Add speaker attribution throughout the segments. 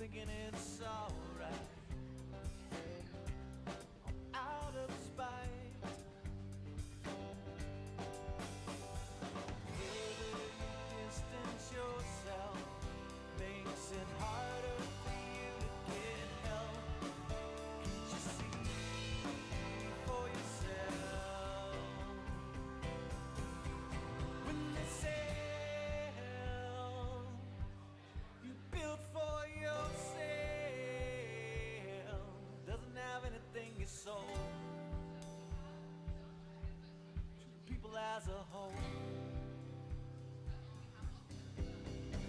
Speaker 1: thinking it's alright. Out of spite, further you distance yourself makes it harder for you to get help. Can't you see for yourself? When they sail, you built for yourself. Doesn't have anything you sold to the people as a whole.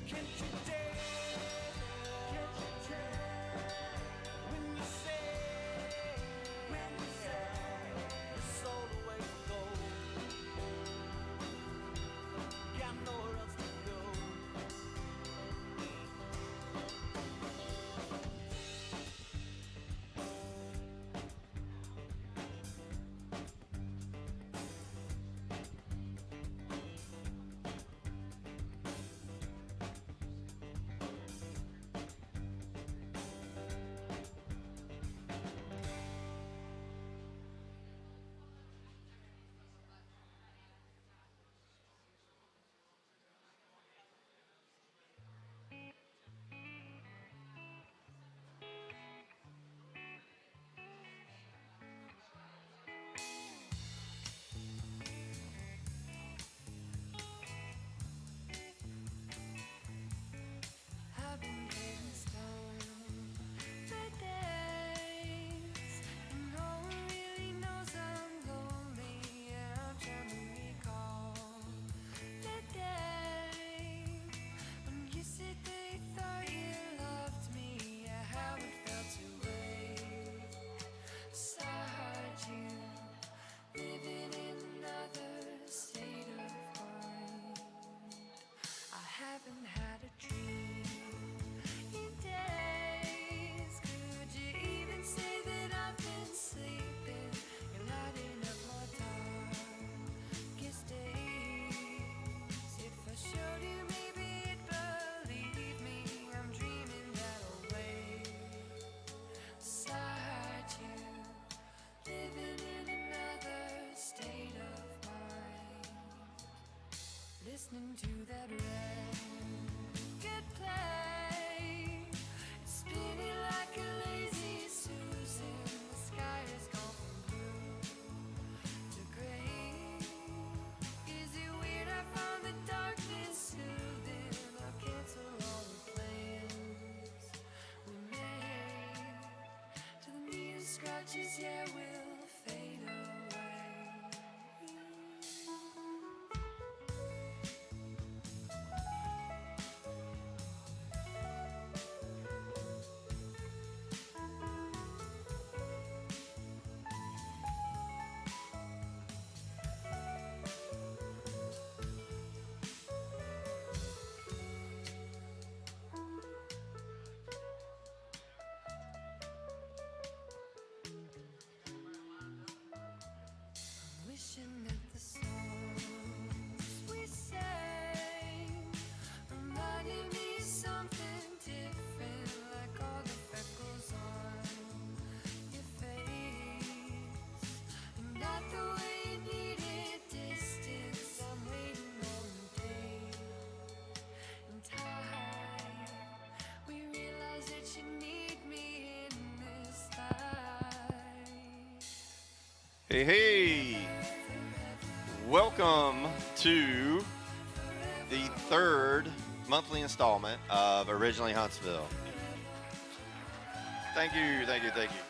Speaker 1: Can't you tell? Can't you tell? When you say you sold away for gold, got nowhere else to go.
Speaker 2: I've been getting stoned for days, and no one really knows I'm lonely. And I'm trying to recall the day when you said they thought you loved me. I haven't felt too great. Beside you, living in another state of mind. I haven't had a dream in days. Could you even say that I've been sleeping? You're lighting up my darkest days. If I showed you, maybe you'd believe me. I'm dreaming that I'll wait beside you, living in another state of mind. Listening to that record play, it's spinning like a lazy Susan. The sky has gone from blue to gray. Is it weird? I found the darkness soothing. I'll cancel all the plans we made. To the needle scratches, yeah, we'll fade away. Wishing that the songs we sang reminded me of something different, like all the freckles on your face, and not the way you needed distance. I'm waiting on the day and time we realize that you need me in this life.
Speaker 3: Hey, hey! Welcome to the third monthly installment of Originally Huntsville. Thank you, thank you, thank you.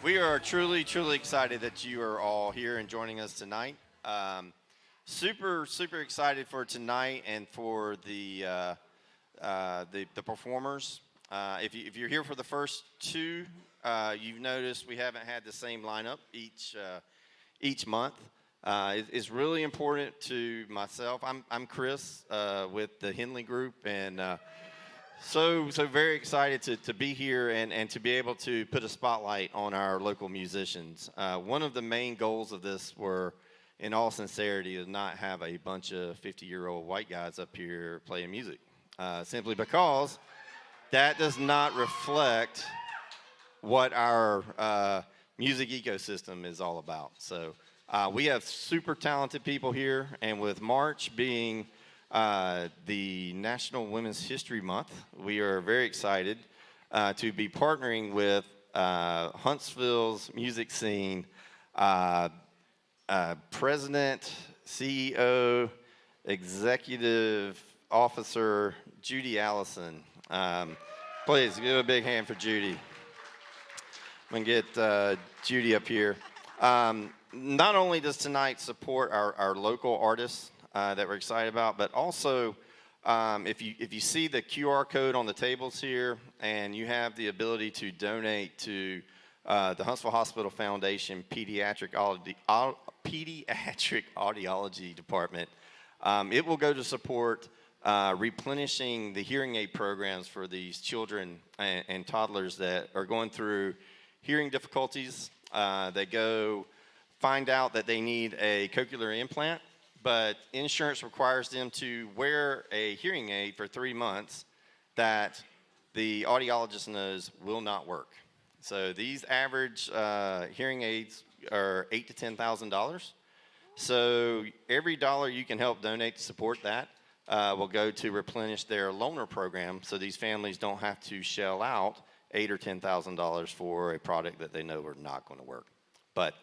Speaker 3: We are truly, truly excited that you are all here and joining us tonight. Super, super excited for tonight and for the performers. If you're here for the first two, you've noticed we haven't had the same lineup each month. It's really important to myself. I'm Chris with the Henley Group, and so very excited to be here and to be able to put a spotlight on our local musicians. One of the main goals of this were, in all sincerity, to not have a bunch of 50-year-old white guys up here playing music, simply because that does not reflect what our music ecosystem is all about. So we have super talented people here, and with March being the National Women's History Month, we are very excited to be partnering with Huntsville's music scene President, CEO, Executive Officer Judy Allison. Please give a big hand for Judy. I'm going to get Judy up here. Not only does tonight support our local artists that we're excited about, but also if you see the QR code on the tables here and you have the ability to donate to the Huntsville Hospital Foundation Pediatric Audiology Department, it will go to support replenishing the hearing aid programs for these children and toddlers that are going through hearing difficulties. They go find out that they need a cochlear implant, but insurance requires them to wear a hearing aid for 3 months that the audiologist knows will not work. So these average hearing aids are $8,000 to $10,000. So every dollar you can help donate to support that will go to replenish their loaner program, so these families don't have to shell out $8,000 or $10,000 for a product that they know are not going to work. But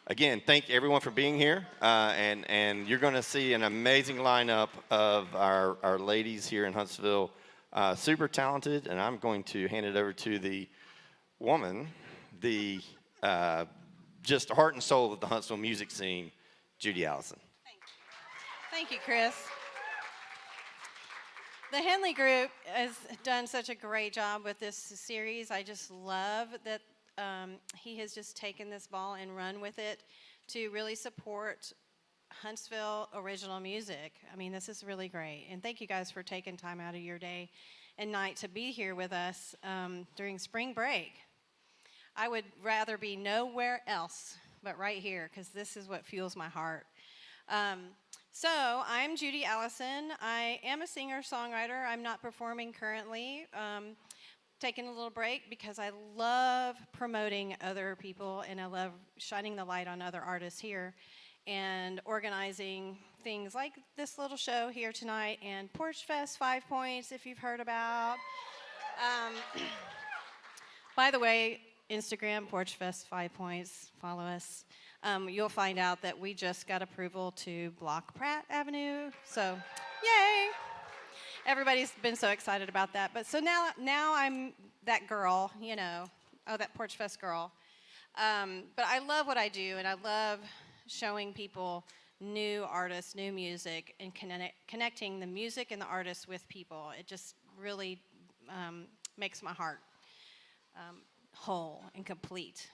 Speaker 3: again, thank everyone for being here, and you're going to see an amazing lineup of our ladies here in Huntsville, super talented, and I'm going to hand it over to the woman, the just heart and soul of the Huntsville music scene, Judy Allison.
Speaker 4: Thank you, Chris. The Henley Group has done such a great job with this series. I just love that he has just taken this ball and run with it to really support Huntsville original music. I mean, this is really great. And thank you guys for taking time out of your day and night to be here with us during spring break. I would rather be nowhere else but right here, because this is what fuels my heart. So I'm Judy Allison. I am a singer-songwriter. I'm not performing currently. Taking a little break because I love promoting other people, and I love shining the light on other artists here and organizing things like this little show here tonight and Porch Fest 5 Points, if you've heard about. By the way, Instagram, Porch Fest 5 Points, follow us. You'll find out that we just got approval to block Pratt Avenue, so yay! Everybody's been so excited about that. But so now I'm that girl, you know, that Porch Fest girl. But I love what I do, and I love showing people new artists, new music, and connecting the music and the artists with people. It just really makes my heart whole and complete.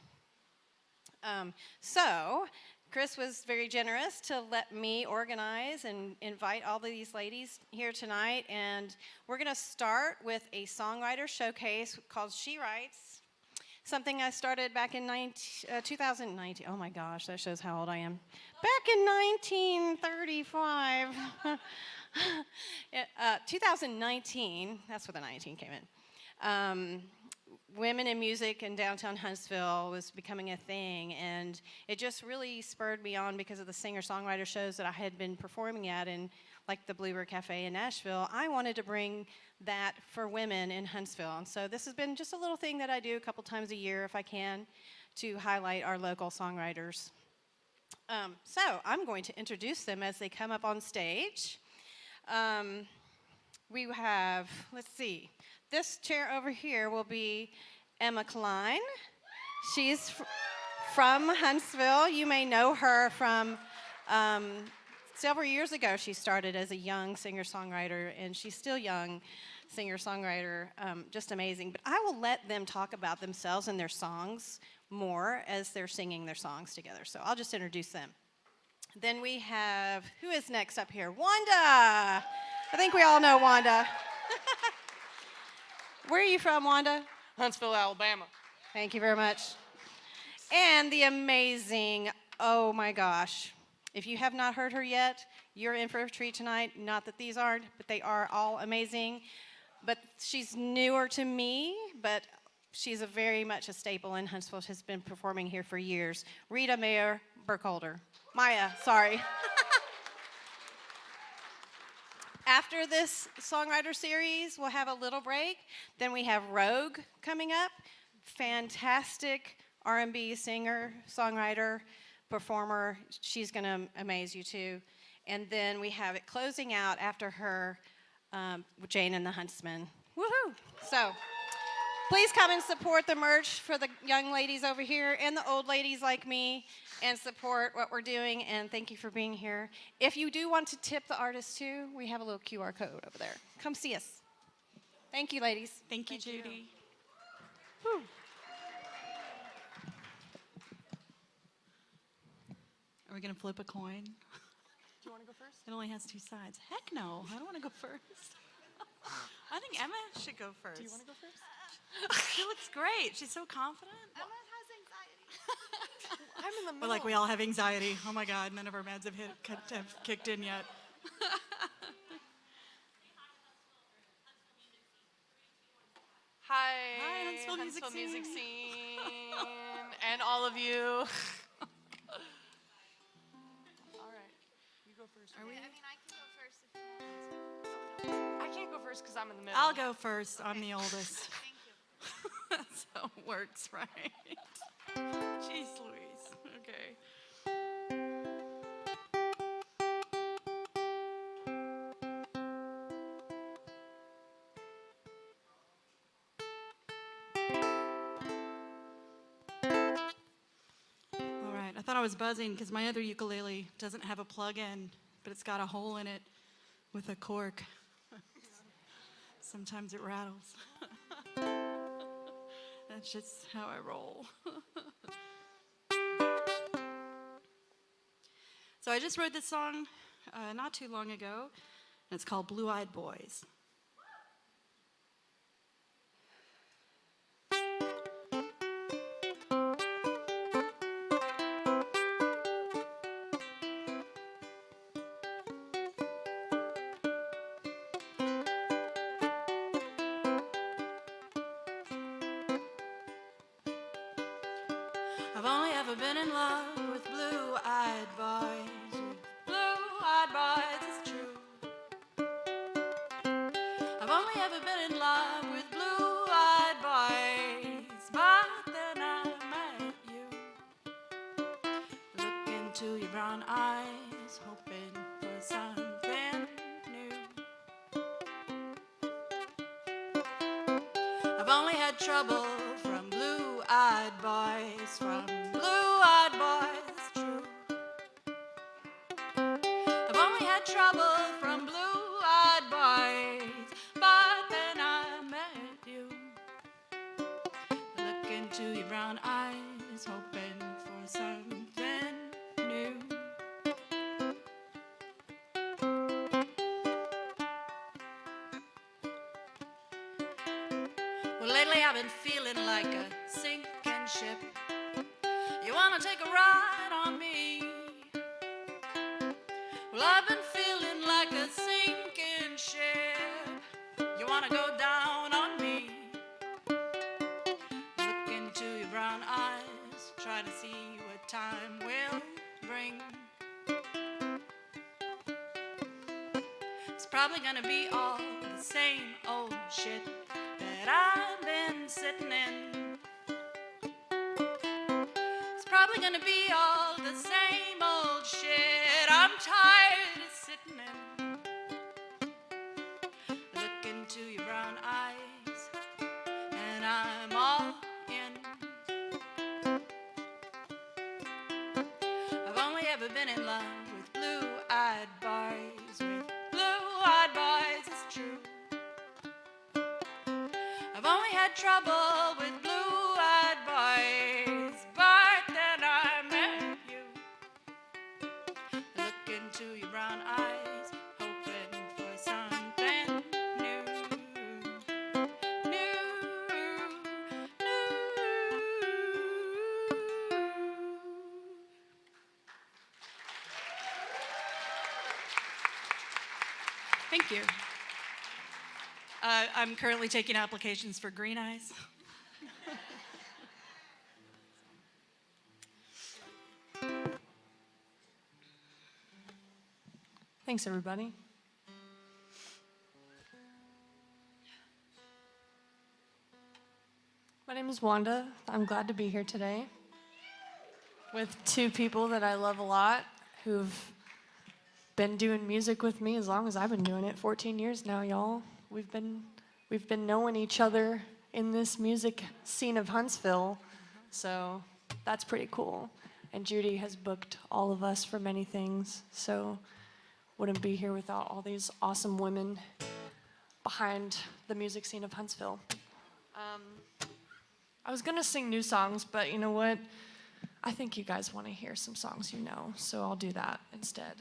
Speaker 4: So Chris was very generous to let me organize and invite all of these ladies here tonight, and we're going to start with a songwriter showcase called She Writes, something I started back in 2019. Oh my gosh, that shows how old I am. Back in 1935. 2019, that's where the 19 came in. Women in music in downtown Huntsville was becoming a thing, and it just really spurred me on because of the singer-songwriter shows that I had been performing at, in like the Bluebird Cafe in Nashville. I wanted to bring that for women in Huntsville, and so this has been just a little thing that I do a couple times a year if I can to highlight our local songwriters. So I'm going to introduce them as they come up on stage. We have, let's see, this chair over here will be Emma Klein. She's from Huntsville. You may know her from several years ago. She started as a young singer-songwriter, and she's still young singer-songwriter, just amazing. But I will let them talk about themselves and their songs more as they're singing their songs together. So I'll just introduce them. Then we have, who is next up here? Wanda. I think we all know Wanda. Where are you from, Wanda?
Speaker 5: Huntsville, Alabama.
Speaker 4: Thank you very much. And the amazing, oh my gosh. If you have not heard her yet, you're in for a treat tonight. Not that these aren't, but they are all amazing. but she's newer to me, but she's a very much a staple in Huntsville. She's been performing here for years. Rita Mayer Burkholder. Maya, sorry. After this Songwriter series, we'll have a little break. Then we have Rogue coming up. Fantastic R&B singer, songwriter, performer. She's going to amaze you too. And then we have it closing out after her, Jayne and the Huntsmen. Woohoo! So please come and support the merch for the young ladies over here and the old ladies like me, and support what we're doing. And thank you for being here. If you do want to tip the artists too, we have a little QR code over there. Come see us. Thank you, ladies.
Speaker 5: Thank you, Judy.
Speaker 4: Whew.
Speaker 5: Are we going to flip a coin?
Speaker 6: Do you want to go first?
Speaker 5: It only has 2 sides. Heck no, I don't want to go first. I think Emma should go first.
Speaker 6: Do you want to go first?
Speaker 5: She looks great. She's so confident.
Speaker 2: Emma has anxiety.
Speaker 6: I'm in the middle.
Speaker 5: We're like, we all have anxiety. Oh my God, none of our meds have kicked in yet.
Speaker 6: Hi,
Speaker 5: Hi, Huntsville Music
Speaker 6: Music
Speaker 5: Scene.
Speaker 6: Scene, and all of you. All right, you go first.
Speaker 5: Are we?
Speaker 2: I mean, I can go first if you want me to.
Speaker 6: I can't go first because I'm in the middle.
Speaker 5: I'll go first. I'm the oldest.
Speaker 2: Thank you.
Speaker 5: So it works, right? Jeez Louise. Okay. All right. I thought I was buzzing because my other ukulele doesn't have a plug-in, but it's got a hole in it with a cork. Sometimes it rattles. That's just how I roll. So I just wrote this song not too long ago, and it's called Blue-Eyed Boys. I've only ever been in love with blue-eyed boys. Blue-eyed boys, it's true. I've only ever been in love with blue-eyed boys, but then I met you. Look into your brown eyes, hoping for something new. I've only had trouble from blue-eyed boys, from blue-eyed boys, it's true. I've only had trouble from blue-eyed boys, but then I met you. Look into your brown eyes, hoping for something new. Well, lately I've been feeling like a sinking ship. You wanna take a ride on me? Well, I've been feeling like a sinking ship. You wanna go down on me? Look into your brown eyes, try to see what time will bring. It's probably gonna be all the same old shit that I've been sitting in. It's probably gonna be all the same old shit I'm tired of sitting in. Look into your brown eyes, and I'm all in. I've only ever been in love with blue-eyed boys, with blue-eyed boys, it's true. I've only had trouble with blue-eyed boys, but then I met you. Look into your brown eyes, hoping for something new. New. Thank you. I'm currently taking applications for Green Eyes.
Speaker 6: Thanks, everybody. My name is Wanda. I'm glad to be here today with two people that I love a lot who've been doing music with me as long as I've been doing it. 14 years now, y'all. We've been knowing each other in this music scene of Huntsville, so that's pretty cool. And Judy has booked all of us for many things, so wouldn't be here without all these awesome women behind the music scene of Huntsville. I was gonna sing new songs, but you know what? I think you guys want to hear some songs you know, so I'll do that instead.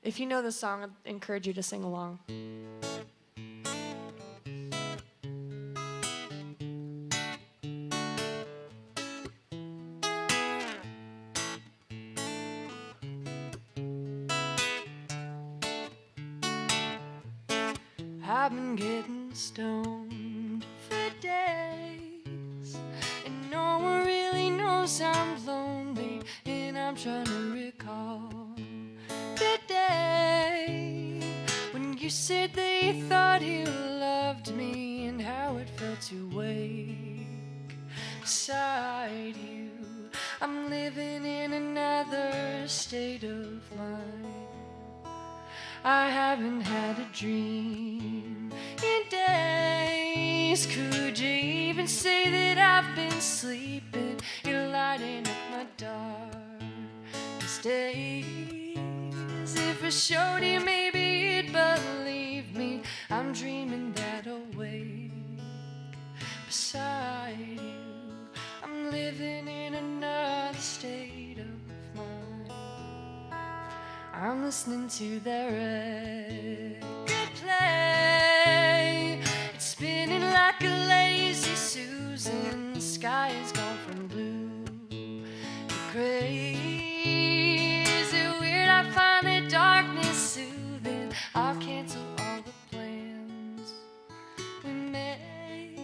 Speaker 6: If you know the song, I encourage you to sing along. I've been getting stoned for days, and no one really knows I'm lonely, and I'm trying to recall the day when you said that you thought you loved me, and how it felt to wake beside you. I'm living in another state of mind. I haven't had a dream in days. Could you even say that I've been sleeping? You're lighting up my darkest days. If I showed you, maybe you'd believe me. I'm dreaming that awake beside you. I'm living in another state of mind. I'm listening to the record play. It's spinning like a lazy Susan. The sky has gone from blue to gray. Is it weird I find the darkness soothing? I'll cancel all the plans we made.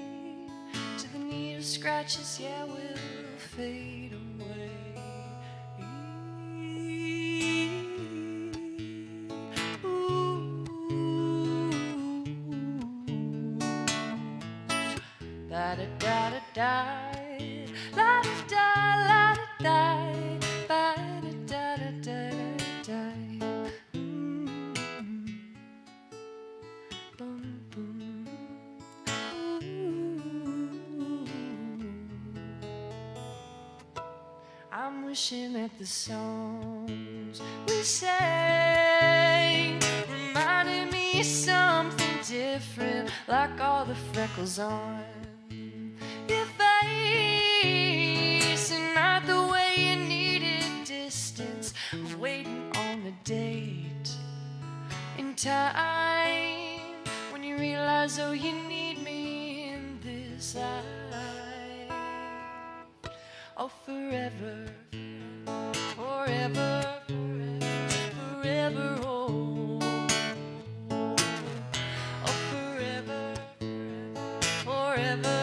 Speaker 6: To the needle scratches, yeah, we'll fade away. Da da da da da, la da la da, ba da da da da da. Boom boom. I'm wishing that the songs we sang reminded me of something different, like all the freckles on your face, and not the way you needed distance of waiting on a date in time, when you realize, oh, you need me in this life. Oh, forever, forever, forever, oh, oh, forever, forever.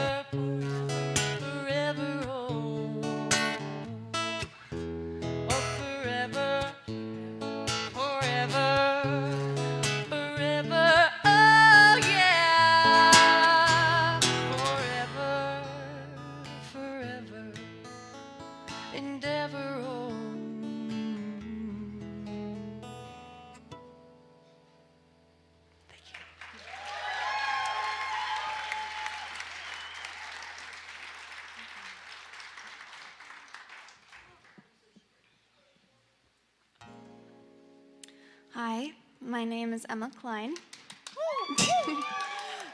Speaker 7: Hi, my name is Emma Klein.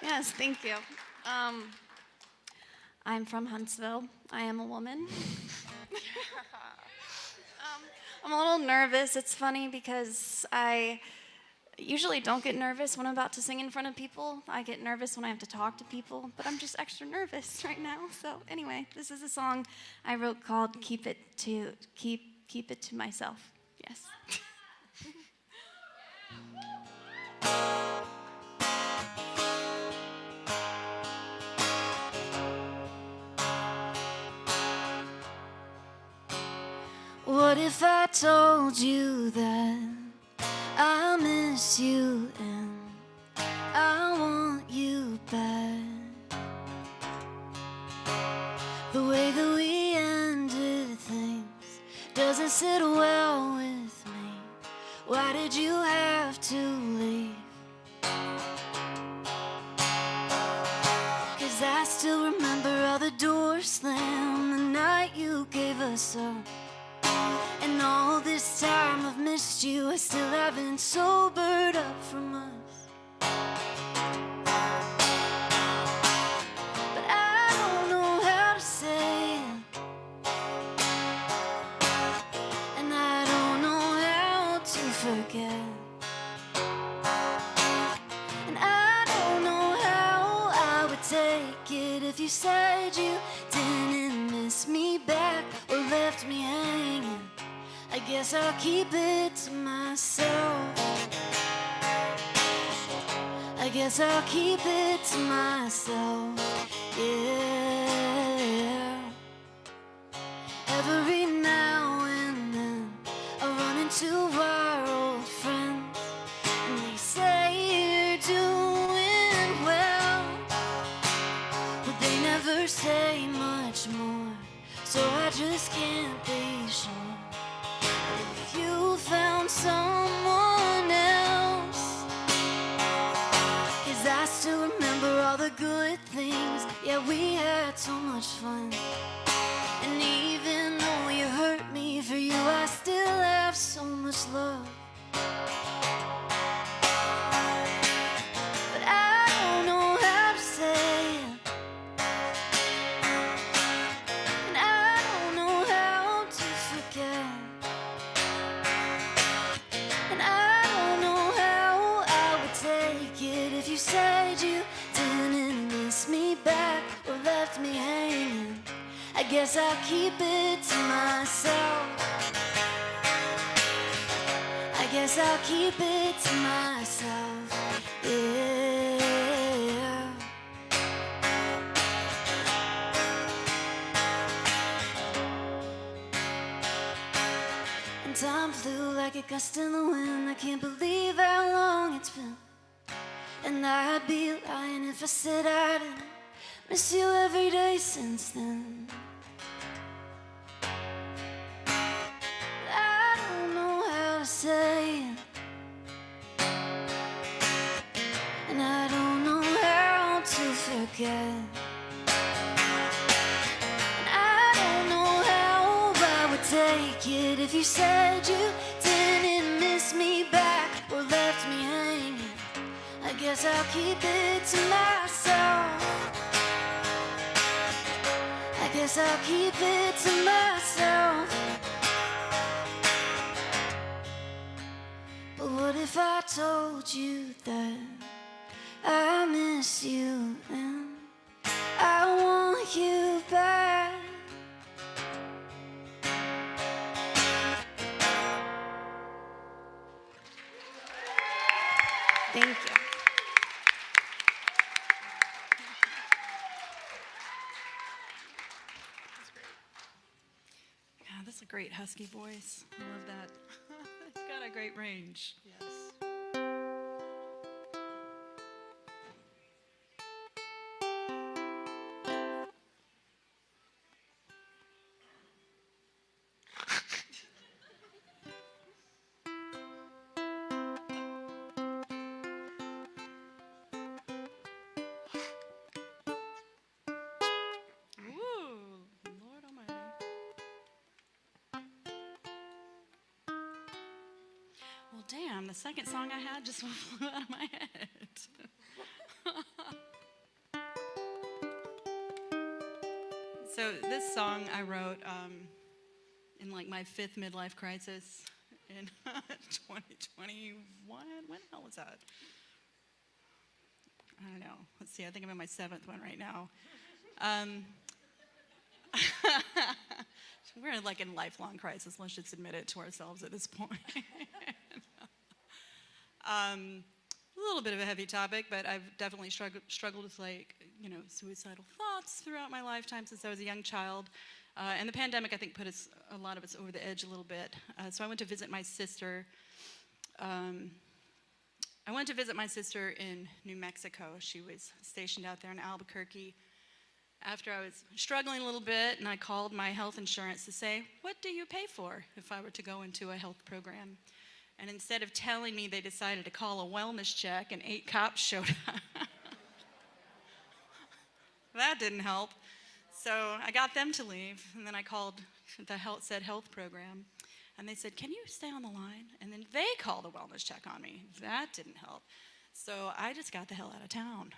Speaker 7: Yes, thank you. I'm from Huntsville. I am a woman. I'm a little nervous. It's funny because I usually don't get nervous when I'm about to sing in front of people. I get nervous when I have to talk to people, but I'm just extra nervous right now. So anyway, this is a song I wrote called Keep It to Myself. Yes.
Speaker 2: if I told you that I miss you and I want you back? The way that we ended things doesn't sit well with me. Why did you have to leave? 'Cause I still remember all the doors slammed the night you gave us up. And all this time I've missed you, I still haven't sobered up from us. But I don't know how to say it, and I don't know how to forget. And I don't know how I would take it if you said you didn't miss me back or left me hanging. I guess I'll keep it to myself. I guess I'll keep it to myself. Yeah. Every now and then I run into our old friends and they say you're doing well, but they never say much more, so I just can't be sure if you found someone else. 'Cause I still remember all the good things, yeah, we had so much fun. And even though you hurt me, for you I still have so much love. But I don't know how to say it, and I don't know how to forget. And I don't know how I would take it if you said you didn't miss me back or left me hanging. I guess I'll keep it to myself. I guess I'll keep it to myself. Yeah. And time flew like a gust in the wind. I can't believe how long it's been. And I'd be lying if I said I didn't miss you every day since then. But I don't know how to say it, and I don't know how to forget. And I don't know how I would take it if you said you didn't miss me back or left me hanging. I guess I'll keep it to myself. I guess I'll keep it to myself. But what if I told you that I miss you and I want you back?
Speaker 4: Thank you.
Speaker 5: God, that's a great husky voice. I love that. It's got a great range. Yes. Lord Almighty. Well, damn, the second song I had just flew out of my head. So this song I wrote in like my 5th midlife crisis in 2021. When the hell was that? I don't know. Let's see. I think I'm in my 7th one right now. We're like in lifelong crisis. Let's just admit it to ourselves at this point. A little bit of a heavy topic, but I've definitely struggled with, like, you know, suicidal thoughts throughout my lifetime since I was a young child. And the pandemic, I think, put a lot of us over the edge a little bit. So I went to visit my sister. I went to visit my sister in New Mexico. She was stationed out there in Albuquerque. After I was struggling a little bit, and I called my health insurance to say, what do you pay for if I were to go into a health program? And instead of telling me, they decided to call a wellness check, and 8 cops showed up. That didn't help. So I got them to leave, and then I called the said health program, and they said, can you stay on the line? And then they called a wellness check on me. That didn't help. So I just got the hell out of town.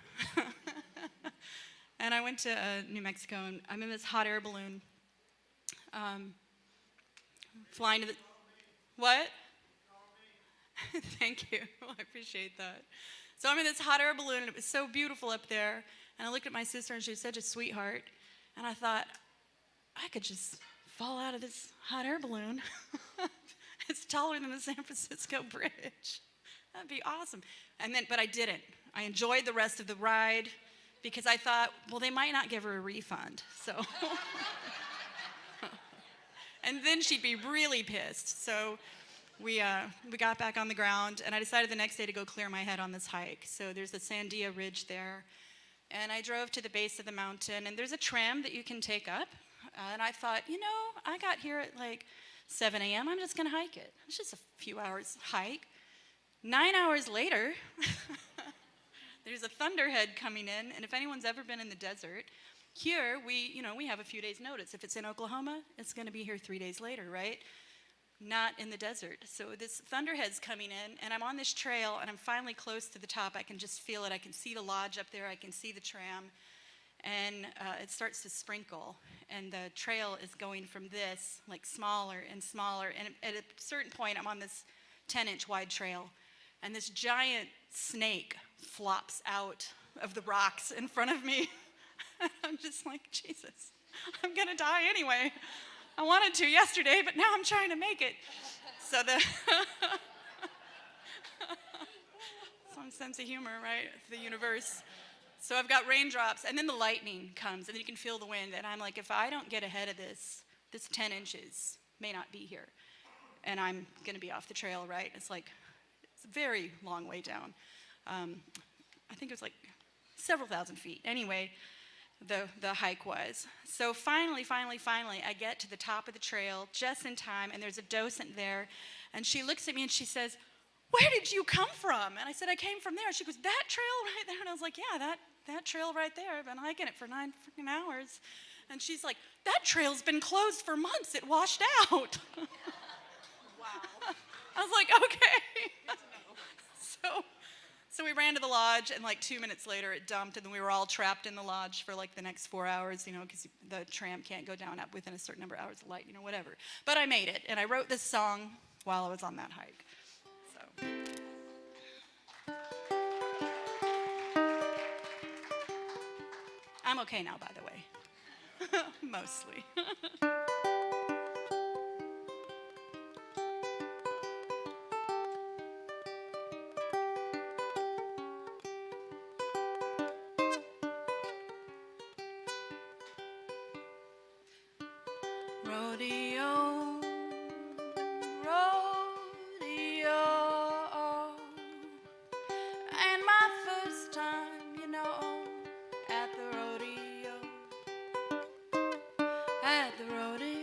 Speaker 5: And I went to New Mexico, and I'm in this hot air balloon, flying to the, what? Thank you, I appreciate that. So I'm in this hot air balloon, and it was so beautiful up there, and I looked at my sister, and she was such a sweetheart, and I thought, I could just fall out of this hot air balloon. It's taller than the San Francisco Bridge. That'd be awesome. But I didn't. I enjoyed the rest of the ride, because I thought, well, they might not give her a refund, so. And then she'd be really pissed. So we got back on the ground, and I decided the next day to go clear my head on this hike. So there's the Sandia Ridge there, and I drove to the base of the mountain, and there's a tram that you can take up. And I thought, I got here at like 7 a.m., I'm just gonna hike it. It's just a few hours hike. 9 hours later, there's a thunderhead coming in, and if anyone's ever been in the desert, here we have a few days notice. If it's in Oklahoma, it's going to be here 3 days later, right? Not in the desert. So this thunderhead's coming in, and I'm on this trail, and I'm finally close to the top. I can just feel it. I can see the lodge up there. I can see the tram, and it starts to sprinkle, and the trail is going from this, like, smaller and smaller, and at a certain point, I'm on this 10-inch wide trail, and this giant snake flops out of the rocks in front of me. I'm just like, Jesus, I'm gonna die anyway. I wanted to yesterday, but now I'm trying to make it. So some sense of humor, right? The universe. So I've got raindrops, and then the lightning comes, and you can feel the wind, and I'm like, if I don't get ahead of this 10 inches may not be here, and I'm gonna be off the trail, right? It's a very long way down. I think it was like several thousand feet. Anyway, the hike was. So finally, I get to the top of the trail just in time, and there's a docent there, and she looks at me and she says, where did you come from? And I said, I came from there. She goes, that trail right there? And I was like, yeah, that trail right there. I've been hiking it for 9 freaking hours. And she's like, that trail's been closed for months. It washed out. Wow. I was like, okay. So we ran to the lodge, and like 2 minutes later it dumped, and then we were all trapped in the lodge for like the next 4 hours, because the tram can't go down up within a certain number of hours of light, whatever. But I made it, and I wrote this song while I was on that hike. So. I'm okay now, by the way. Mostly.
Speaker 2: Rodeo, rodeo, and my first time, at the rodeo, at the rodeo.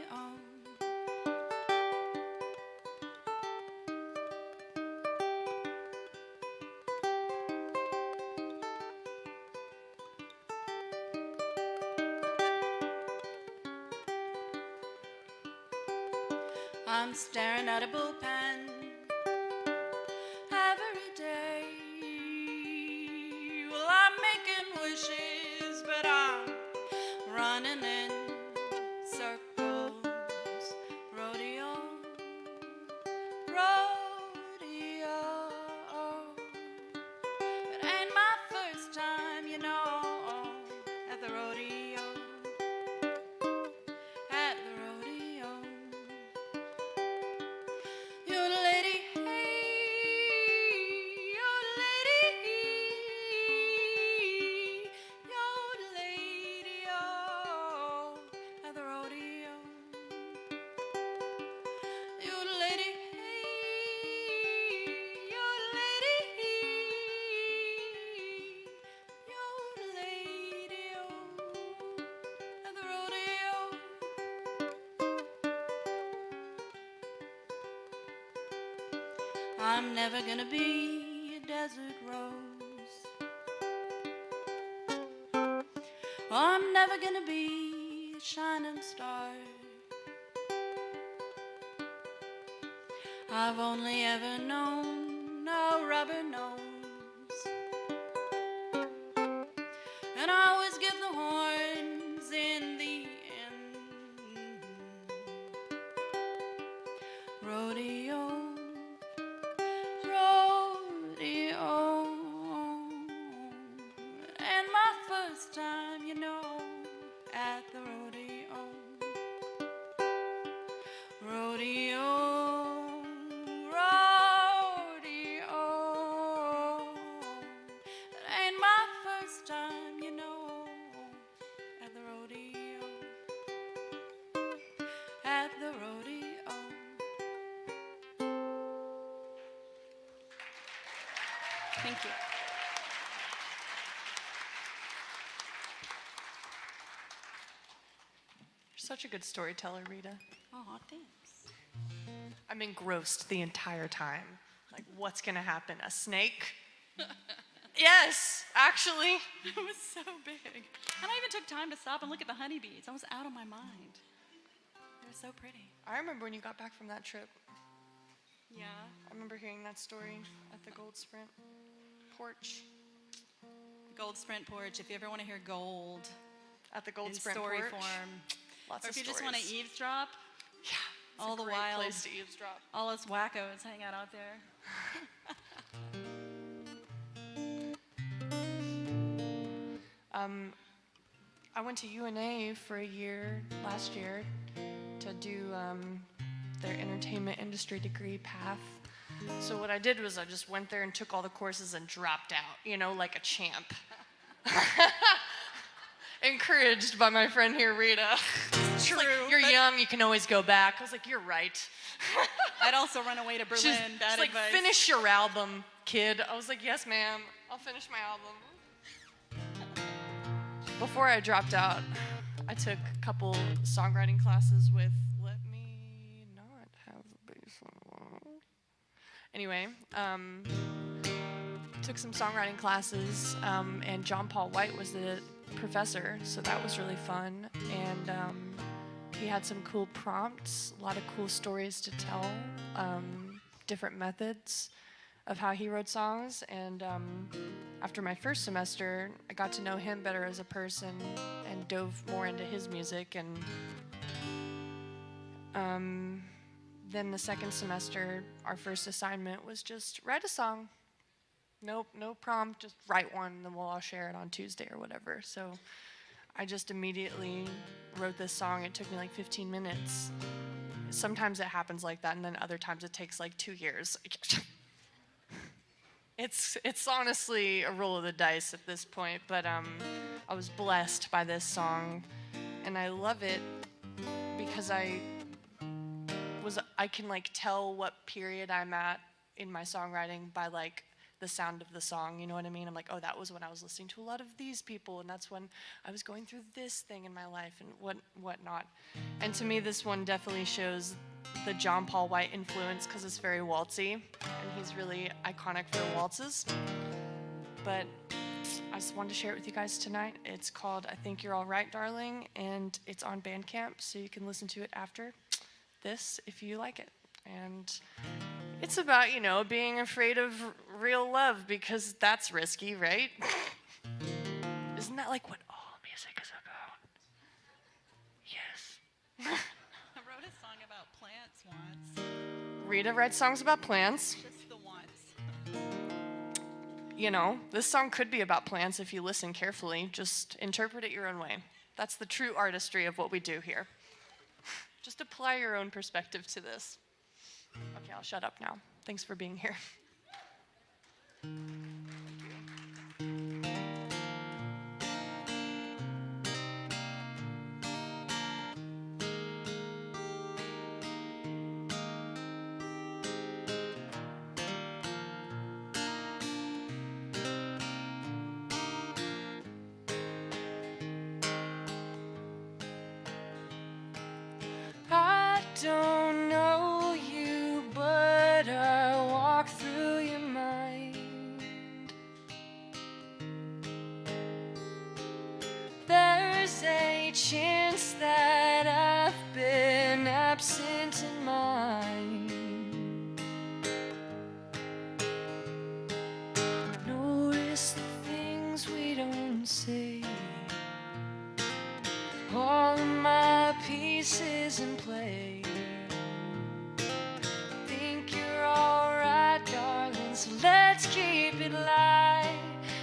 Speaker 2: I'm staring at a bullpen every day. Well, I'm making wishes, but I'm running in circles. Rodeo, rodeo. It ain't my first time, at the rodeo. At the rodeo. You
Speaker 5: I'm never gonna be a desert rose. I'm never gonna be a shining star. I've only ever known a rubber nose, and I always get the horns in the end. Rodeo, rodeo, and my first time, you know, at the rodeo. Rodeo, rodeo, it ain't my first time, you know, at the rodeo, at the rodeo. Thank you.
Speaker 6: You're such a good storyteller, Rita.
Speaker 5: Oh, thanks.
Speaker 6: I'm engrossed the entire time. Like, what's gonna happen? A snake? Yes, actually.
Speaker 5: It was so big. And I even took time to stop and look at the honeybees. I was out of my mind. They were so pretty.
Speaker 6: I remember when you got back from that trip.
Speaker 5: Yeah.
Speaker 6: I remember hearing that story at the Gold Sprint porch.
Speaker 5: Gold Sprint porch. If you ever want to hear gold
Speaker 6: At the Gold
Speaker 5: in
Speaker 6: Sprint
Speaker 5: story
Speaker 6: porch.
Speaker 5: form,
Speaker 6: Lots
Speaker 5: or
Speaker 6: of
Speaker 5: if you
Speaker 6: stories.
Speaker 5: just want to eavesdrop,
Speaker 6: Yeah. It's
Speaker 5: all
Speaker 6: a
Speaker 5: the
Speaker 6: great
Speaker 5: while,
Speaker 6: place to eavesdrop.
Speaker 5: all us wackos hang out there.
Speaker 6: I went to UNA for a year last year to do their entertainment industry degree path. So what I did was I just went there and took all the courses and dropped out, you know, like a champ. Encouraged by my friend here, Rita. She's like,
Speaker 5: True,
Speaker 6: you're
Speaker 5: but-
Speaker 6: young, you can always go back. I was like, you're right.
Speaker 5: I'd also run away to Berlin.
Speaker 6: She's,
Speaker 5: Bad
Speaker 6: she's like,
Speaker 5: advice.
Speaker 6: finish your album, kid. I was like, yes, ma'am. I'll finish my album. Before I dropped out, I took a couple songwriting classes with, let me not have the bass on. Anyway, took some songwriting classes, and John Paul White was the professor, so that was really fun. And he had some cool prompts, a lot of cool stories to tell, different methods of how he wrote songs. And after my first semester, I got to know him better as a person and dove more into his music. And then the second semester, our first assignment was just write a song. Nope, no prompt, just write one, and then we'll all share it on Tuesday or whatever. So I just immediately wrote this song. It took me like 15 minutes. Sometimes it happens like that, and then other times it takes like 2 years. It's honestly a roll of the dice at this point, but I was blessed by this song, and I love it because I can like tell what period I'm at in my songwriting by like the sound of the song, you know what I mean? I'm like, oh, that was when I was listening to a lot of these people, and that's when I was going through this thing in my life and whatnot. And to me, this one definitely shows the John Paul White influence because it's very waltzy, and he's really iconic for waltzes. But I just wanted to share it with you guys tonight. It's called I Think You're All Right, Darling, and it's on Bandcamp, so you can listen to it after this if you like it. And it's about, you know, being afraid of real love because that's risky, right? Isn't that like what all music is about? Yes.
Speaker 5: I wrote a song about plants once.
Speaker 6: Rita writes songs about plants.
Speaker 5: Just the once.
Speaker 6: You know, this song could be about plants if you listen carefully. Just interpret it your own way. That's the true artistry of what we do here. Just apply your own perspective to this. Okay, I'll shut up now. Thanks for being here. I don't know you, but I walk through chance that I've been absent in mind. Notice the things we don't say. All of my pieces in play. Think you're alright, darling, so let's keep it light,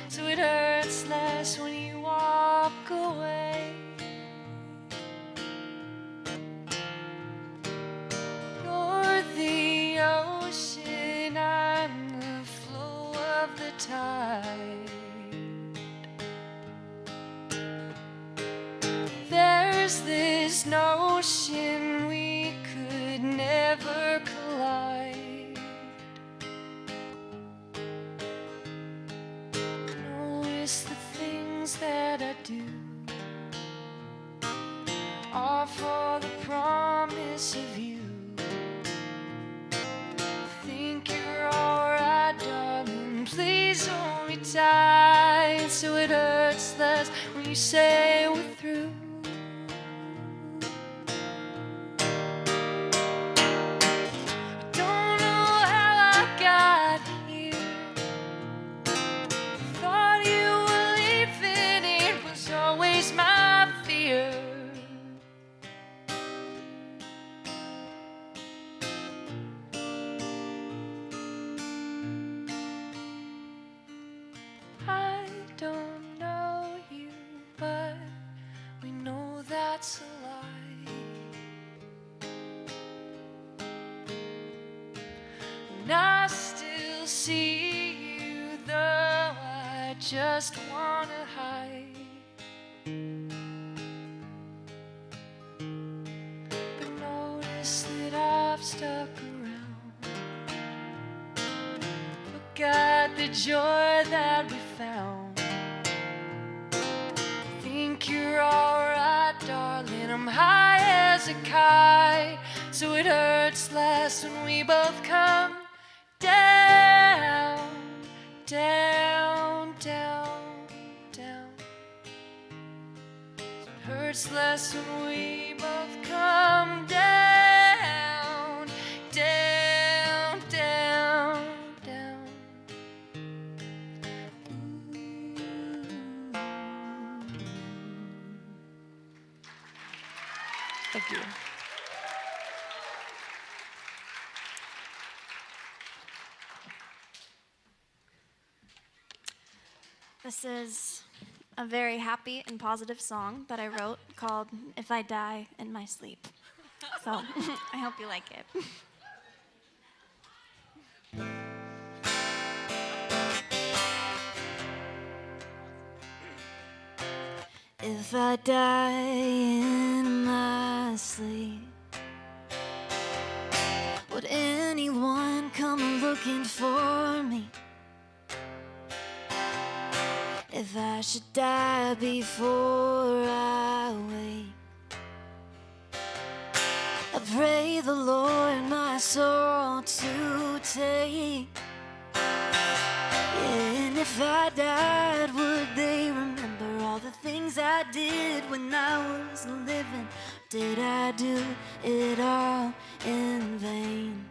Speaker 6: so it hurts less when you walk away. You're the ocean, I'm the flow of the tide. There's this notion we could never collide. Notice the things that I do are for the promise of you. Think you're alright, darling, please hold me tight, so it hurts less when you say we're through. Don't know how I got here. Thought you were leaving, it was always my fear. I don't know you, but we know that's a lie. And I still see you, though I just wanna hide. But notice that I've stuck around. Look at the joy that we found. Think you're alright, darling, I'm high as a kite, so it hurts less when we both come down, down, down, down. So it hurts less when we both come down, down, down, down. Thank you.
Speaker 7: This is a very happy and positive song that I wrote called If I Die in My Sleep. So I hope you like it. If I die in my sleep, would anyone come looking for me? If I should die before I wake, I pray the Lord my soul to take. And if I died, would they remember all the things I did when I was living? Did I do it all in vain?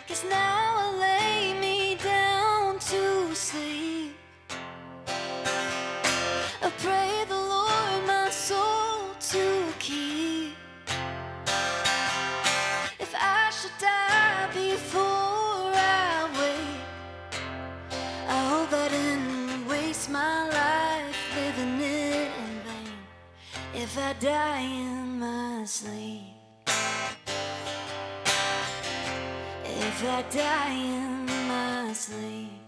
Speaker 7: 'Cause now I lay me down to sleep. I pray the Lord my soul to keep. If I should die before I wake, I hope I didn't waste my life living it in vain. If I die in my sleep, if I die in my sleep.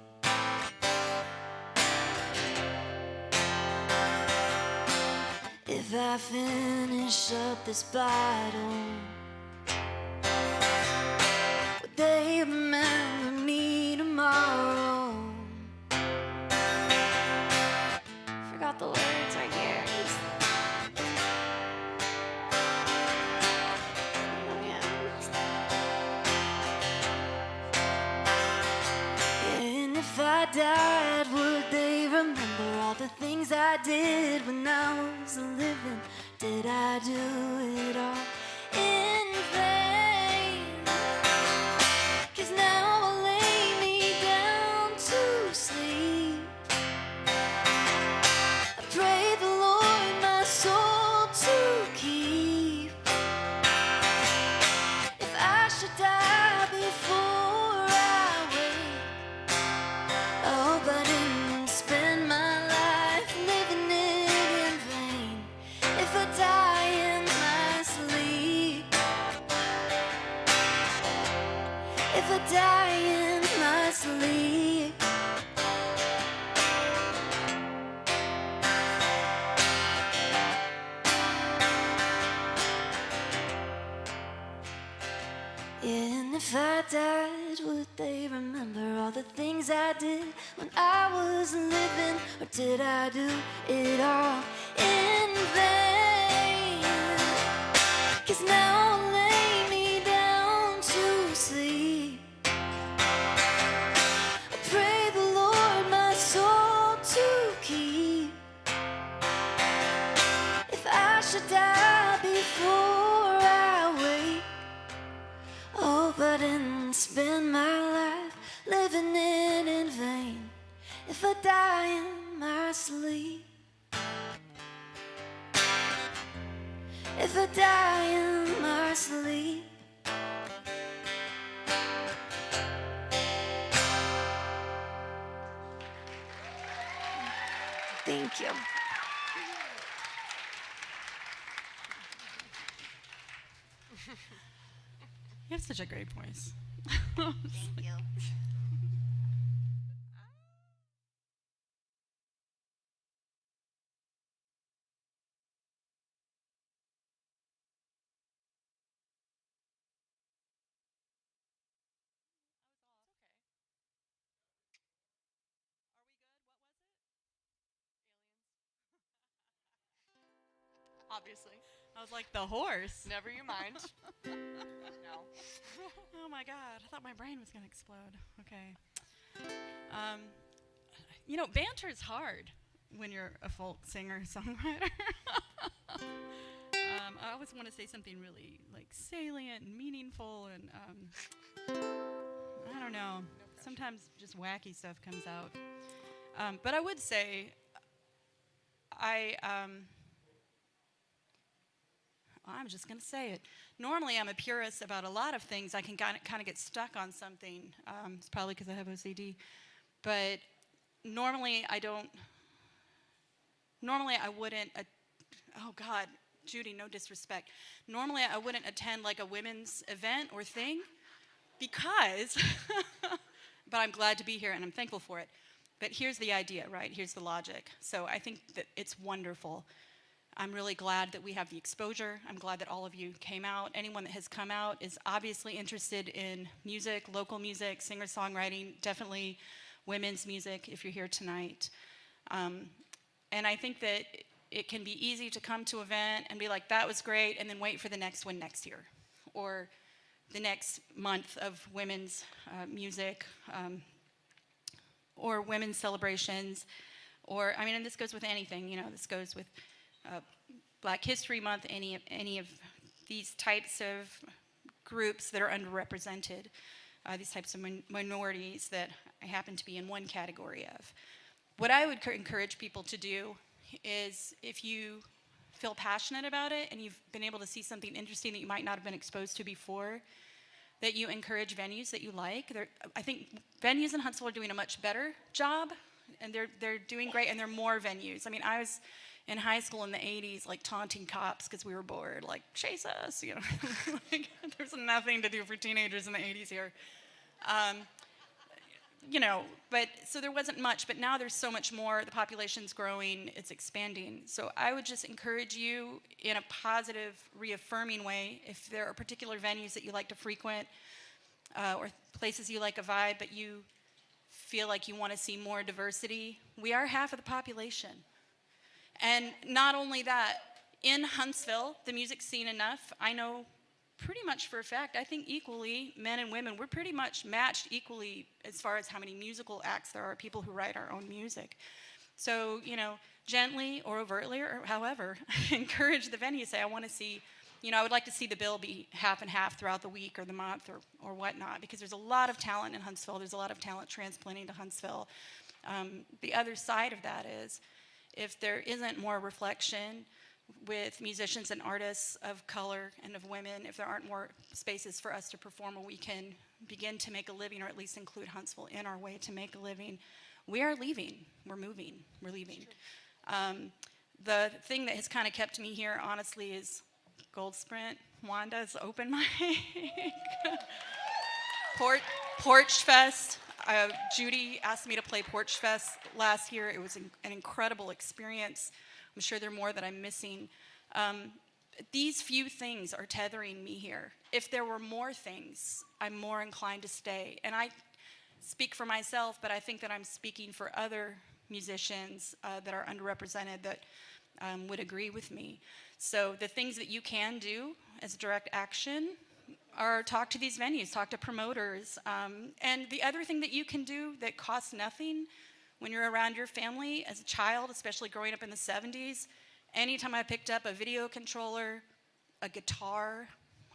Speaker 7: If I finish up this bottle, would they remember me tomorrow? Forgot the words right here. Oh, yeah. And if I died, would they remember all the things I did when I
Speaker 2: was living? Did I do it all in vain? 'Cause now I'll lay me down to sleep. I pray the Lord my soul to keep. If I should die before I wake, I hope I didn't spend my life living it in vain. If I die in my sleep, if I die in my sleep. And if I died, would they remember all the things I did when I was living? Or did I do it all in vain? 'Cause now I'll lay me down to sleep. I pray the Lord my soul to keep. If I should die before I wake, oh, but I didn't spend my life living it in vain. If I die in my sleep, if I die in my sleep. Thank you.
Speaker 5: You have such a great voice.
Speaker 7: Thank you.
Speaker 6: Obviously.
Speaker 5: I was like, the horse.
Speaker 6: Never you mind. No.
Speaker 5: Oh my God, I thought my brain was going to explode. Okay. Banter is hard when you're a folk singer-songwriter. I always want to say something really salient and meaningful, and I don't know. Sometimes just wacky stuff comes out. But I would say I'm just going to say it. Normally, I'm a purist about a lot of things. I can kind of get stuck on something. It's probably because I have OCD. But normally, I wouldn't. Oh, God, Judy, no disrespect. Normally, I wouldn't attend a women's event or thing because, but I'm glad to be here and I'm thankful for it. But here's the idea, right? Here's the logic. So I think that it's wonderful. I'm really glad that we have the exposure. I'm glad that all of you came out. Anyone that has come out is obviously interested in music, local music, singer-songwriting, definitely women's music if you're here tonight. And I think that it can be easy to come to an event and be like, that was great, and then wait for the next one next year, or the next month of women's music, or women's celebrations, or, and this goes with anything, this goes with Black History Month, any of these types of groups that are underrepresented, these types of minorities that I happen to be in one category of. What I would encourage people to do is, if you feel passionate about it and you've been able to see something interesting that you might not have been exposed to before, that you encourage venues that you like. I think venues in Huntsville are doing a much better job, and they're doing great, and there are more venues. I was in high school in the 80s, taunting cops because we were bored, chase us, there's nothing to do for teenagers in the 80s here. But so there wasn't much, but now there's so much more. The population's growing, it's expanding. So I would just encourage you in a positive, reaffirming way, if there are particular venues that you like to frequent, or places you like a vibe, but you feel like you want to see more diversity. We are half of the population. And not only that, in Huntsville, the music scene enough, I know pretty much for a fact, I think equally, men and women, we're pretty much matched equally as far as how many musical acts there are, people who write our own music. So, gently or overtly or however, encourage the venue. Say, I want to see, I would like to see the bill be half and half throughout the week or the month or whatnot, because there's a lot of talent in Huntsville. There's a lot of talent transplanting to Huntsville. The other side of that is, if there isn't more reflection with musicians and artists of color and of women, if there aren't more spaces for us to perform where we can begin to make a living, or at least include Huntsville in our way to make a living, we are leaving. We're moving. We're leaving. The thing that has kind of kept me here, honestly, is Gold Sprint, Wanda's open mic, Porch Fest. Judy asked me to play Porch Fest last year. It was an incredible experience. I'm sure there are more that I'm missing. These few things are tethering me here. If there were more things, I'm more inclined to stay. And I speak for myself, but I think that I'm speaking for other musicians that are underrepresented that would agree with me. So the things that you can do as direct action are talk to these venues, talk to promoters. And the other thing that you can do that costs nothing when you're around your family as a child, especially growing up in the 70s, anytime I picked up a video controller, a guitar,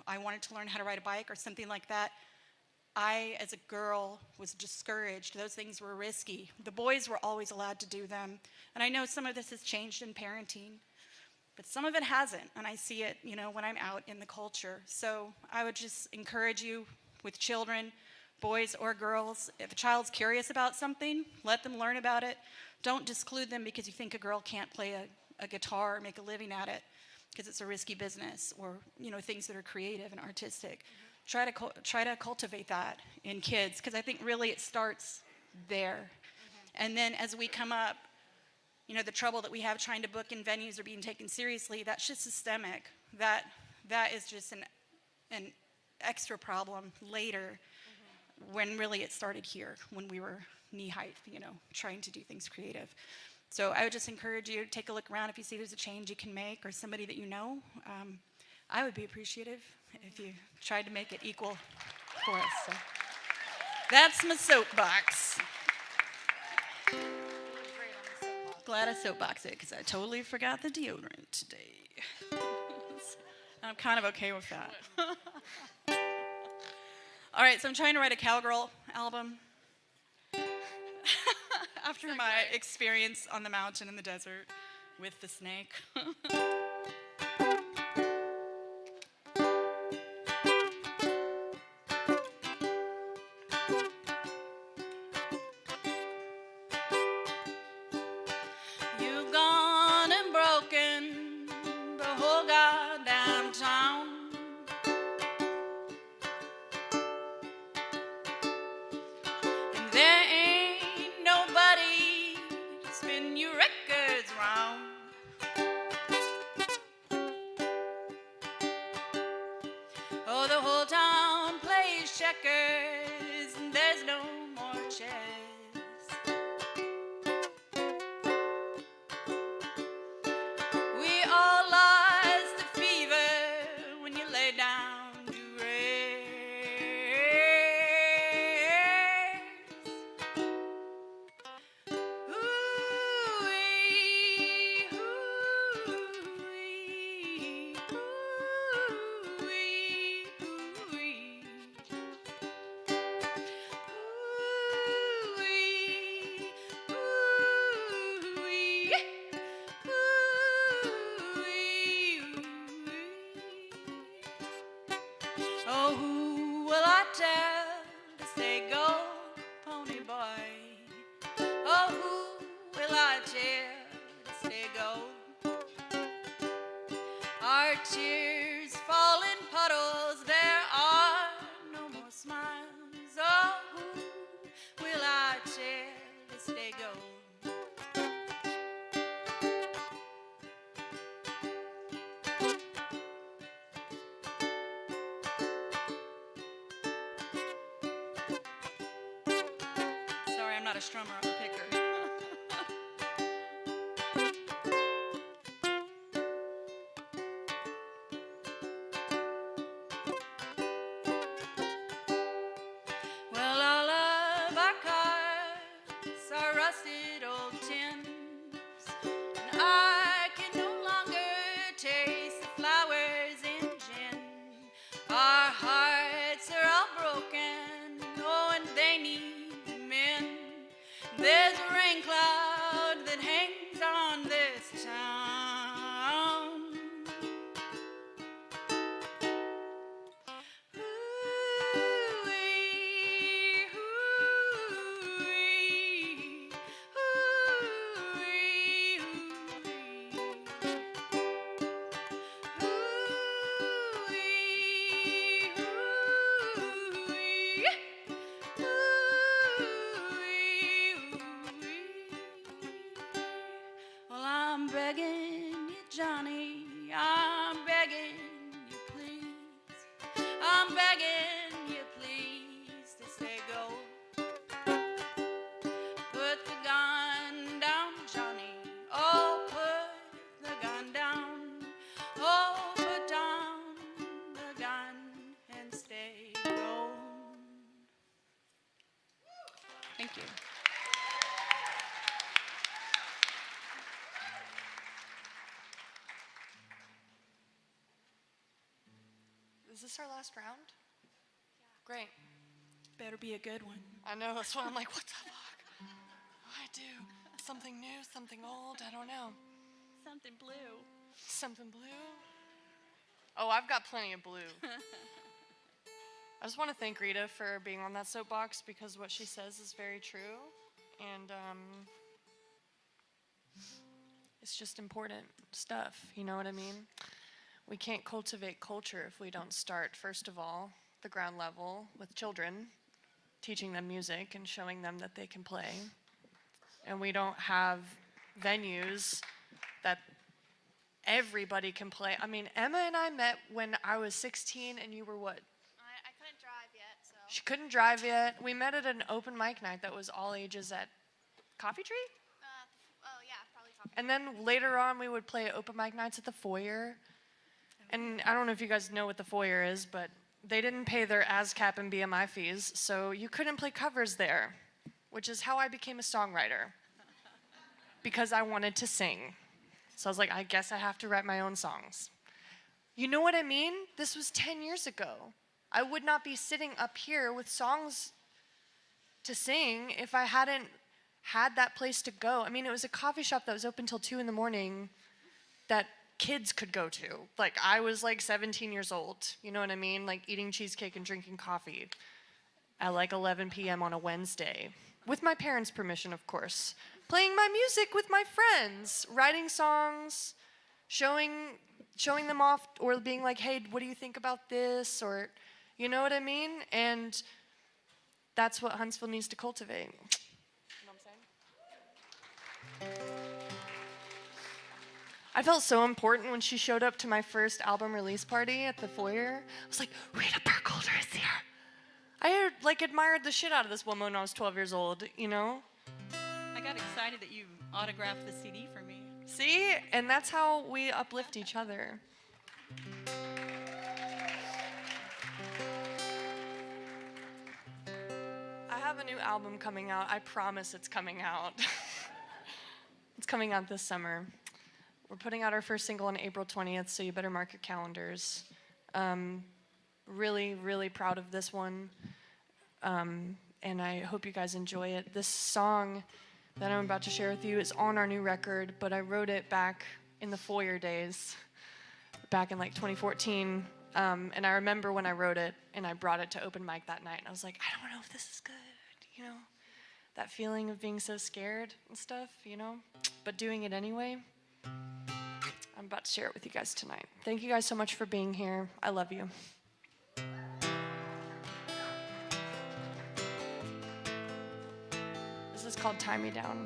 Speaker 5: I wanted to learn how to ride a bike or something like that, I, as a girl, was discouraged. Those things were risky. The boys were always allowed to do them. And I know some of this has changed in parenting, but some of it hasn't. And I see it, when I'm out in the culture. So I would just encourage you with children, boys or girls, if a child's curious about something, let them learn about it. Don't disclude them because you think a girl can't play a guitar or make a living at it because it's a risky business, or things that are creative and artistic. Try to cultivate that in kids, because I think really it starts there. And then as we come up, the trouble that we have trying to book in venues or being taken seriously, that's just systemic. That is just an extra problem later, when really it started here, when we were knee height, trying to do things creative. So I would just encourage you to take a look around. If you see there's a change you can make, or somebody that you know, I would be appreciative if you tried to make it equal for us. So that's my soapbox. Glad I soapboxed it, because I totally forgot the deodorant today. I'm kind of okay with that. All right, so I'm trying to write a cowgirl album after my experience on the mountain in the desert with the snake. You've gone and broken the whole goddamn town. And there ain't nobody to spin your records round. Oh, the whole town plays checkers and there's no more chess. We all lost the fever when you lay down to rest. Ooh-wee, ooh-wee, ooh-wee, ooh-wee. Oh, who will I tell to stay go, pony boy? Oh, who will I tell to stay go? Our tears fall in puddles, there are no more smiles. Oh, who will I tell to stay go? Sorry, I'm not a strummer, I'm a picker. Well, all of our cars are rusted old tin. this town. Ooh-wee, ooh-wee, ooh-wee, ooh-wee. Ooh-wee, well, I'm begging you, Johnny, I'm begging you, please. I'm begging you, please, to say go. Put the gun down, Johnny. Oh, put the gun down. Oh, put down the gun and stay gone. Thank you.
Speaker 6: Is this our last round? Great.
Speaker 5: Better be a good one.
Speaker 6: I know, that's why I'm like, what the fuck? What do I do? Something new, something old, I don't know.
Speaker 5: Something blue.
Speaker 6: Something blue? Oh, I've got plenty of blue. I just want to thank Rita for being on that soapbox because what she says is very true. And it's just important stuff, you know what I mean? We can't cultivate culture if we don't start, first of all, the ground level with children, teaching them music and showing them that they can play. And we don't have venues that everybody can play. I mean, Emma and I met when I was 16 and you were what?
Speaker 7: I couldn't drive yet, so.
Speaker 6: She couldn't drive yet. We met at an open mic night that was all ages at Coffee Tree?
Speaker 7: Oh, yeah, probably talking.
Speaker 6: And then later on, we would play open mic nights at the Foyer. And I don't know if you guys know what the Foyer is, but they didn't pay their ASCAP and BMI fees, so you couldn't play covers there, which is how I became a songwriter, because I wanted to sing. So I was like, I guess I have to write my own songs. You know what I mean? This was 10 years ago. I would not be sitting up here with songs to sing if I hadn't had that place to go. I mean, it was a coffee shop that was open till 2 in the morning that kids could go to. Like, I was like 17 years old, you know what I mean? Like eating cheesecake and drinking coffee at like 11 p.m. on a Wednesday. With my parents' permission, of course. Playing my music with my friends, writing songs, showing them off, or being like, hey, what do you think about this? Or, you know what I mean? And that's what Huntsville needs to cultivate. You know what I'm saying? I felt so important when she showed up to my first album release party at the Foyer. I was like, Rita Burkholder is here. I had, like, admired the shit out of this woman when I was 12 years old, you know?
Speaker 5: I got excited that you autographed the CD for me.
Speaker 6: See? And that's how we uplift each other. I have a new album coming out. I promise it's coming out. It's coming out this summer. We're putting out our first single on April 20th, so you better mark your calendars. Really, really proud of this one. And I hope you guys enjoy it. This song that I'm about to share with you is on our new record, but I wrote it back in the Foyer days, back in like 2014. And I remember when I wrote it and I brought it to open mic that night, and I was like, I don't know if this is good, you know? That feeling of being so scared and stuff, you know? But doing it anyway. I'm about to share it with you guys tonight. Thank you guys so much for being here. I love you. This is called Tie Me Down.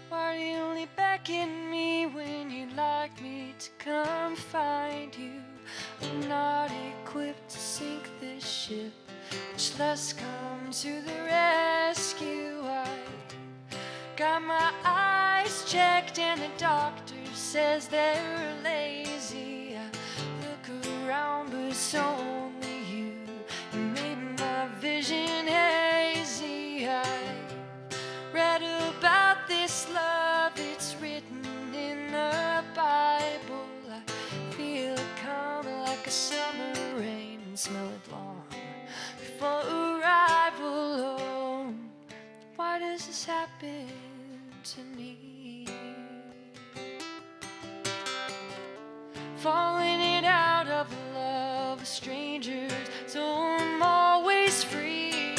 Speaker 6: Why do you only beckon me when you'd like me to come find you? I'm not equipped to sink this ship, much less come to the rescue. I got my eyes checked and the doctor says they're lazy. I look around but it's only you. You made my vision heavy. happened to me. Falling in out of the love of strangers, so I'm always free.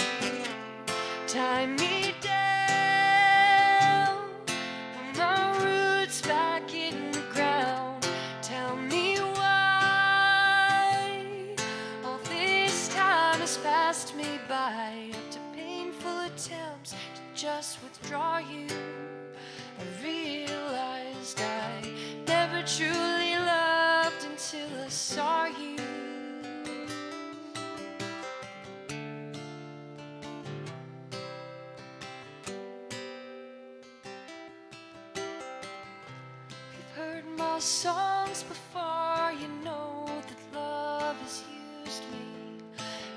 Speaker 6: Tie me down, put my roots back in the ground. Tell me why all this time has passed me by. After painful attempts to just withdraw you, I realized I never truly loved until I saw you. You've heard my songs before, you know that love has used me,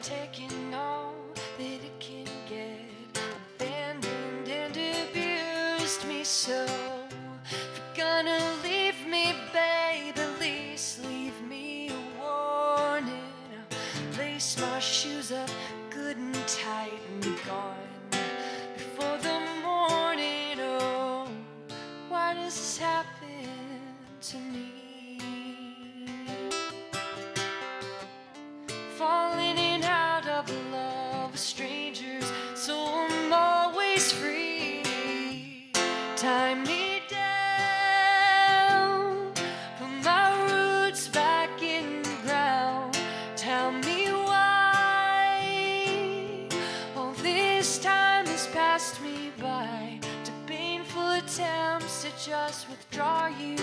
Speaker 6: taking all that it can get, abandoned and abused me. So if you're gonna leave me, babe, at least leave me a warning. I'll lace my shoes up good and tight and be gone before the morning. Oh, why does this happen to me? Falling in out of the love of strangers, so I'm always free. Tie me down, put my roots back in the ground. Tell me why all this time has passed me by. To painful attempts to just withdraw you,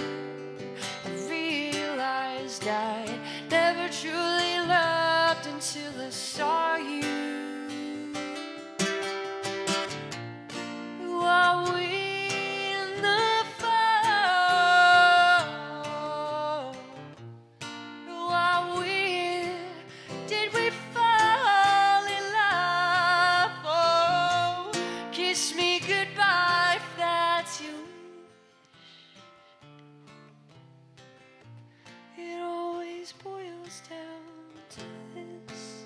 Speaker 6: I realized I never truly loved until I saw you. Who are we in the fall? Who are we? Did we fall in love? Oh, kiss me goodbye if that's you. It always boils down to this.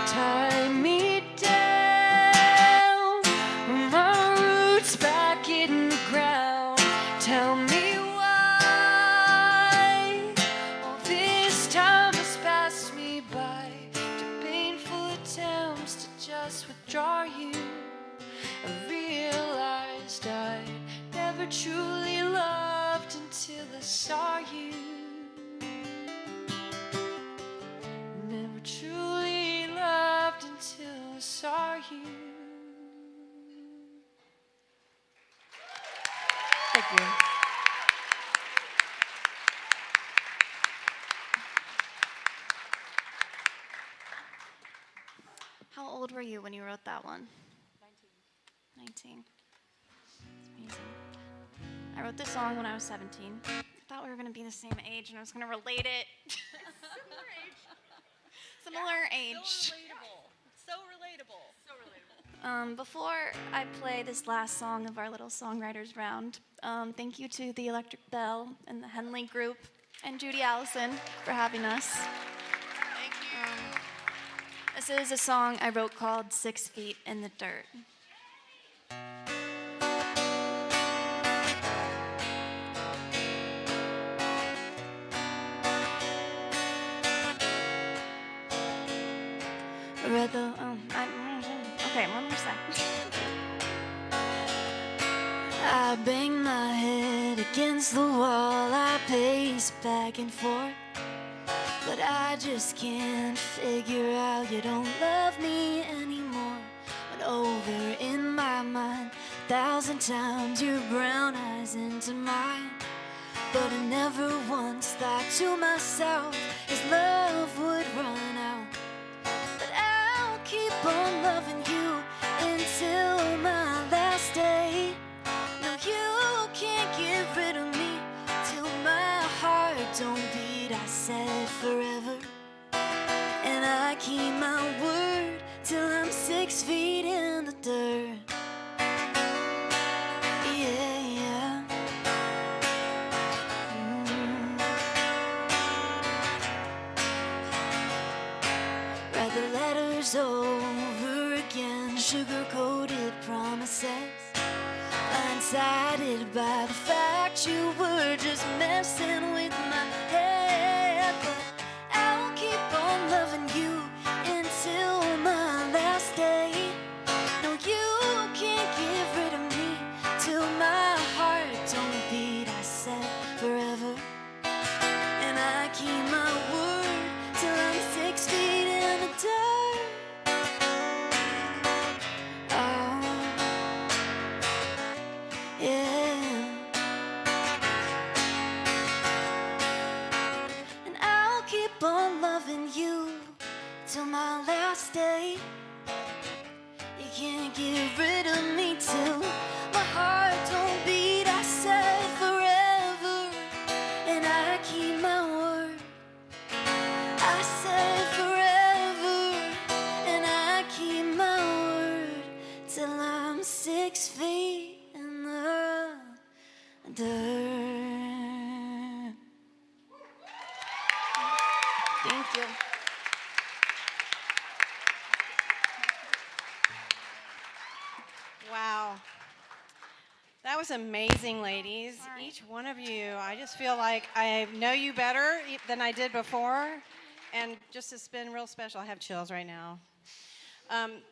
Speaker 6: Tie me down, put my roots back in the ground. Tell me why all this time has passed me by. To painful attempts to just withdraw you, I realized I never truly loved until I saw you. Never truly loved until I saw you. Thank you.
Speaker 7: How old were you when you wrote that one? 19. It's amazing. I wrote this song when I was 17. I thought we were going to be the same age and I was going to relate it. Similar age.
Speaker 5: So relatable.
Speaker 7: Before I play this last song of our little songwriters round, thank you to the Electric Bell and the Henley Group and Judy Allison for having us.
Speaker 5: Thank you.
Speaker 7: This is a song I wrote called 6 Feet in the Dirt. Read the, okay, one more sec. I bang my head against the wall, I pace back and forth, but I just can't figure out you don't love me anymore. Went over in my mind 1,000 times your brown eyes into mine, but I never once thought to myself his love would run out. But I'll keep on loving you until my last day. No, you can't get rid of me till my heart don't beat. I said forever, and I keep my word till I'm 6 feet in the
Speaker 2: dirt. Yeah, yeah. Write the letters over again, sugar-coated promises, blindsided by the fact you were just messing with my head. But I'll keep on loving you until my last day. No, you can't get rid of me till my heart don't beat. I said forever, and I keep my word till I'm 6 feet in the dirt. Oh, yeah. And I'll keep on loving you till my last day. You can't get rid of me till my heart don't beat. I said forever, and I keep my word. I said forever, and I keep my word till I'm 6 feet in the dirt. Thank you.
Speaker 4: Wow. That was amazing, ladies. Each one of you, I just feel like I know you better than I did before. And just it's been real special. I have chills right now.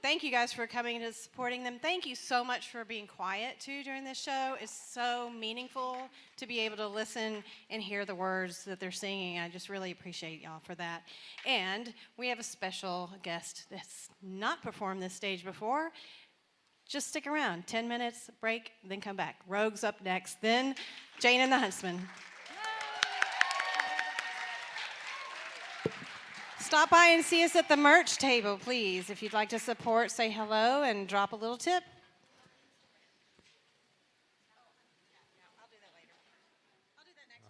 Speaker 4: Thank you guys for coming and supporting them. Thank you so much for being quiet, too, during this show. It's so meaningful to be able to listen and hear the words that they're singing. I just really appreciate y'all for that. And we have a special guest that's not performed this stage before. Just stick around. 10 minutes, break, then come back. Rogue's up next, then Jayne the Huntsmen. Stop by and see us at the merch table, please. If you'd like to support, say hello and drop a little tip.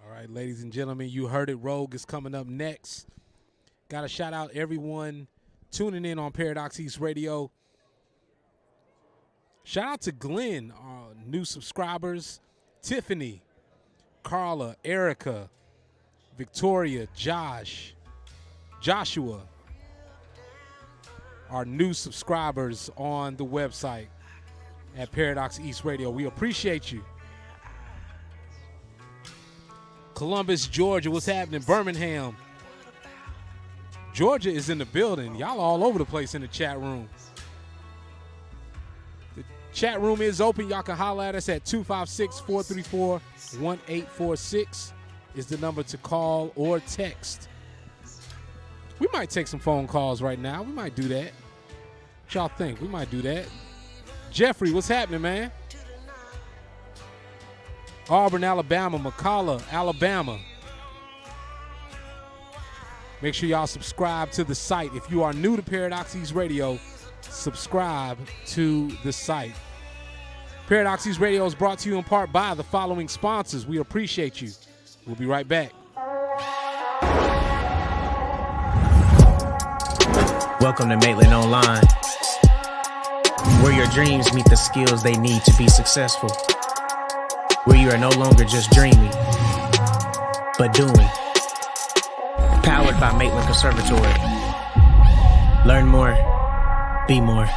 Speaker 8: All right, ladies and gentlemen, you heard it. Rogue is coming up next. Got to shout out everyone tuning in on Paradox East Radio. Shout out to Glenn, our new subscribers, Tiffany, Carla, Erica, Victoria, Joshua, our new subscribers on the website at Paradox East Radio. We appreciate you. Columbus, Georgia, what's happening? Birmingham, Georgia is in the building. Y'all all over the place in the chat room. The chat room is open. Y'all can holler at us at 256-434-1846 is the number to call or text. We might take some phone calls right now. We might do that. What y'all think? We might do that. Jeffrey, what's happening, man? Auburn, Alabama. McCalla, Alabama. Make sure y'all subscribe to the site. If you are new to Paradox East Radio, subscribe to the site. Paradox East Radio is brought to you in part by the following sponsors. We appreciate you. We'll be right back.
Speaker 9: Welcome to Maitland Online, where your dreams meet the skills they need to be successful, where you are no longer just dreaming, but doing. Powered by Maitland Conservatory. Learn more, be more.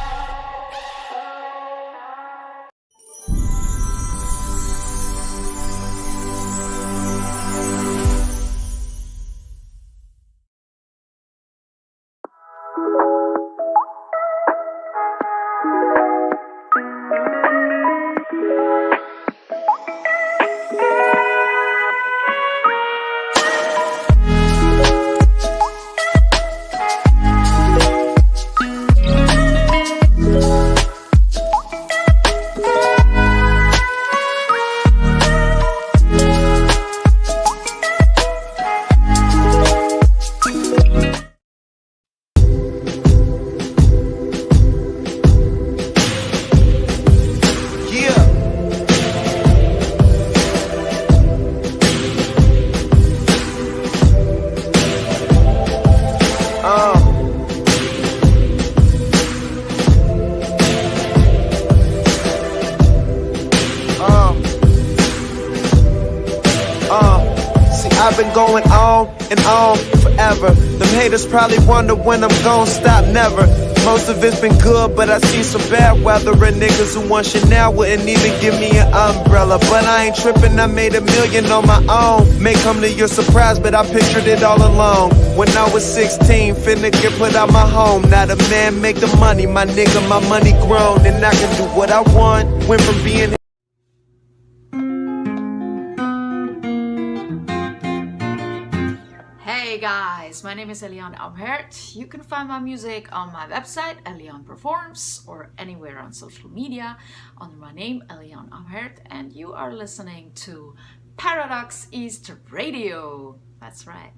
Speaker 10: been going on and on forever. Them haters probably wonder when I'm gon' stop, never. Most of it's been good, but I seen some bad weather. And niggas who want Chanel wouldn't even give me an umbrella. But I ain't tripping, I made $1 million on my own. May come to your surprise, but I pictured it all along. When I was 16, finna get put out my home. Now the man make the money, my nigga, my money grown. And I can do what I want. Went from being
Speaker 11: Hey guys, my name is Eliane Amhert. You can find my music on my website, Eliane Performs, or anywhere on social media under my name, Eliane Amhert, and you are listening to Paradox East Radio. That's right.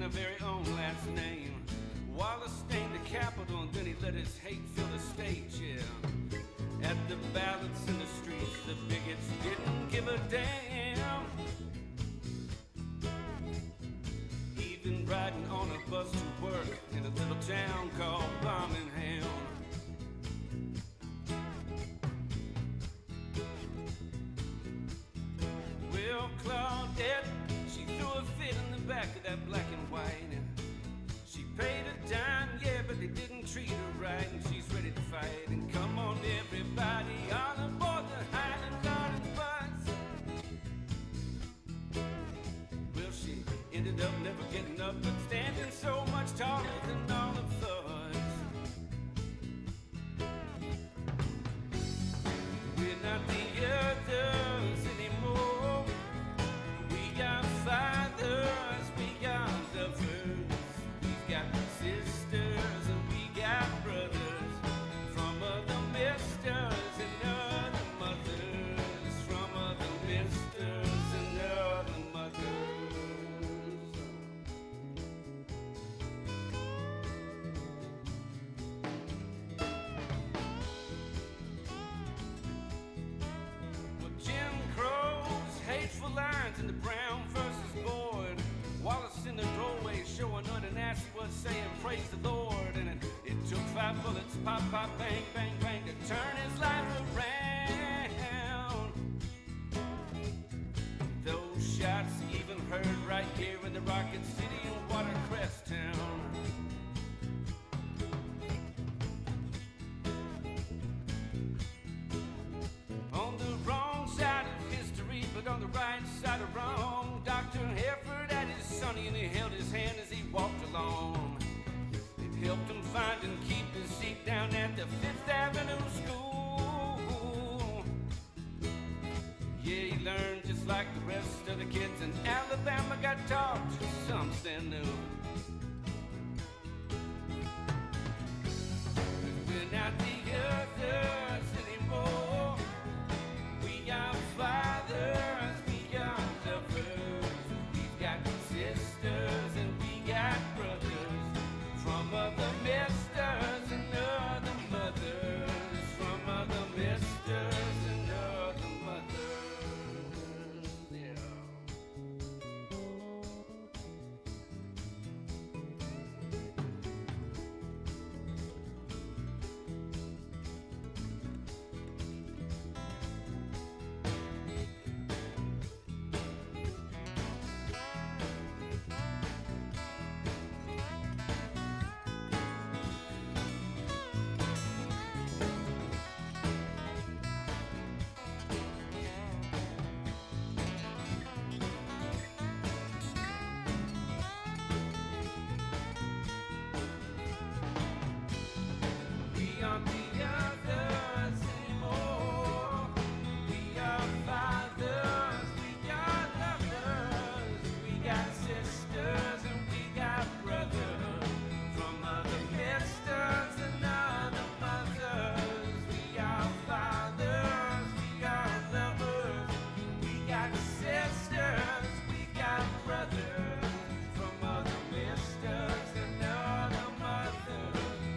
Speaker 1: in our very own last name. Wallace stained the Capitol and then he let his hate fill the stage, yeah. At the ballots in the streets, the bigots didn't give a damn. Even riding on a bus to work in a little town called Birmingham. Well, Claudette, she threw a fit in the back of that black and white. She paid a dime, yeah, but they didn't treat her right, and she's ready to fight. And come on, everybody, on aboard the Highland Garden bus. Well, she ended up never getting up, but standing so much taller than all of us. We're not the others anymore. We got fathers, we got lovers. We got sisters and we got brothers from other misters and other mothers, from other misters and other mothers. Well, Jim Crow's hateful lines in the Brown versus Board. Wallace in the doorway showing her the nasty was saying praise the Lord. And it took 5 bullets, pop, pop, bang, bang, bang, to turn his life around. Those shots even heard right here in the Rocket City and Watercrest Town. On the wrong side of history, but on the right side of wrong. Dr. Hereford had his sonny and he held his hand as he walked along. It helped him find and keep his seat down at the 5th Avenue School. Yeah, he learned just like the rest of the kids in Alabama got taught something new. We're not the others anymore. We got fathers, we got lovers. We've got sisters and we got brothers from other misters and other mothers, from other misters and other mothers. Yeah. We aren't the others anymore. We are fathers, we got lovers, we got sisters and we got brothers from other misters and other mothers. We are fathers, we are lovers, we got sisters, we got brothers from other misters and other mothers,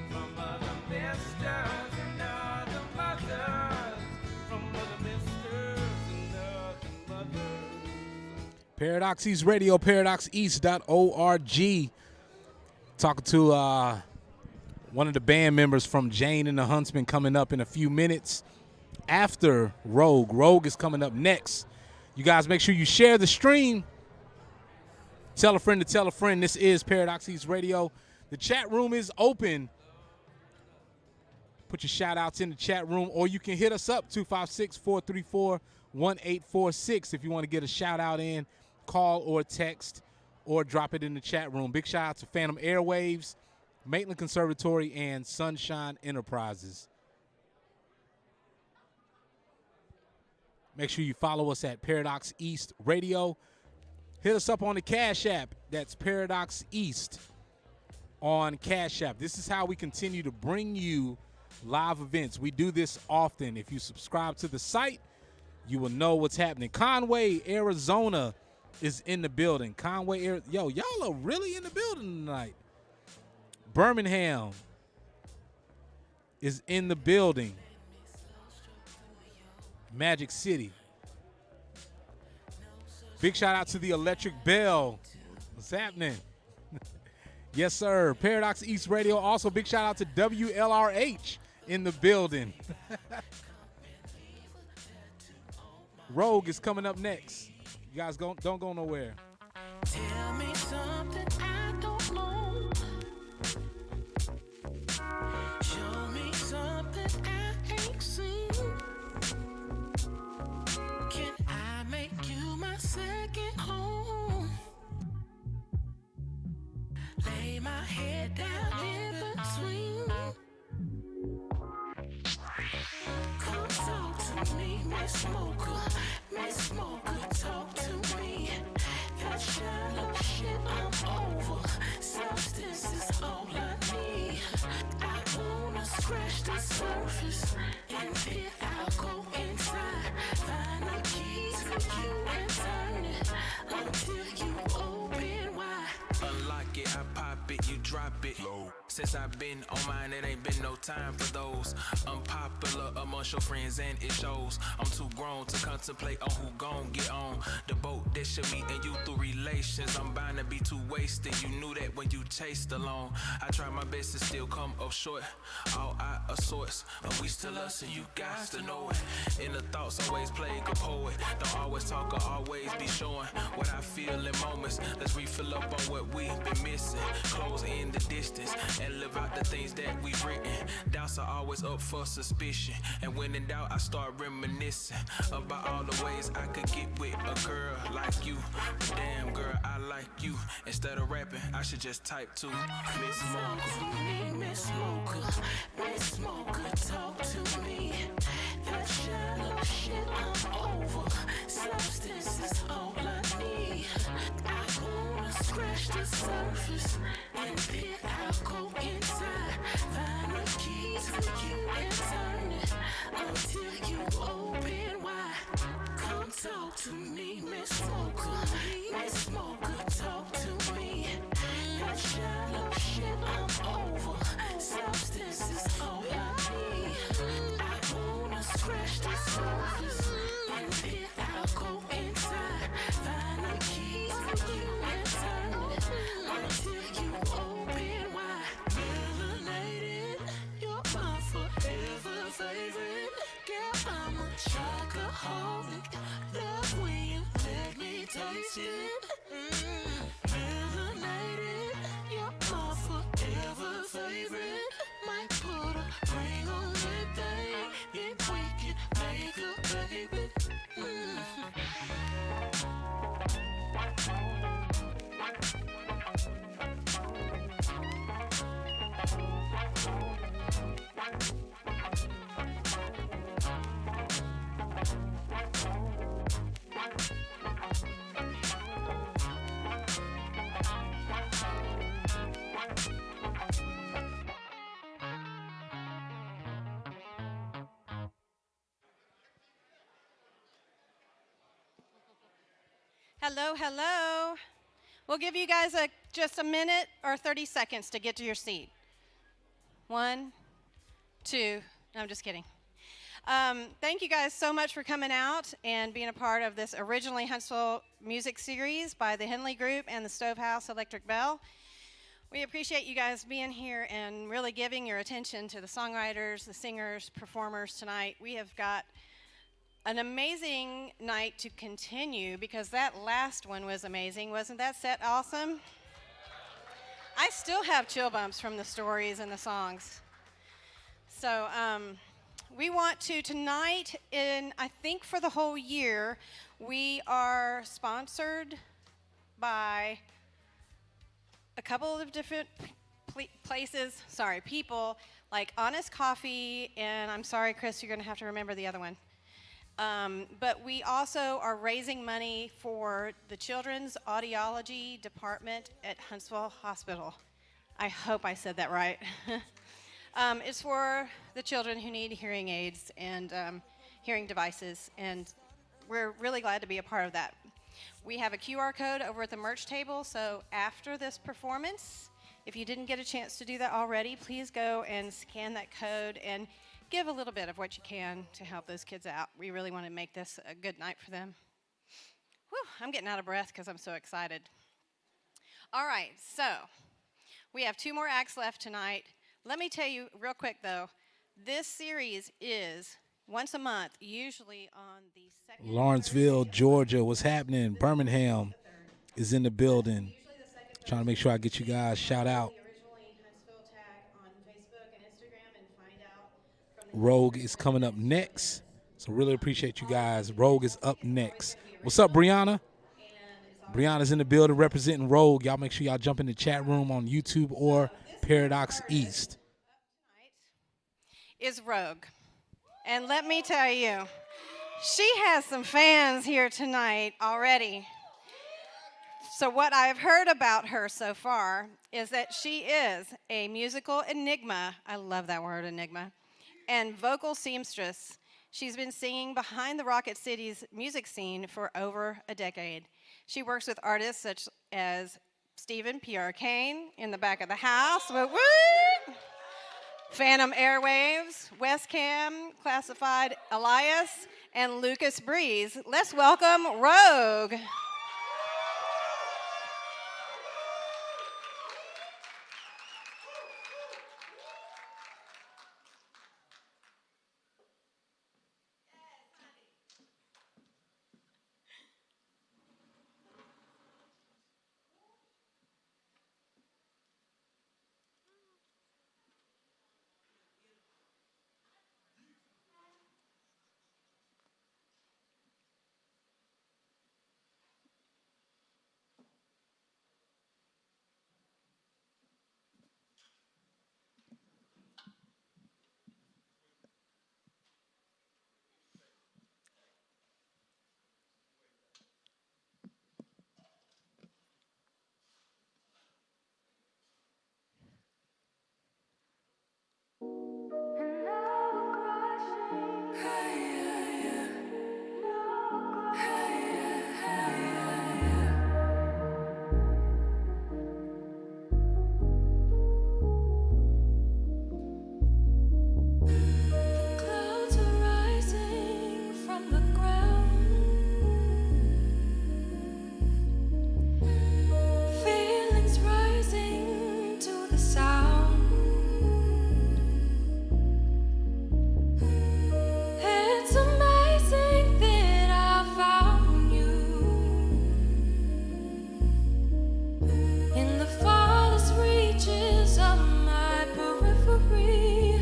Speaker 1: from other misters and other mothers, from other misters and other mothers.
Speaker 8: Paradox East Radio, paradoxeast.org. Talking to one of the band members from Jayne The Huntsmen coming up in a few minutes after Rogue. Rogue is coming up next. You guys make sure you share the stream. Tell a friend to tell a friend. This is Paradox East Radio. The chat room is open. Put your shout outs in the chat room, or you can hit us up 256-434-1846 if you want to get a shout out in, call or text, or drop it in the chat room. Big shout out to Fantom Airwaves, Maitland Conservatory, and Sun-Shyne Enterprises. Make sure you follow us at Paradox East Radio. Hit us up on the Cash App. That's Paradox East on Cash App. This is how we continue to bring you live events. We do this often. If you subscribe to the site, you will know what's happening. Conway, Arizona, is in the building. Conway, yo, y'all are really in the building tonight. Birmingham is in the building. Magic City. Big shout out to the Electric Bell. What's happening? Yes, sir. Paradox East Radio. Also, big shout out to WLRH in the building. Rogue is coming up next. You guys don't go nowhere.
Speaker 12: Tell me something I don't know. Show me something I ain't seen. Can I make you my second home? Lay my head down in between. Come talk to me, Miss Smoker. Miss Smoker, talk to me. That shallow shit I'm over. Substance is all I need. I wanna scratch the surface and then I'll go inside. Find a key to you and turn it until you open wide.
Speaker 13: Unlock it, I pop it, you drop it. Since I've been on mine, it ain't been no time for those. Unpopular amongst your friends and it shows. I'm too grown to contemplate on who gon' get on the boat that should me and you through relations. I'm bound to be too wasted. You knew that when you chased along. I try my best to still come up short. All out of sorts, but we still us and you guys to know it. In the thoughts, always play a poet. Don't always talk or always be showing what I feel in moments. Let's refill up on what we've been missing. Close in the distance and live out the things that we've written. Doubts are always up for suspicion, and when in doubt I start reminiscing about all the ways I could get with a girl like you. But damn girl, I like you. Instead of rapping, I should just type to Miss Smoker.
Speaker 12: Miss Smoker, Miss Smoker, talk to me. That shallow shit I'm over. Substance is all I need. I wanna scratch the surface and then I'll go inside. Find a key to you and turn it until you open wide. Come talk to me, Miss Smoker. Miss Smoker, talk to me. That shallow shit I'm over. Substance is all I need. I wanna scratch the surface and then I'll go inside. Find a key to you and turn it until you open wide. Melanated, you're my forever favorite. Girl, I'm a chocoholic. Love when you let me taste it. Melanated, you're my forever favorite. Might put a ring on that thing if we can make a baby.
Speaker 4: Hello, hello. We'll give you guys just a minute or 30 seconds to get to your seat. 1, 2, no, I'm just kidding. Thank you guys so much for coming out and being a part of this Originally Huntsville music series by the Henley Group and the Stovehouse Electric Bell. We appreciate you guys being here and really giving your attention to the songwriters, the singers, performers tonight. We have got an amazing night to continue because that last one was amazing. Wasn't that set awesome? I still have chill bumps from the stories and the songs. So we want to tonight, I think for the whole year, we are sponsored by a couple of different people like Honest Coffee, and I'm sorry, Chris, you're going to have to remember the other one. But we also are raising money for the Children's Audiology Department at Huntsville Hospital. I hope I said that right. It's for the children who need hearing aids and hearing devices, and we're really glad to be a part of that. We have a QR code over at the merch table, so after this performance, if you didn't get a chance to do that already, please go and scan that code and give a little bit of what you can to help those kids out. We really want to make this a good night for them. Whew, I'm getting out of breath because I'm so excited. All right, so we have 2 more acts left tonight. Let me tell you real quick, though, this series is once a month, usually on the second.
Speaker 8: Lawrenceville, Georgia, what's happening? Birmingham is in the building. Trying to make sure I get you guys shout out.
Speaker 4: Originally Huntsville tag on Facebook and Instagram and find out from the
Speaker 8: Rogue is coming up next. So really appreciate you guys. Rogue is up next. What's up, Brianna? Brianna's in the building representing Rogue. Y'all make sure y'all jump in the chat room on YouTube or Paradox East.
Speaker 4: is Rogue. And let me tell you, she has some fans here tonight already. So what I've heard about her so far is that she is a musical enigma. I love that word, enigma. And vocal seamstress. She's been singing behind the Rocket City's music scene for over a decade. She works with artists such as Stephen P.R. Kane in the back of the house. Woo, woo! Fantom Airwaves, West Cam, Classified Elias, and Lucas Breeze. Let's welcome Rogue.
Speaker 2: Clouds are rising from the ground. Feelings rising to the sound. It's amazing that I found you in the farthest reaches of my periphery.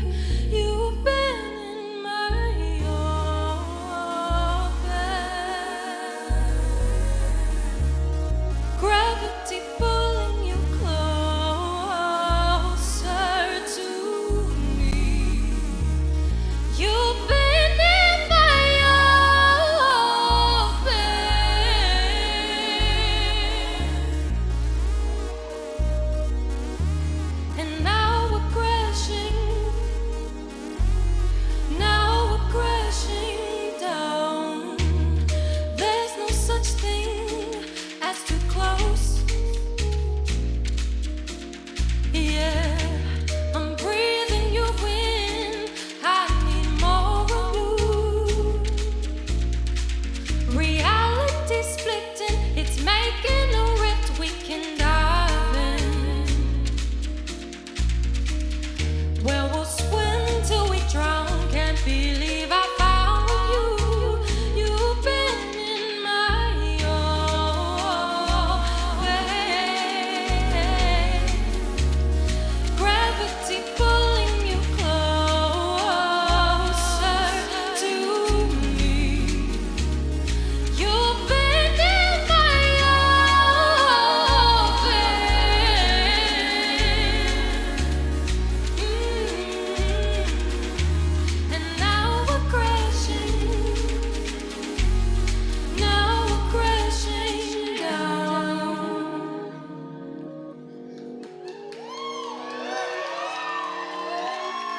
Speaker 2: You've been in my orbit. Gravity pulling you closer to me. You've been in my orbit. And now we're crashing. Now we're crashing down. There's no such thing as too close. Yeah, I'm breathing you in. I need more of you. Reality splitting, it's making a rift we can dive in. Where we'll swim till we drown. Can't believe I found you. You've been in my orbit. Gravity pulling you closer to me. You've been in my orbit. And now we're crashing. Now we're crashing down.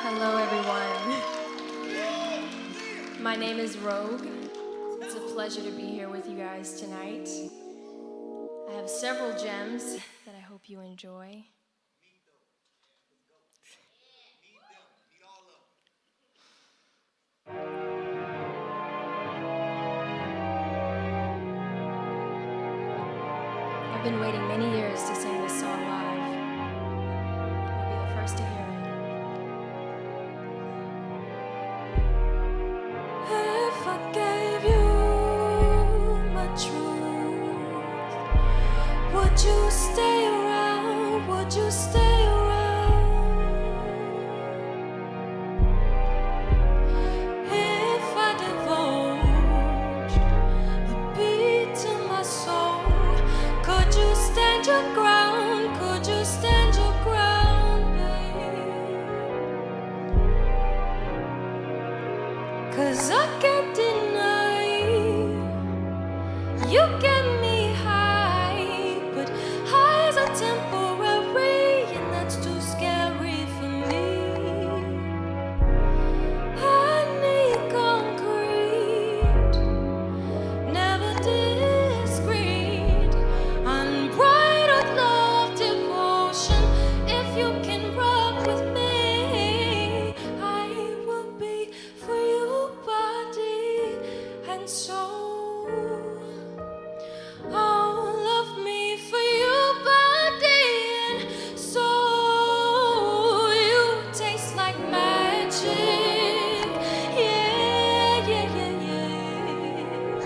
Speaker 6: Hello, everyone. My name is Rogue. It's a pleasure to be here with you guys tonight. I have several gems that I hope you enjoy. I've been waiting many years to sing this song live. You'll be the first to hear it. If I gave you my truth, would you stay around? Would you stay around? If I divulged the beat to my soul, could you stand your ground? Could you stand your ground, babe? 'Cause I can't deny you get me high, but highs are temporary, and that's too scary for me. I need concrete, never discreet, unbridled love, devotion. If you can rock with me, I will be for you, body and soul. All of me for you, body and soul. You taste like magic, yeah, yeah, yeah, yeah.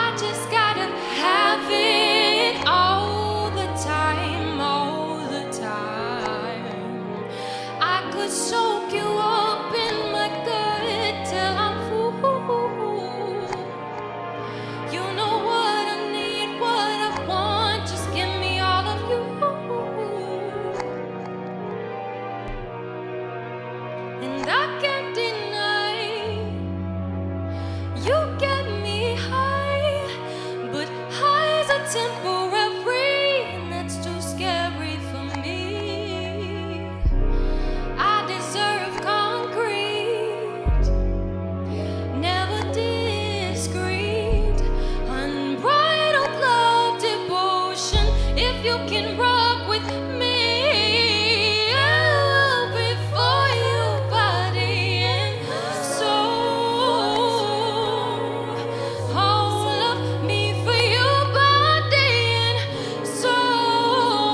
Speaker 6: I just gotta have it all the time, all the time. I could soak you up in my gut till I'm full. You know what I need, what I want, just give me all of you. And I can't deny you get me high, but highs are temporary, and that's too scary for me. I deserve concrete, never discreet, unbridled love, devotion. If you can rock with me, I'll be for you, body and soul. All of me for you, body and soul.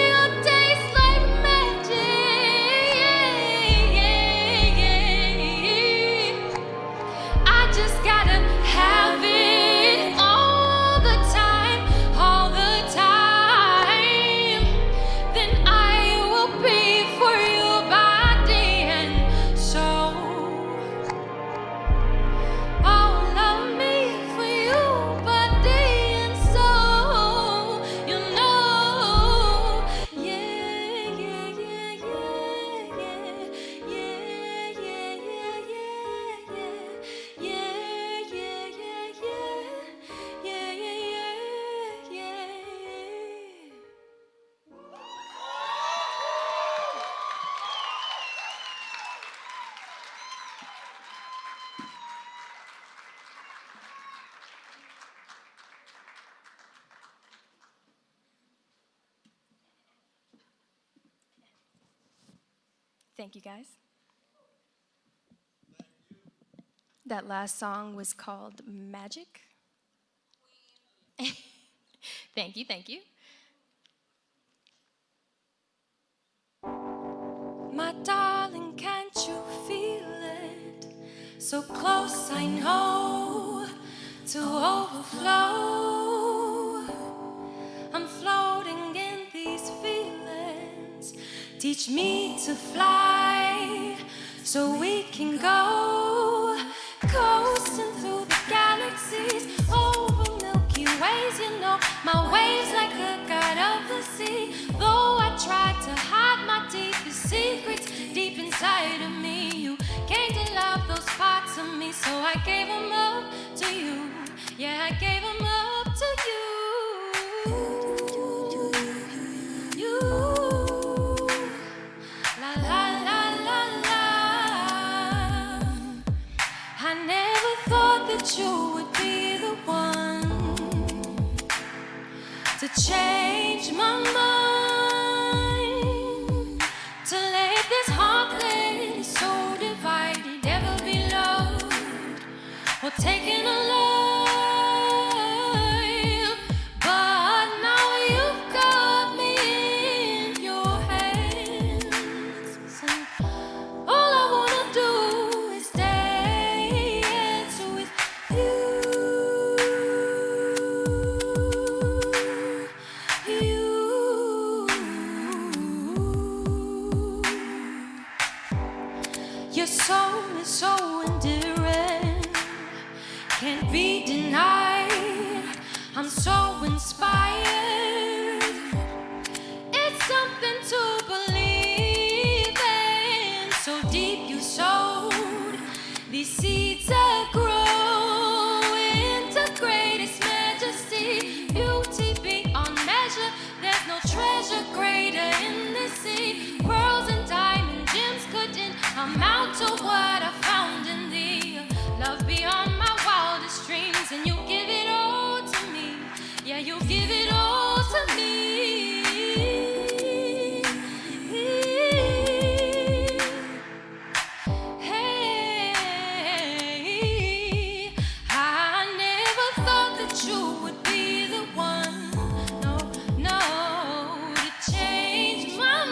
Speaker 6: You taste like magic, yeah, yeah, yeah. I just gotta have it all the time, all the time. Then I will be for you, body and soul. All of me for you, body and soul. You know, yeah, yeah, yeah, yeah, yeah, yeah, yeah, yeah, yeah, yeah, yeah, yeah, yeah, yeah, yeah. Thank you, guys. That last song was called Magic. Thank you, thank you. My darling, can't you feel it? So close, I know, to overflow. I'm floating in these feelings. Teach me to fly so we can go coasting through the galaxies, over Milky Ways. You know my waves like a god of the sea. Though I tried to hide my deepest secrets deep inside of me, you came to love those parts of me, so I gave them up to you. Yeah, I gave them up to you. You. La la la la la. I never thought that you would change my mind, to let this heart that is so divided ever be loved or taken alive. But now you've got me in your hands, and all I wanna do is dance with you. Your soul is so endearing, can't be denied. I'm so inspired. It's something to believe in. So deep you sowed these seeds that grow into greatest majesty, beauty beyond measure. There's no treasure greater in the sea. Pearls and diamond gems couldn't amount to what I found in thee. Love beyond my wildest dreams, and you give it all to me. Yeah, you give it all to me. Hey, I never thought that you would be the one, no, no, to change my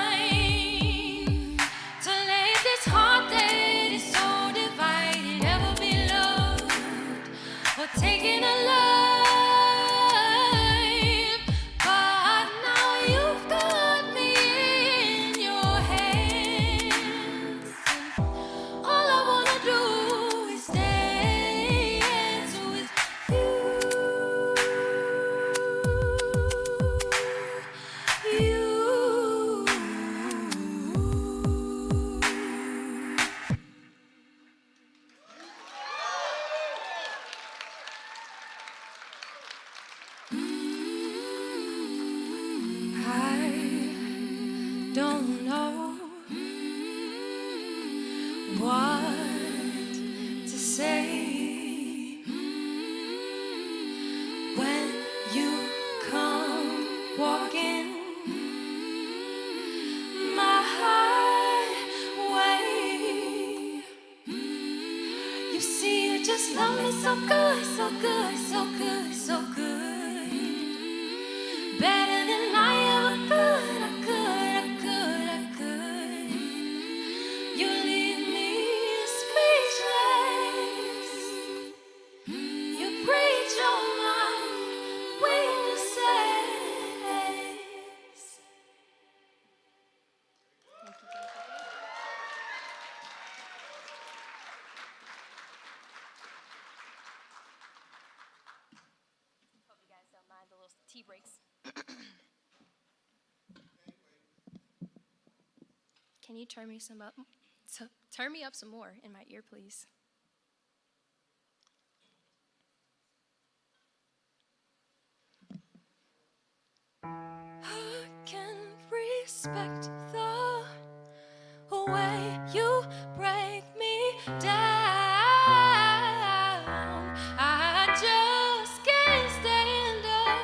Speaker 6: mind, to let this heart that is so divided ever be loved or taken alive. But now you've got me in your hands, and all I wanna do is dance with you. I don't know what to say when you come walking my way. You see, you just love me so good, so good, so good, so good. Better than I ever could, I could, I could, I could. You leave me speechless. You preach on my weaknesses.
Speaker 14: Hope you guys don't mind the little tea breaks. Can you turn me some up? Turn me up some more in my ear, please.
Speaker 6: I can respect the way you break me down. I just can't stand up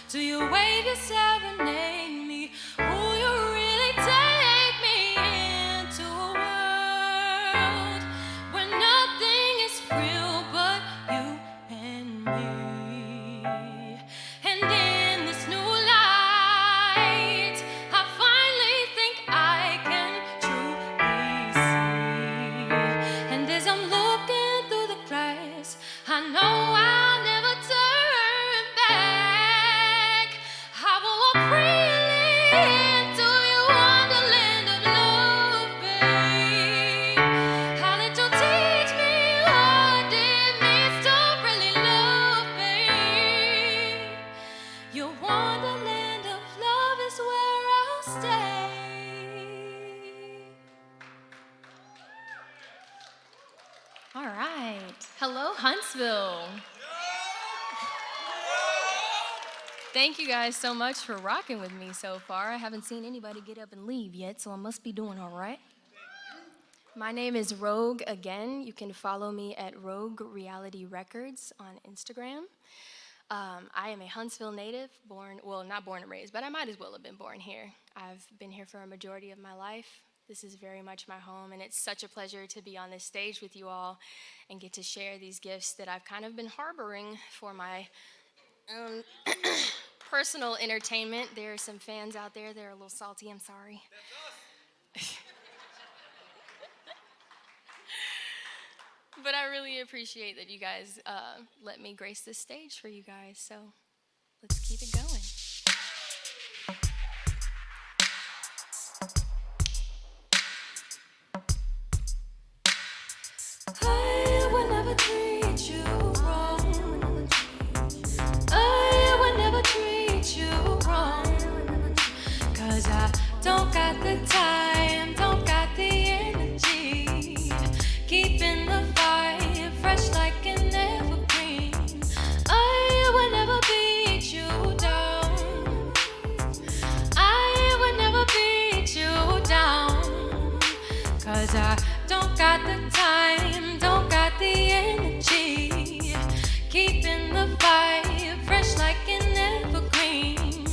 Speaker 6: till you wave your serenade me. Ooh, you really take me into a world where nothing is real but you and me. And in this new light, I finally think I can truly see. And as I'm looking through the glass, I know I'll never turn back. I will walk freely into your wonderland of love, babe. I'll let you teach me what it means to really love, babe. Your wonderland of love is where I'll stay.
Speaker 14: All right. Hello, Huntsville. Thank you guys so much for rocking with me so far. I haven't seen anybody get up and leave yet, so I must be doing all right. My name is Rogue again. You can follow me at Rogue Reality Records on Instagram. I am a Huntsville native, not born and raised, but I might as well have been born here. I've been here for a majority of my life. This is very much my home, and it's such a pleasure to be on this stage with you all and get to share these gifts that I've kind of been harboring for my personal entertainment. There are some fans out there that are a little salty. I'm sorry. But I really appreciate that you guys let me grace this stage for you guys. So let's keep it going.
Speaker 6: I would never treat you wrong. I would never treat you wrong. 'Cause I don't got the time, don't got the energy. Keeping the fire fresh like an evergreen. I would never beat you down. I would never beat you down. 'Cause I don't got the time, don't got the energy. Keeping the fire fresh like an evergreen.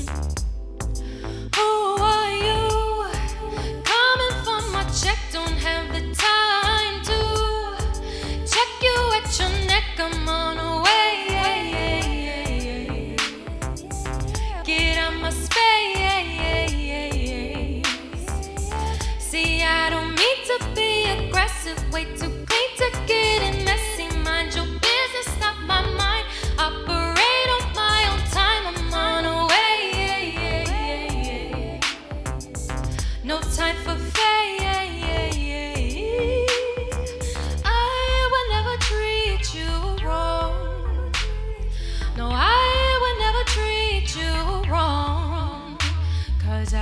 Speaker 6: Who are you? Coming for my check, don't have the time to check you at your neck, I'm on a way. Get out my space. See, I don't mean to be aggressive, way too clean to get it messy. Mind your business, not my mind. Operate on my own time, I'm on a way. No time for fake. I would never treat you wrong. No, I would never treat you wrong. 'Cause I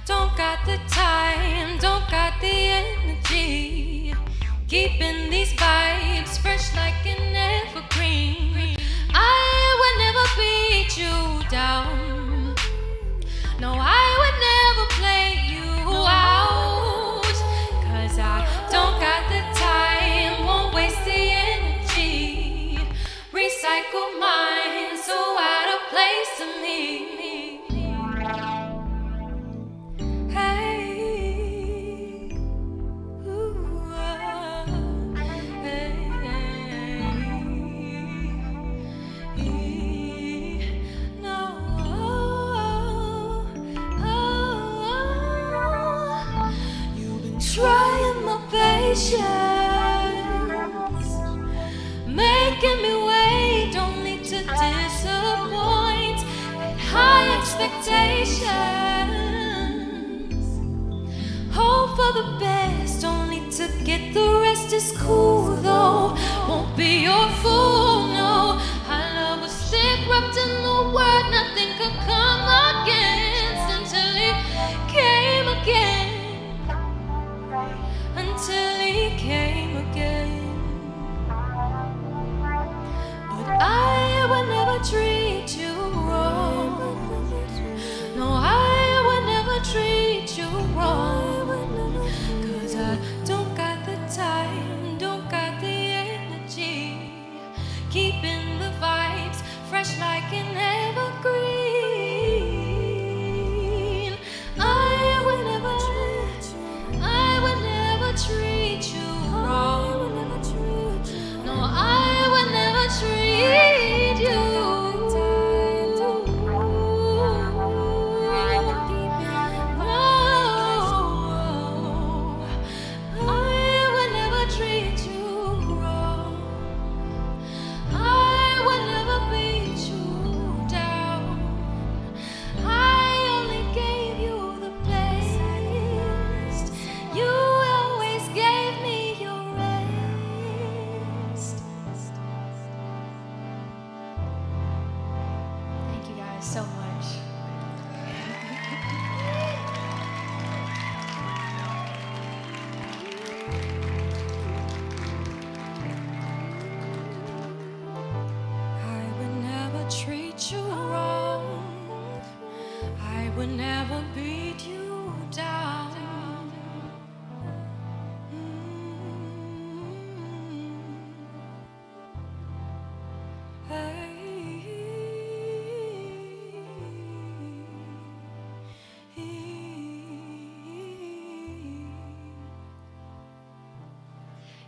Speaker 6: don't got the time, don't got the energy. Keeping these vibes fresh like an evergreen. I would never beat you down. No, I would never play you out. 'Cause I don't got the time, won't waste the energy. Recycle mine, so out of place to me. Hey, ooh, hey, no, you've been trying my patience, making me wait only to disappoint. High expectations, hope for the best only to get the rest. Is cool though, won't be your fool, no. Our love was thick, wrapped in the word nothing could come against. Until he came again. Until he came again. But I would never treat you wrong. No, I would never treat you wrong. 'Cause I don't got the time, don't got the energy. Keeping the vibes fresh like an evergreen. I would never treat you wrong.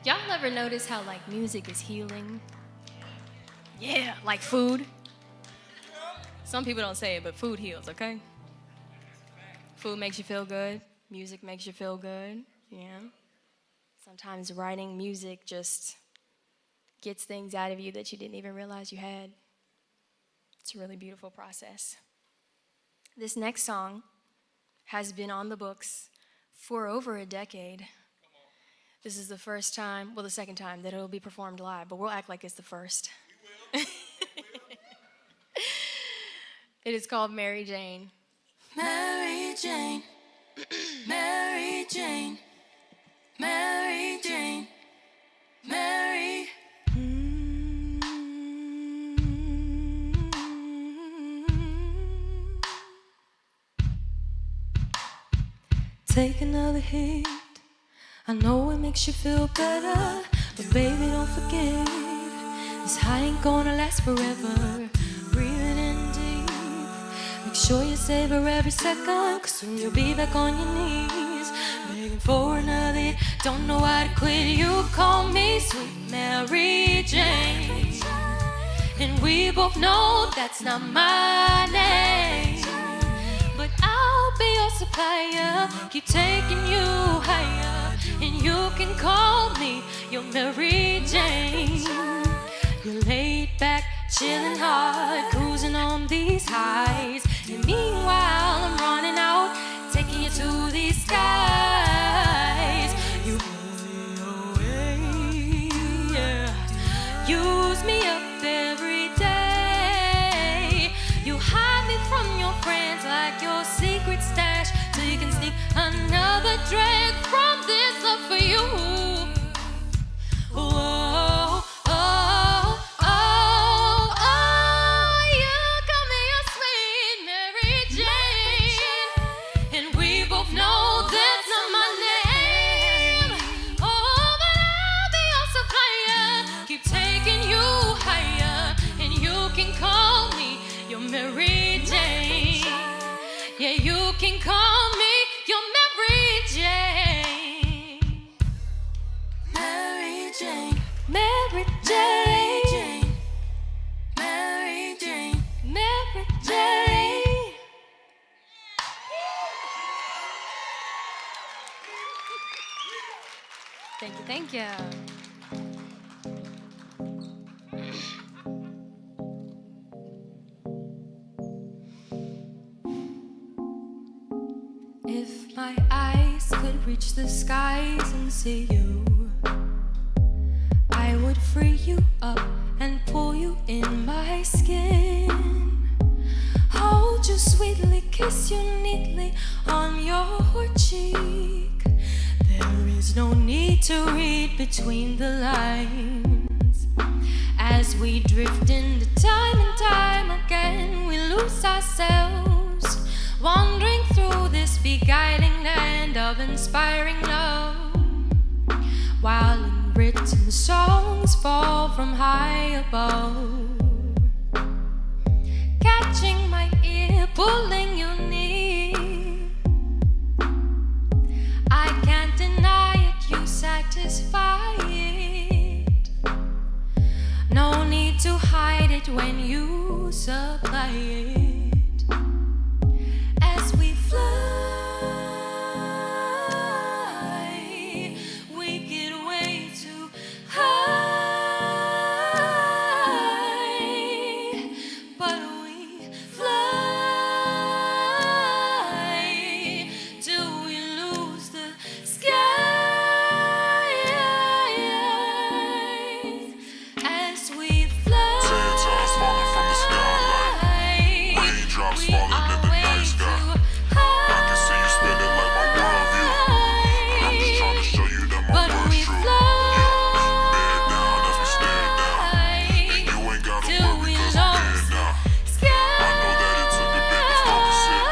Speaker 14: Y'all ever notice how like music is healing? Yeah, like food. Some people don't say it, but food heals, okay? Food makes you feel good. Music makes you feel good. Yeah. Sometimes writing music just gets things out of you that you didn't even realize you had. It's a really beautiful process. This next song has been on the books for over a decade. This is the first time, well, the second time that it'll be performed live, but we'll act like it's the first. It is called Mary Jane.
Speaker 12: Mary Jane, Mary Jane, Mary Jane, Mary.
Speaker 6: Take another hit. I know it makes you feel better, but baby, don't forget, this high ain't gonna last forever. Breathe in deep. Make sure you savor every second, cause soon you'll be back on your knees, begging for another hit. Don't know how to quit. You call me Sweet Mary Jane, and we both know that's not my name, but I'll be your supplier, keep taking you higher, and you can call me your Mary Jane. You're laid back, chilling hard, cruising on these highs, and meanwhile I'm running out, taking you to these skies. You blow me away, yeah. Use me up every day. You hide me from your friends like your secret stash, so you can sneak another drag from this love for you. Oh, oh, oh, oh, you call me your Sweet Mary Jane, and we both know that's not my name. Oh, but I'll be your supplier, keep taking you higher, and you can call me your Mary Jane. Yeah, you can call me your Mary Jane.
Speaker 12: Mary Jane,
Speaker 6: Mary
Speaker 12: Mary
Speaker 6: Jane,
Speaker 12: Jane, Mary Jane.
Speaker 6: Mary Jane.
Speaker 14: Thank you, thank you.
Speaker 6: If my eyes could reach the skies and see you, I would free you up and pull you in my skin, hold you sweetly, kiss you neatly on your cheek. There is no need to read between the lines. As we drift into time and time again, we lose ourselves, wandering through this beguiling land of inspiring love, while unwritten songs fall from high above, catching my ear, pulling you near. I can't deny it, you satisfy it. No need to hide it when you supply it. As we fly, we get way too high, but we fly till we lose the sky. As we fly,
Speaker 15: Teardrops falling from the sky like raindrops falling in the night sky. I can see you spinning like my worldview, and I'm just trying to show you that my word's true. Yeah, bear down as we stare down, and you ain't gotta worry 'cause I'm here now. I know that it took a bit to focus it,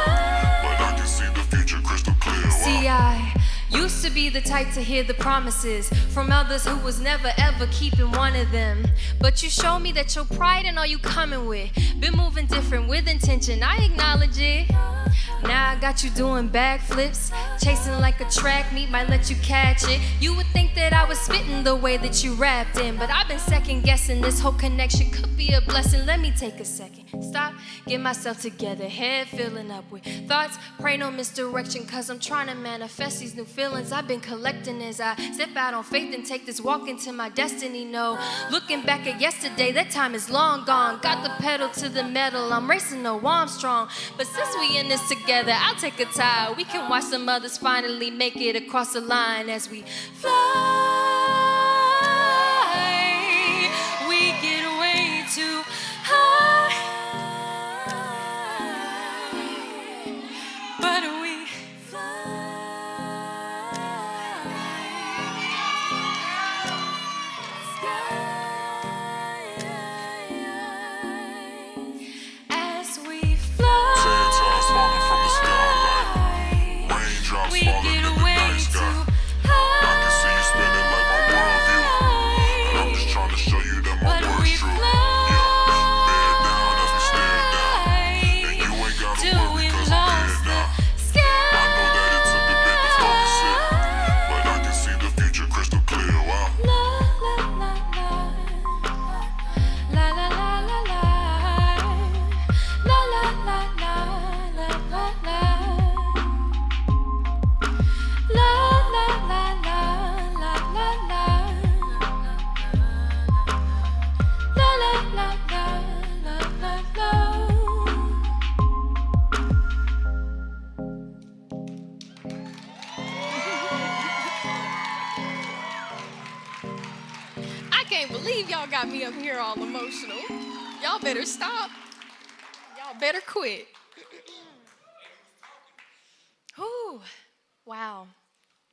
Speaker 15: but I can see the future crystal clear.
Speaker 6: see, I used to be the type to hear the promises from others who was never ever keeping one of them. But you showed me that your pride and all you coming with been moving different with intention. I acknowledge it.
Speaker 14: Now I got you doing backflips, chasing like a track meet, might let you catch it. You would think that I was spitting the way that you rapped in, but I've been second guessing. This whole connection could be a blessing. Let me take a second, stop, get myself together, head filling up with thoughts. Pray no misdirection, cause I'm trying to manifest these new feelings I've been collecting as I step out on faith and take this walk into my destiny. No, looking back at yesterday, that time is long gone. Got the pedal to the metal, I'm racing, no Armstrong. But since we in this together, I'll take a towel. We can watch some others finally make it across the line as we fly. We get way too high, but we as we fly.
Speaker 15: Tantalus falling from the skylight. Raindrops
Speaker 14: We
Speaker 15: falling
Speaker 14: get
Speaker 15: in the
Speaker 14: way
Speaker 15: night sky.
Speaker 14: too
Speaker 15: I can see you spinning like my worldview. And I'm just trying to show you that my
Speaker 14: But
Speaker 15: word's
Speaker 14: we
Speaker 15: true.
Speaker 14: fly.
Speaker 15: Bear down as we stare down. And you ain't gotta
Speaker 14: Till
Speaker 15: worry
Speaker 14: we
Speaker 15: cause I'm
Speaker 14: lost
Speaker 15: here
Speaker 14: the
Speaker 15: now.
Speaker 14: sky.
Speaker 15: I know that it took a bit to focus it, but I can see the future crystal clear. Wow.
Speaker 14: La la la la, la la la la la, la la la la la la la, la la la la la la la, la la la la la la. I can't believe y'all got me up here all emotional. Y'all better stop. Y'all better quit. Whew. Wow.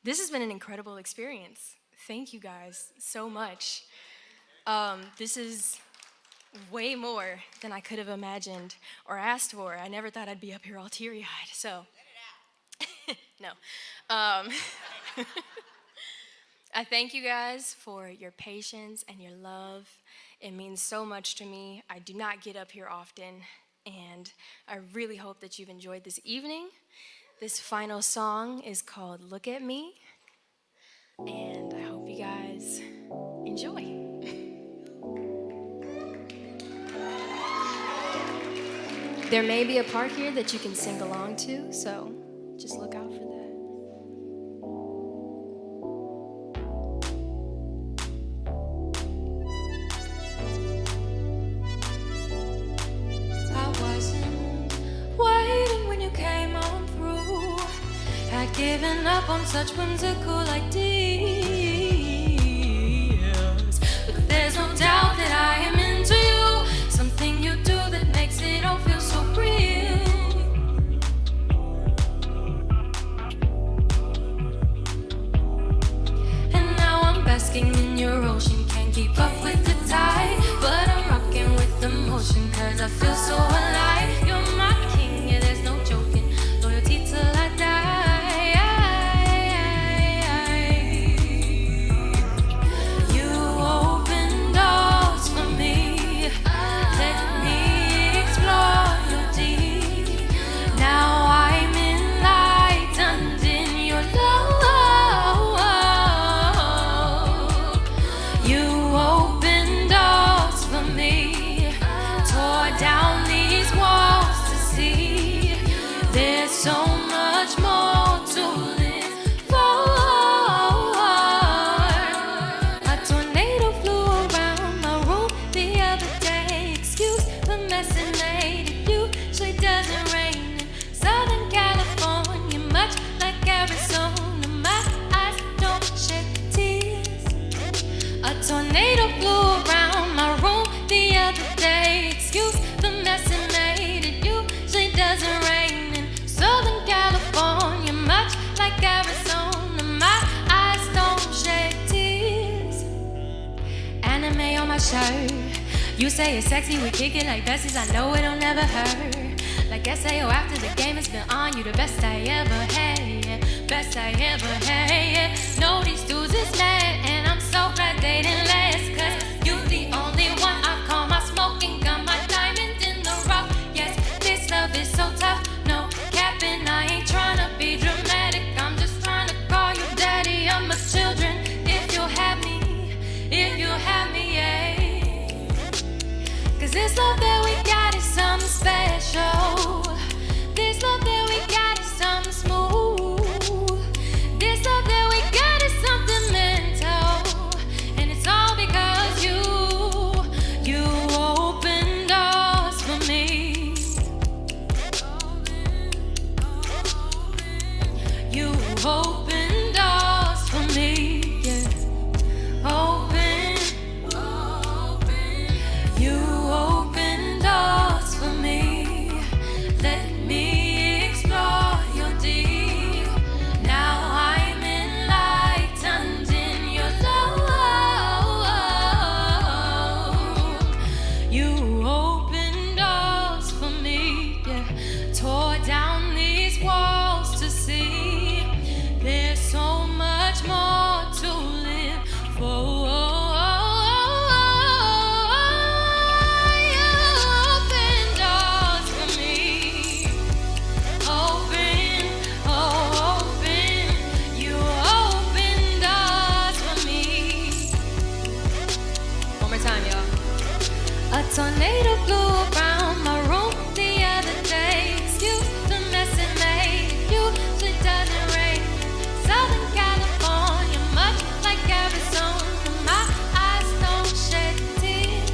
Speaker 14: This has been an incredible experience. Thank you guys so much. This is way more than I could have imagined or asked for. I never thought I'd be up here all teary-eyed, so. No. I thank you guys for your patience and your love. It means so much to me. I do not get up here often, and I really hope that you've enjoyed this evening. This final song is called Look at Me, and I hope you guys enjoy. There may be a part here that you can sing along to, so just look out for that.
Speaker 6: I wasn't waiting when you came on through. Had given up on such whimsical ideas. But there's no doubt that I am into you. Something you do that makes it all feel so real. And now I'm basking in your ocean. Can't keep up with the tide, but I'm rocking with emotion, cause I feel so alive. You're my king, yeah, there's no joking. Loyalty till I die. You open doors for me. Let me explore your deep. Now I'm enlightened in your love. You open doors for me. Tore down these walls to see. There's so much more to live for. A tornado flew around my room the other day. Excuse the mess it made. It usually doesn't rain in Southern California, much like Arizona. My eyes don't shed tears. A tornado flew around my room the other day. Excuse the mess it made. It usually doesn't rain in Southern California, much like Arizona. My eyes don't shed tears. Anime on my shirt. You say it's sexy, we kick it like besties. I know it'll never hurt. Like SAO after the game has been on. You the best I ever had, yeah. Best I ever had, yeah. No, these dudes is mad, and I'm so glad they didn't last. Cause you the only one I call my smoking gun, my diamond in the rough. Yes, this love is so tough, no cap.
Speaker 2: this love that we got is something special. This love that we got is something smooth. This love that we got is something mental. And it's all because you opened doors for me. You opened doors for me. Yeah. You open doors for me. Let me explore your deep. Now I'm enlightened in your love. You open doors for me. Yeah. Tore down these walls to see there's so much more to live for. A tornado blew around my room the other day. Excuse the mess it made. It usually doesn't rain. Southern California, much like Arizona. My eyes don't shed tears,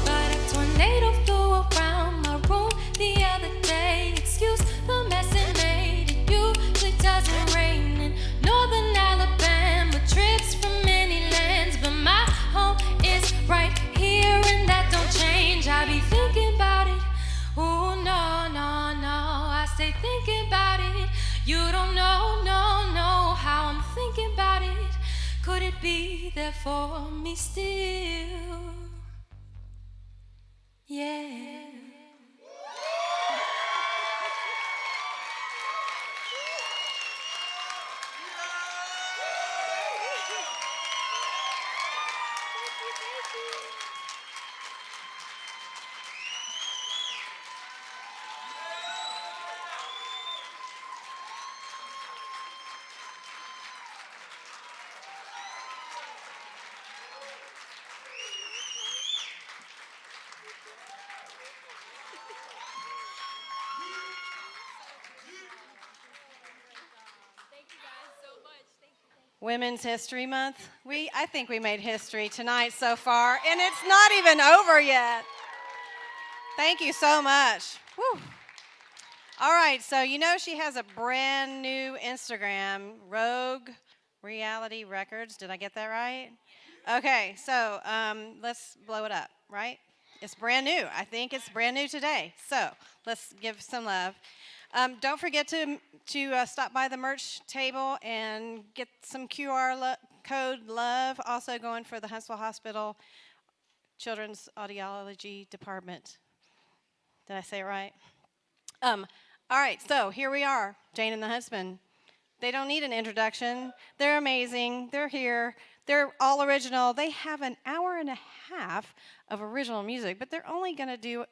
Speaker 2: but a tornado flew around my room the other day. Excuse the mess it made. It usually doesn't rain in northern Alabama. Trips from many lands, but my home is right here, and that don't change. I be thinking about it. Oh no, no, no. I stay thinking about it. You don't know, no, no, how I'm thinking about it. Could it be there for me still? Yeah.
Speaker 4: Women's History Month. I think we made history tonight so far, and it's not even over yet. Thank you so much. Woo. All right, so you know she has a brand new Instagram, Rogue Reality Records. Did I get that right? Okay, so let's blow it up, right? It's brand new. I think it's brand new today. So let's give some love. Don't forget to stop by the merch table and get some QR code love. Also going for the Huntsville Hospital Children's Audiology Department. Did I say it right? All right, so here we are, Jayne and the Huntsmen. They don't need an introduction. They're amazing. They're here. They're all original. They have an hour and a half of original music, but they're only going to do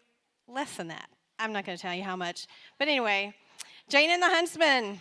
Speaker 4: less than that. I'm not going to tell you how much. But anyway, Jayne and the Huntsmen.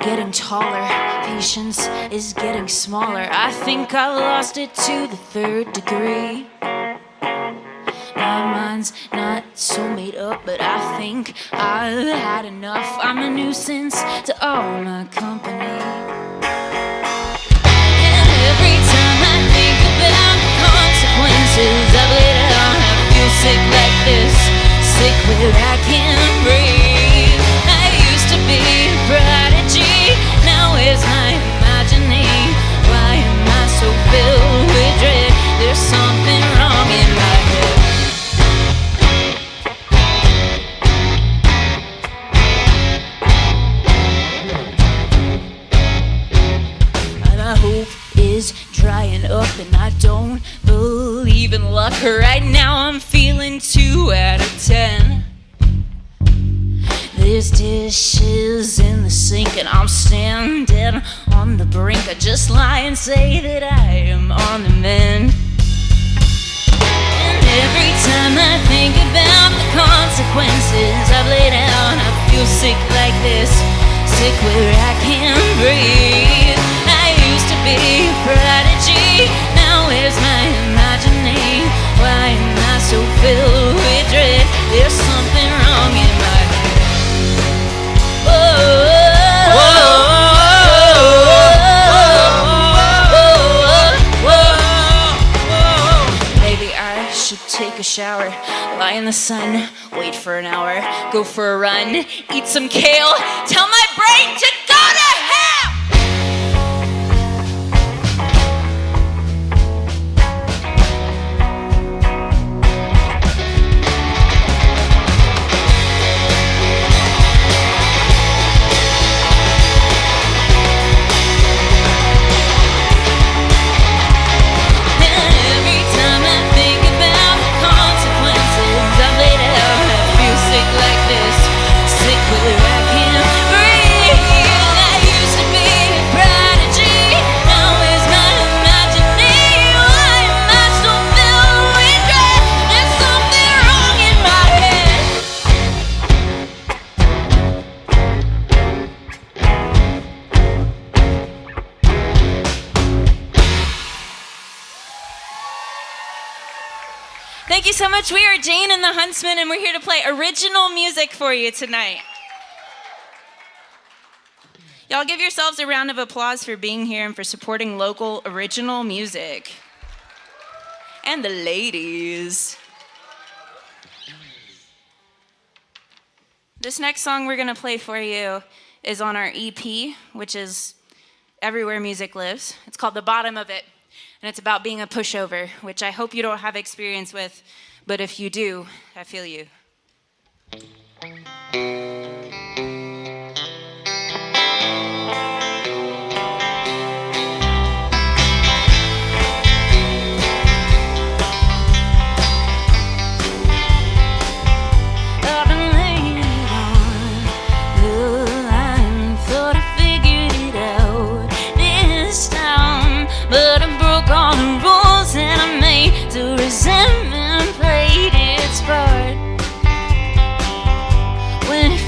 Speaker 6: getting taller. Patience is getting smaller. I think I lost it to the third degree. My mind's not so made up, but I think I've had enough. I'm a nuisance to all my company. And every time I think about the consequences I've laid down, I feel sick like this, sick where I can't breathe. I used to be a prodigy, now where's my imagining? Why am I so filled with dread? There's something wrong in my head. My hope is drying up and I don't believe in luck. Right now I'm feeling 2 out of 10. There's dishes in the sink and I'm standing on the brink. I just lie and say that I am on the mend. And every time I think about the consequences I've laid out, I feel sick like this, sick where I can't breathe. I used to be a prodigy, now where's my imagining? Why am I so filled with dread? There's something wrong in my head. Maybe I should take a shower, lie in the sun, wait for an hour, go for a run, eat some kale, tell my brain to go to hell! Thank you so much. We are Jayne and the Huntsmen, and we're here to play original music for you tonight. Y'all give yourselves a round of applause for being here and for supporting local original music. And the ladies. This next song we're going to play for you is on our EP, which is Everywhere Music Lives. It's called The Bottom of It. And it's about being a pushover, which I hope you don't have experience with, but if you do, I feel you. I've been laying on the line, thought I figured it out this time, but I broke all the rules and I made the resentment played its part. When it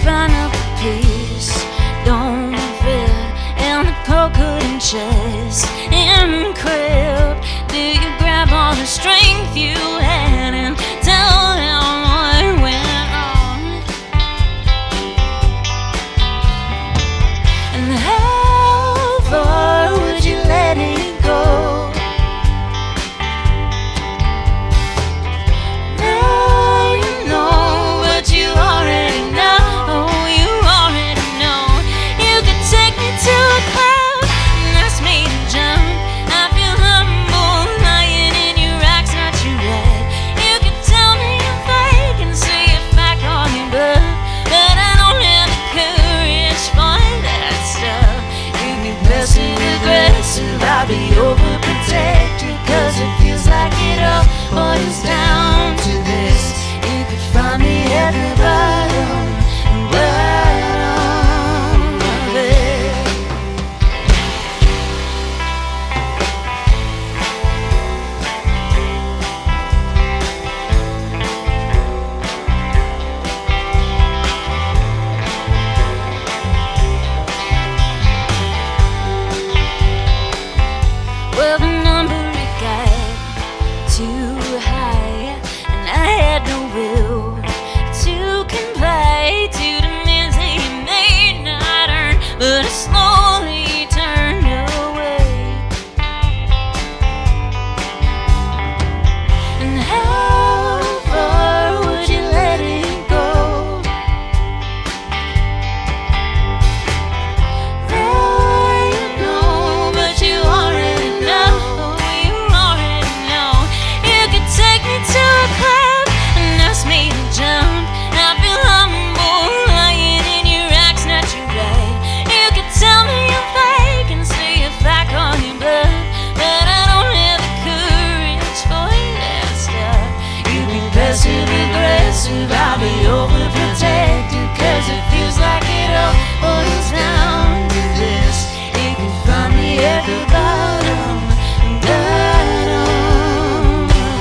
Speaker 6: aggressive, I'll be overprotective, 'cause it feels like it all boils down to this. You can find me at the bottom of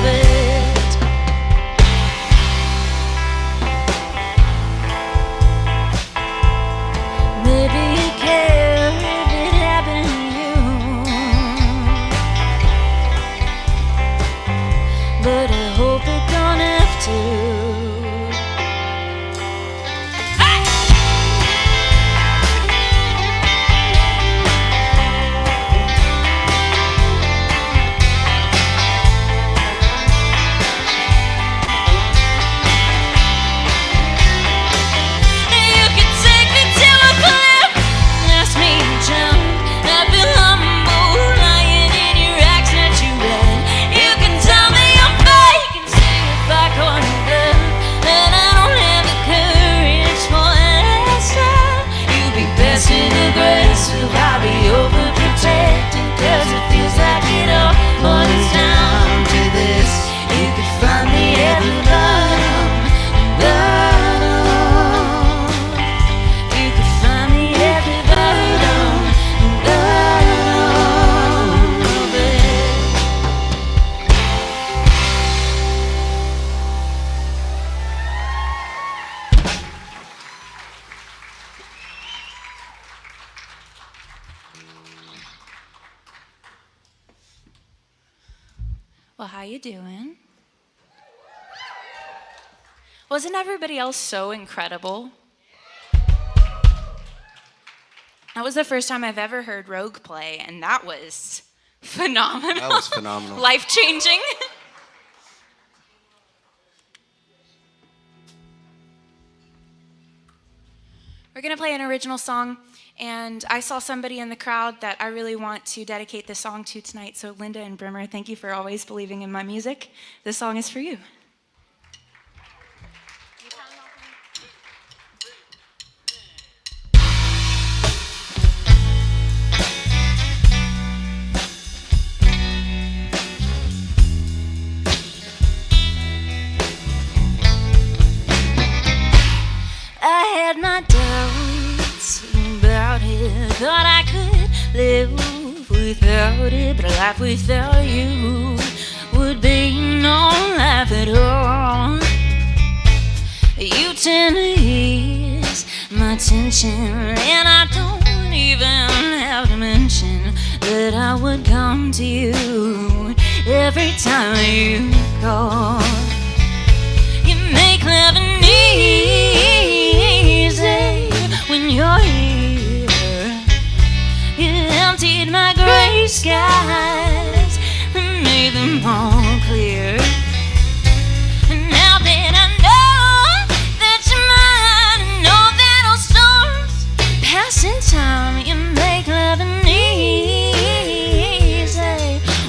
Speaker 6: it. Maybe you care if it happened to you, but I hope it don't have to. You can take me to a cliff, ask me to jump. I feel humble, lying in your acts that you read. You can tell me I'm fake and see if I can't bluff, but I don't have the courage for that stuff. You'll be passive aggressive, I'll be overprotective, 'cause it feels like it all boils down to this. You could find me at the bottom. You could find me at the bottom of it. Well, how you doing? Wasn't everybody else so incredible? That was the first time I've ever heard Rogue play, and that was phenomenal.
Speaker 16: That was phenomenal.
Speaker 6: Life-changing. We're gonna play an original song, and I saw somebody in the crowd that I really want to dedicate this song to tonight. So Linda and Brimmer, thank you for always believing in my music. This song is for you. I had my doubts about it, thought I could live without it, but a life without you would be no life at all. You tend to ease my tension, and I don't even have to mention that I would come to you every time you call. You make loving easy when you're here. You emptied my gray skies and made them all clear. And now that I know that you're mine, know that all storms pass in time. You make loving easy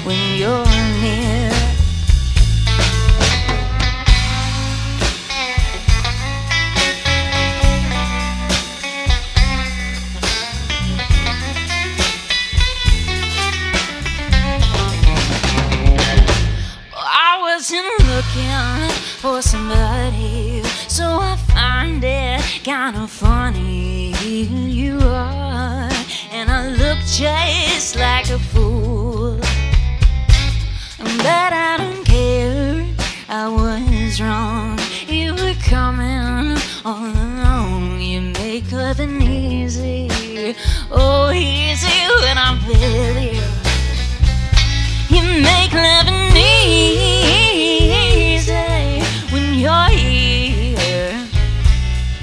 Speaker 6: when you're near. Looking for somebody, so I find it kind of funny who you are, and I look just like a fool, but I don't care, I was wrong. You were coming all along. You make living easy, oh easy when I'm with you. You make living easy when you're here.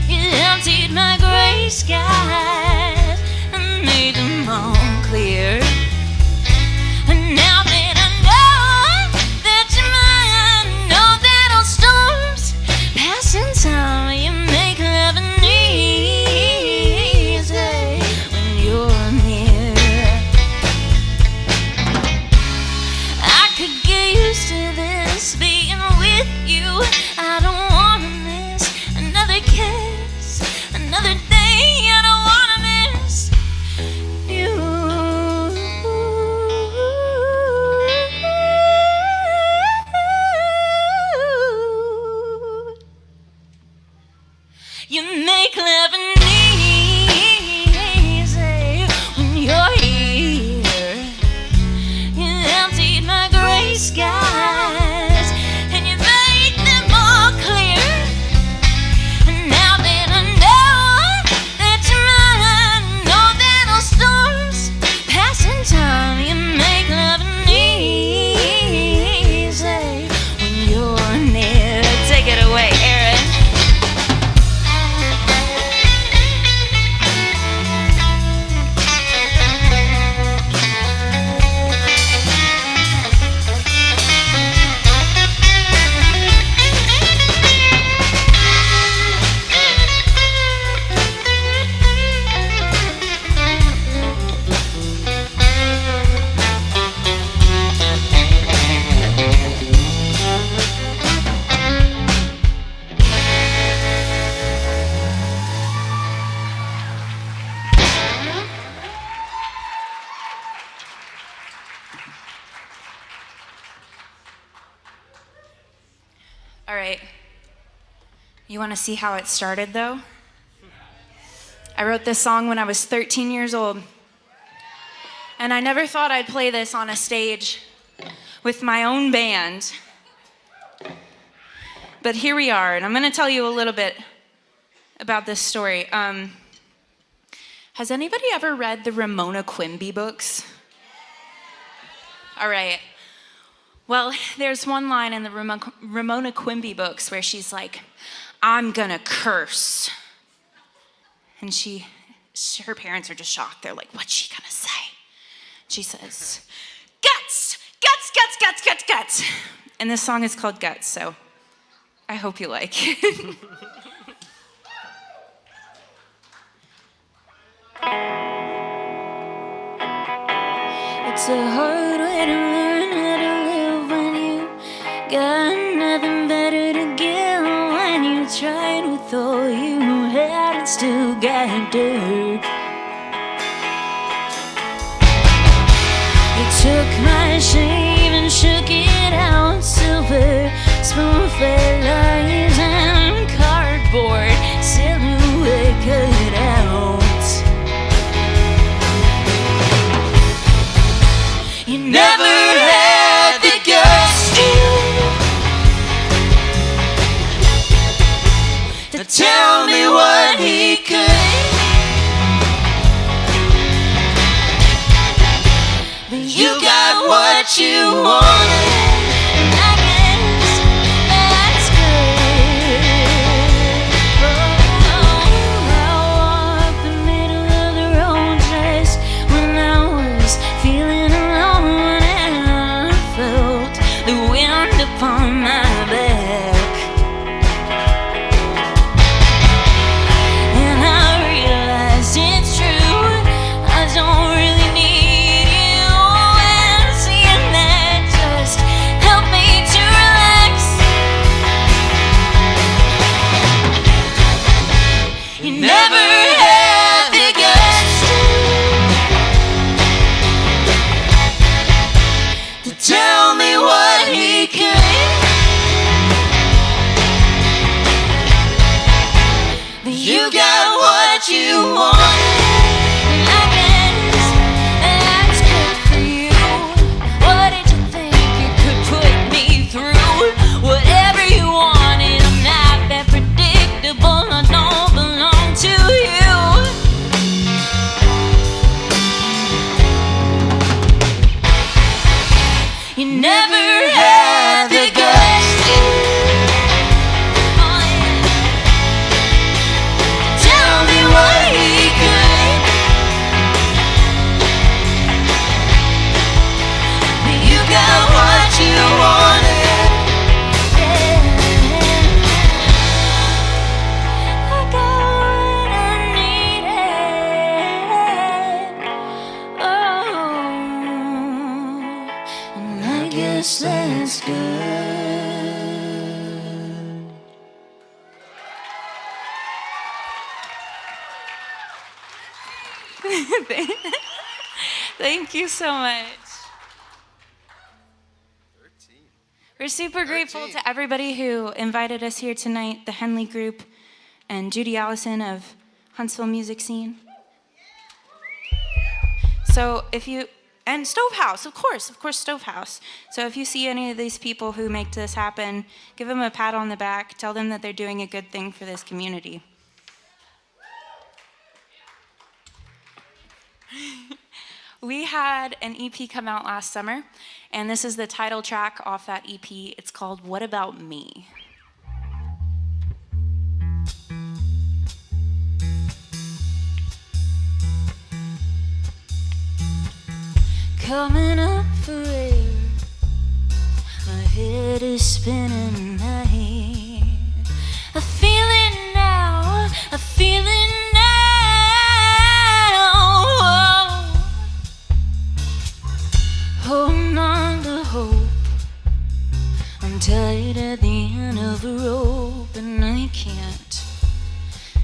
Speaker 6: You emptied my gray skies and made them all clear. And now that I know that you're mine, know that all storms pass in time. You make loving easy when you're near. I could get used to this, being with you. I don't wanna miss another kiss, another day. I don't wanna You make loving easy when you're here. You emptied my gray skies and you made them all clear. And now that I know that you're mine, know that all storms pass in time. You make loving easy when you're near. Take it away, Aaron.
Speaker 16: All right. You want to see how it started, though? I wrote this song when I was 13 years old. And I never thought I'd play this on a stage with my own band. But here we are, and I'm going to tell you a little bit about this story. Has anybody ever read the Ramona Quimby books? All right. Well, there's one line in the Ramona Quimby books where she's like, I'm gonna curse. And her parents are just shocked. They're like, what's she gonna say? She says, guts, guts, guts, guts, guts, guts. And this song is called Guts, so I hope you like it.
Speaker 6: It's a hard way to learn how to live when you got nothing better to give. When you tried with all you had and still got dirt. You took my shame and shook it out. Silver spoon-fed lies and cardboard silhouette cut out. You never had the guts to tell me what he could. But you got what you wanted, and I guess that's good. Oh, I walked the middle of the road just when I was feeling alone, and I felt the wind upon my back. And I realized it's true, I don't really need you. And seeing that just helped me to relax. You never had the guts to tell me what he could. But you got what you wanted, and I guess that's good for you. What did you think you could put me through? Whatever you wanted, I'm not that predictable. I don't belong to you. You never had the guts to tell me what he could. But you got what you wanted. I got what I needed. Oh, and I guess that's good.
Speaker 16: Thank you so much. We're super grateful to everybody who invited us here tonight, the Henley Group, and Judy Allison of Huntsville Music Scene. So if you, and Stovehouse, of course, Stovehouse. So if you see any of these people who make this happen, give them a pat on the back, tell them that they're doing a good thing for this community. We had an EP come out last summer, and this is the title track off that EP. It's called What About Me?
Speaker 6: Coming up for air, my head is spinning, my head. I feel it now, I feel it now. Holding on to hope, I'm tied at the end of a rope, and I can't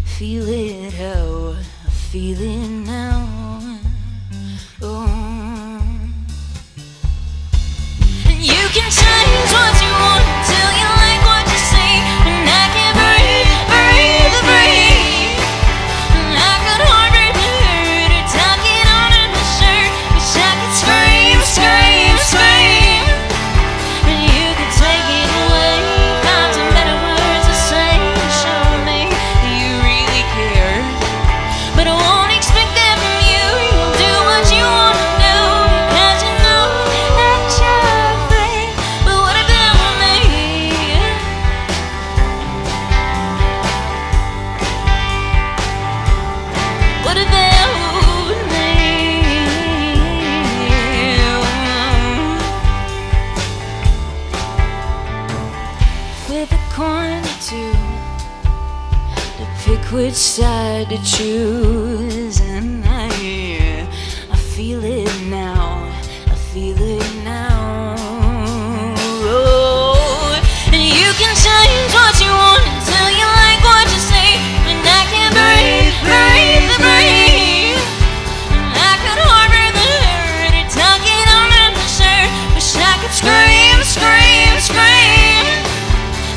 Speaker 6: feel it how I feel it now. Oh. You can change what you want until you like what you see, and I can breathe, breathe, breathe. And I could harbor the hurt or tuck it on in my shirt, wish I could scream, scream, scream. And you could take it away, find some better words to say, show me that you really care. But I won't expect that from you. You'll do what you want to do, because you know that you're free. But what about me? What about me? Flip a coin or two to pick which side to choose, and I feel it now, I feel it now. Oh, and you can change what you want until you like what you see, and I can breathe, breathe, breathe. And I could harbor the hurt or tuck it on in my shirt, wish I could scream, scream, scream.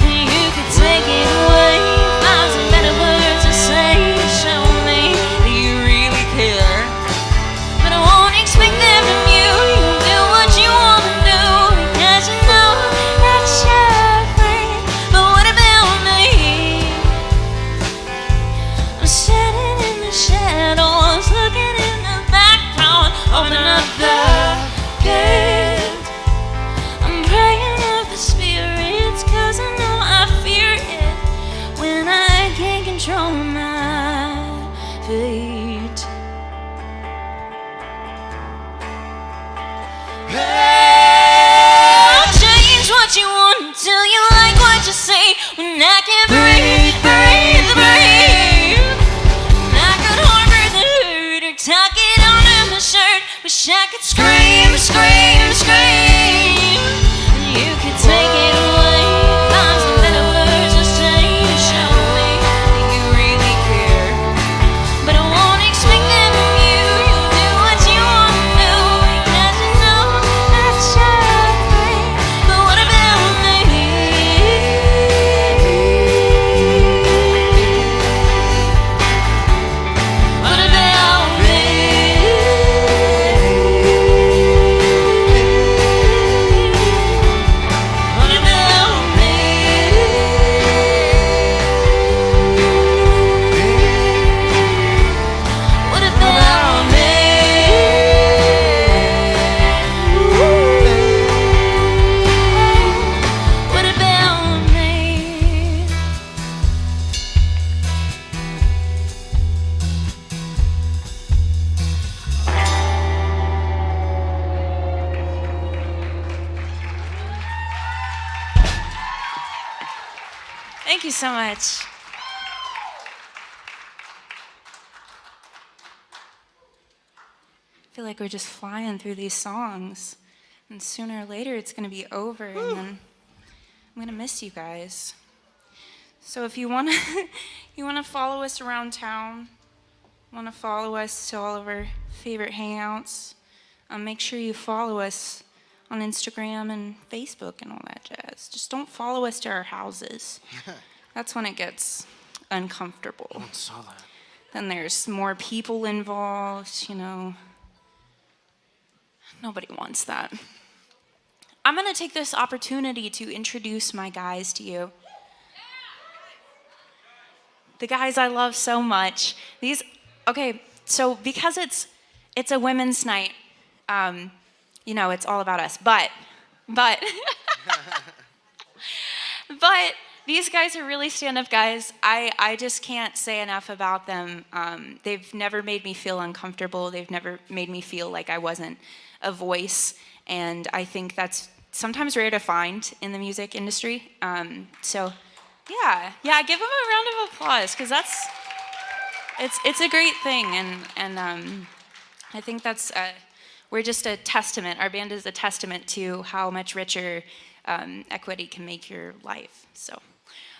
Speaker 6: And you could take it away, find some better words to say, show me that you really care. But I won't expect that from you. You'll do what you want to do, because you know that you're free. But what about me? I'm standing in the shadows, looking in the background, open up the gate. I'm praying of the spirits, 'cause I know I fear it when I can't control my fate. Change what you want until you like what you see, when I can breathe, breathe, breathe. And I could harbor the hurt or tuck it on in my shirt, wish I could scream, scream, scream. And you could take it away, find some better words to say, show me that you really care. But I won't expect that from you. You'll do what you want to do, because you know that you're free. But what about me? What about me? What about me? What about me? What about me?
Speaker 16: Thank you so much. I feel like we're just flying through these songs, and sooner or later it's going to be over, and then I'm going to miss you guys. So if you want to you want to follow us around town, want to follow us to all of our favorite hangouts, make sure you follow us on Instagram and Facebook and all that jazz. Just don't follow us to our houses. That's when it gets uncomfortable.
Speaker 8: I saw that.
Speaker 16: Then there's more people involved, you know. Nobody wants that. I'm gonna take this opportunity to introduce my guys to you. The guys I love so much. Okay, so because it's a women's night, you know, it's all about us. But these guys are really stand-up guys. I just can't say enough about them. They've never made me feel uncomfortable. They've never made me feel like I wasn't a voice. And I think that's sometimes rare to find in the music industry. So yeah, give them a round of applause, because it's a great thing. And I think we're just a testament. Our band is a testament to how much richer equity can make your life. So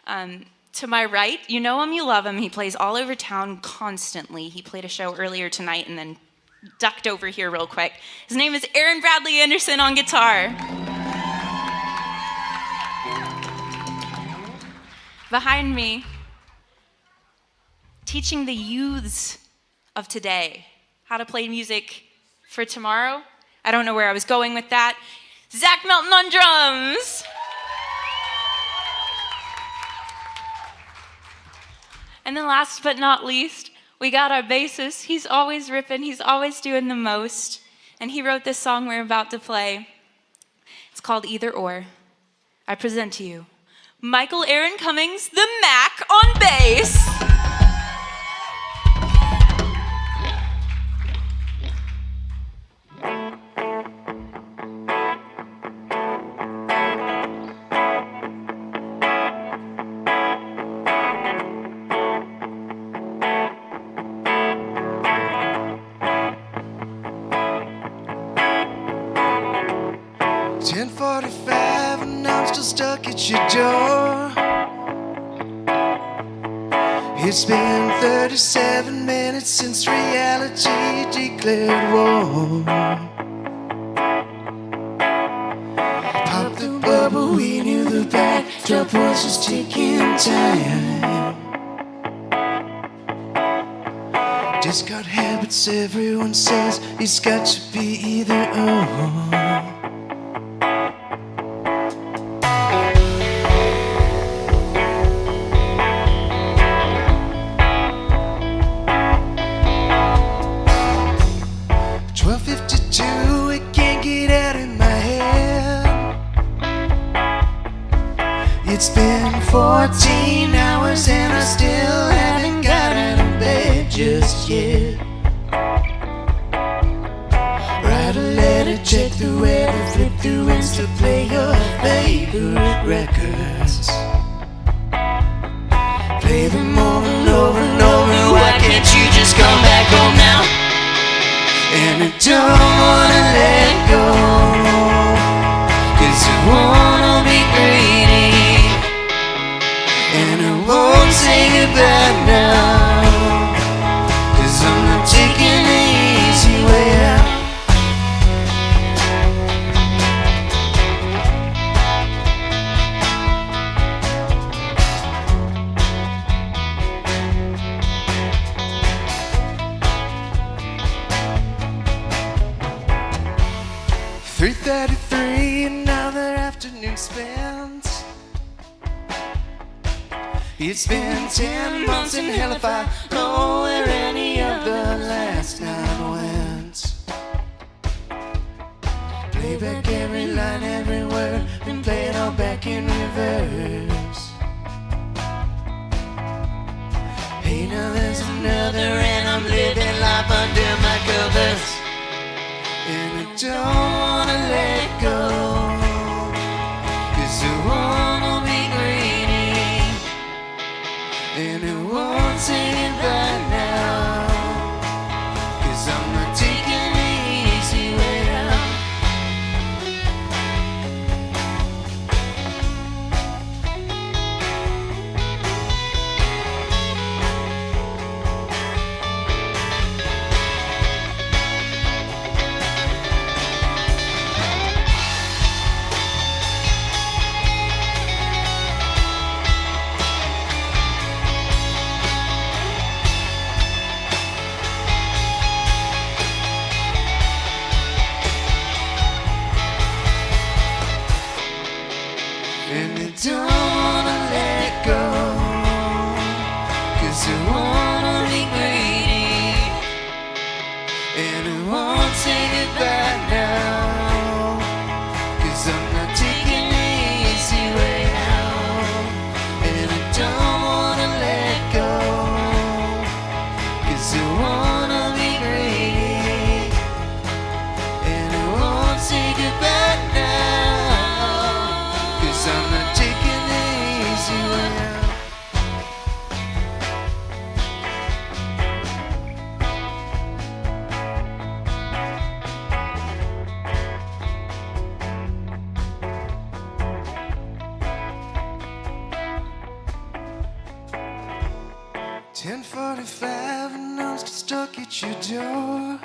Speaker 16: to my right, you know him, you love him. He plays all over town constantly. He played a show earlier tonight and then ducked over here real quick. His name is Aaron Bradley Anderson on guitar. Behind me, teaching the youths of today how to play music for tomorrow. I don't know where I was going with that. Zach Melton on drums. And then last but not least, we got our bassist. He's always ripping, he's always doing the most. And he wrote this song we're about to play. It's called Either Or. I present to you Michael Aaron Cummings, the Mac on bass.
Speaker 10: 10:45 and I'm still stuck at your door. It's been 37 minutes since reality declared war. Pop the bubble, we knew the backdrop was just ticking time. Discard habits, everyone says it's got to be either or. 12:52, it can't get out of my head. It's been 14 hours and I still haven't got out of bed just yet. Write a letter, check the weather, flip through Insta, play your favorite records. Play them over and over and over. Why can't you just come back home now? And I don't wanna let go, 'cause I wanna be greedy. And I won't say goodbye now, 'cause I'm not taking the easy way out. .33, another afternoon spent. It's been 10 months in hell if I know where any of the last night went. Play back every line, every word, and play it all back in reverse. Hey, now there's another and I'm living life under my covers. And I don't wanna let go, 'cause I wanna be greedy. And I won't say goodbye now, 'cause I'm not taking the easy way out. 10:45 and I'm stuck at your door.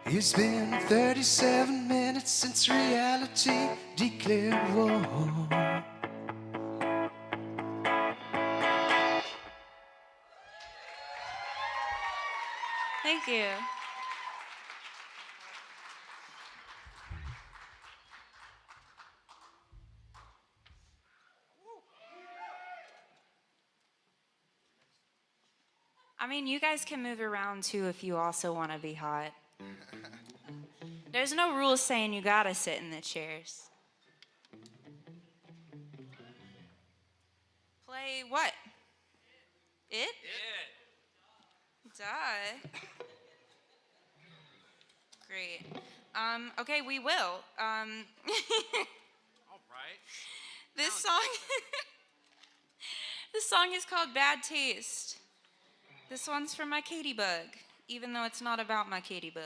Speaker 10: It's been 37 minutes since reality declared war.
Speaker 16: Thank you. I mean, you guys can move around too if you also want to be hot. There's no rules saying you gotta sit in the chairs. Play what? It? Duh. Great. Okay, we will.
Speaker 1: All right.
Speaker 16: This song is called Bad Taste. This one's from my Katie bug, even though it's not about my Katie bug.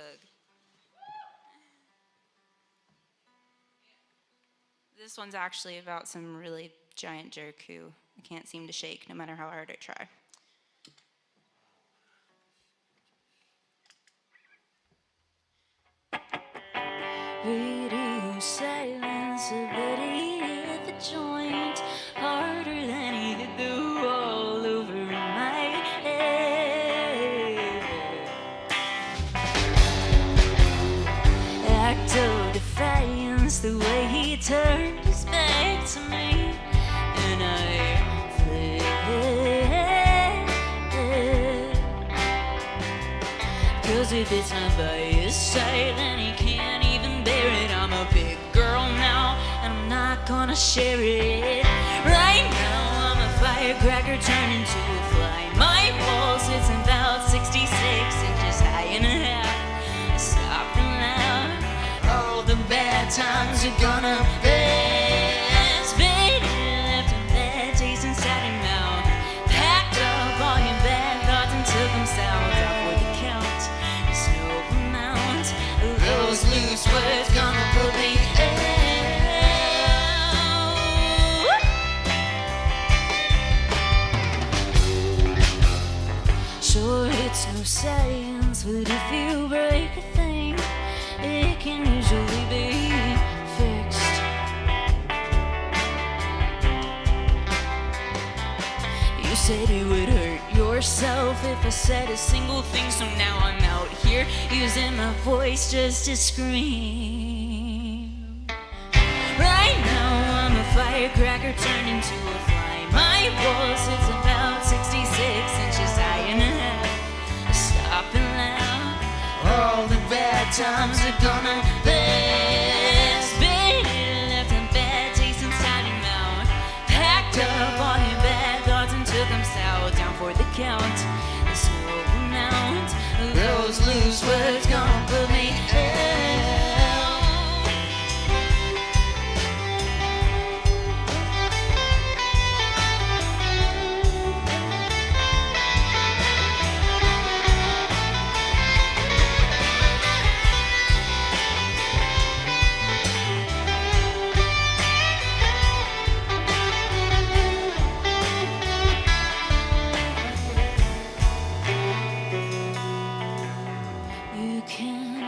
Speaker 16: This one's actually about some really giant jerk who I can't seem to shake no matter how hard I try.
Speaker 6: Radio silence, a buddy at the joint, harder than he could do all over in my head. Act of defiance, the way he turned his back to me, and I fled. 'Cause if it's not by his side, then he can't even bear it. I'm a big girl now, and I'm not gonna share it. Right now, I'm a firecracker turned into a fly. My pulse is about 66 inches high and a half. Stop and laugh. All the bad times are gonna pass. Baby left a bad taste inside your mouth. Packed up all your bad thoughts and took them south. Out for the count. There's no amount. Those loose words gonna put me out. Sure, it's no science, but if you break a thing, it can usually be fixed. You said it would hurt yourself if I said a single thing, so now I'm out here using my voice just to scream. Right now I'm a firecracker turned into a fly. My pulse is about 66 inches high and a half. Stop and laugh. All the bad times are gonna pass. Baby left a bad taste inside your mouth. Packed up all your bad thoughts and took them south. Down for the count. There's no amount. Those loose words gonna put me out. You can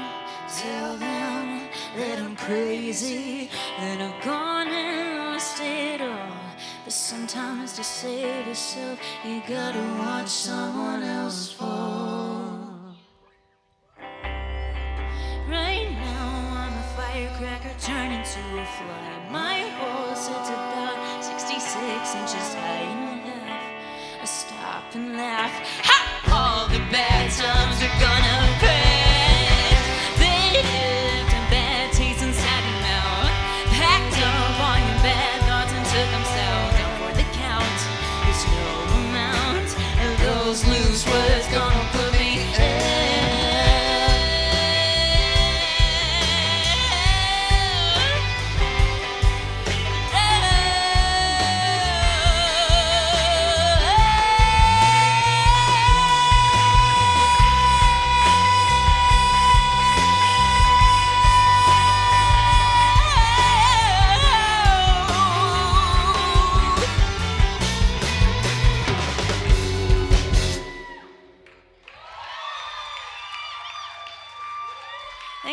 Speaker 6: tell them that I'm crazy, that I've gone and lost it all. But sometimes to save yourself, you gotta watch someone else fall. Right now I'm a firecracker turned into a fly. My pulse is about 66 inches high and a half. I stop and laugh. Ha! All the bad times are gonna pass. They left a bad taste inside your mouth. Packed up all your bad thoughts and took them south. Down for the count. There's no amount. And those loose words gonna put me out.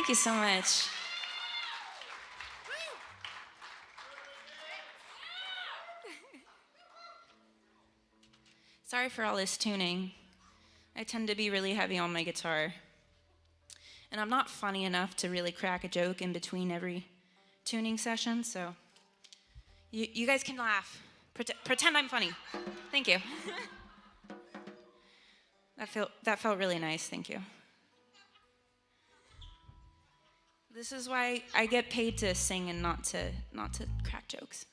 Speaker 16: Thank you so much. Sorry for all this tuning. I tend to be really heavy on my guitar. And I'm not funny enough to really crack a joke in between every tuning session, so you guys can laugh. Pretend I'm funny. Thank you. That felt really nice, thank you. This is why I get paid to sing and not to crack jokes.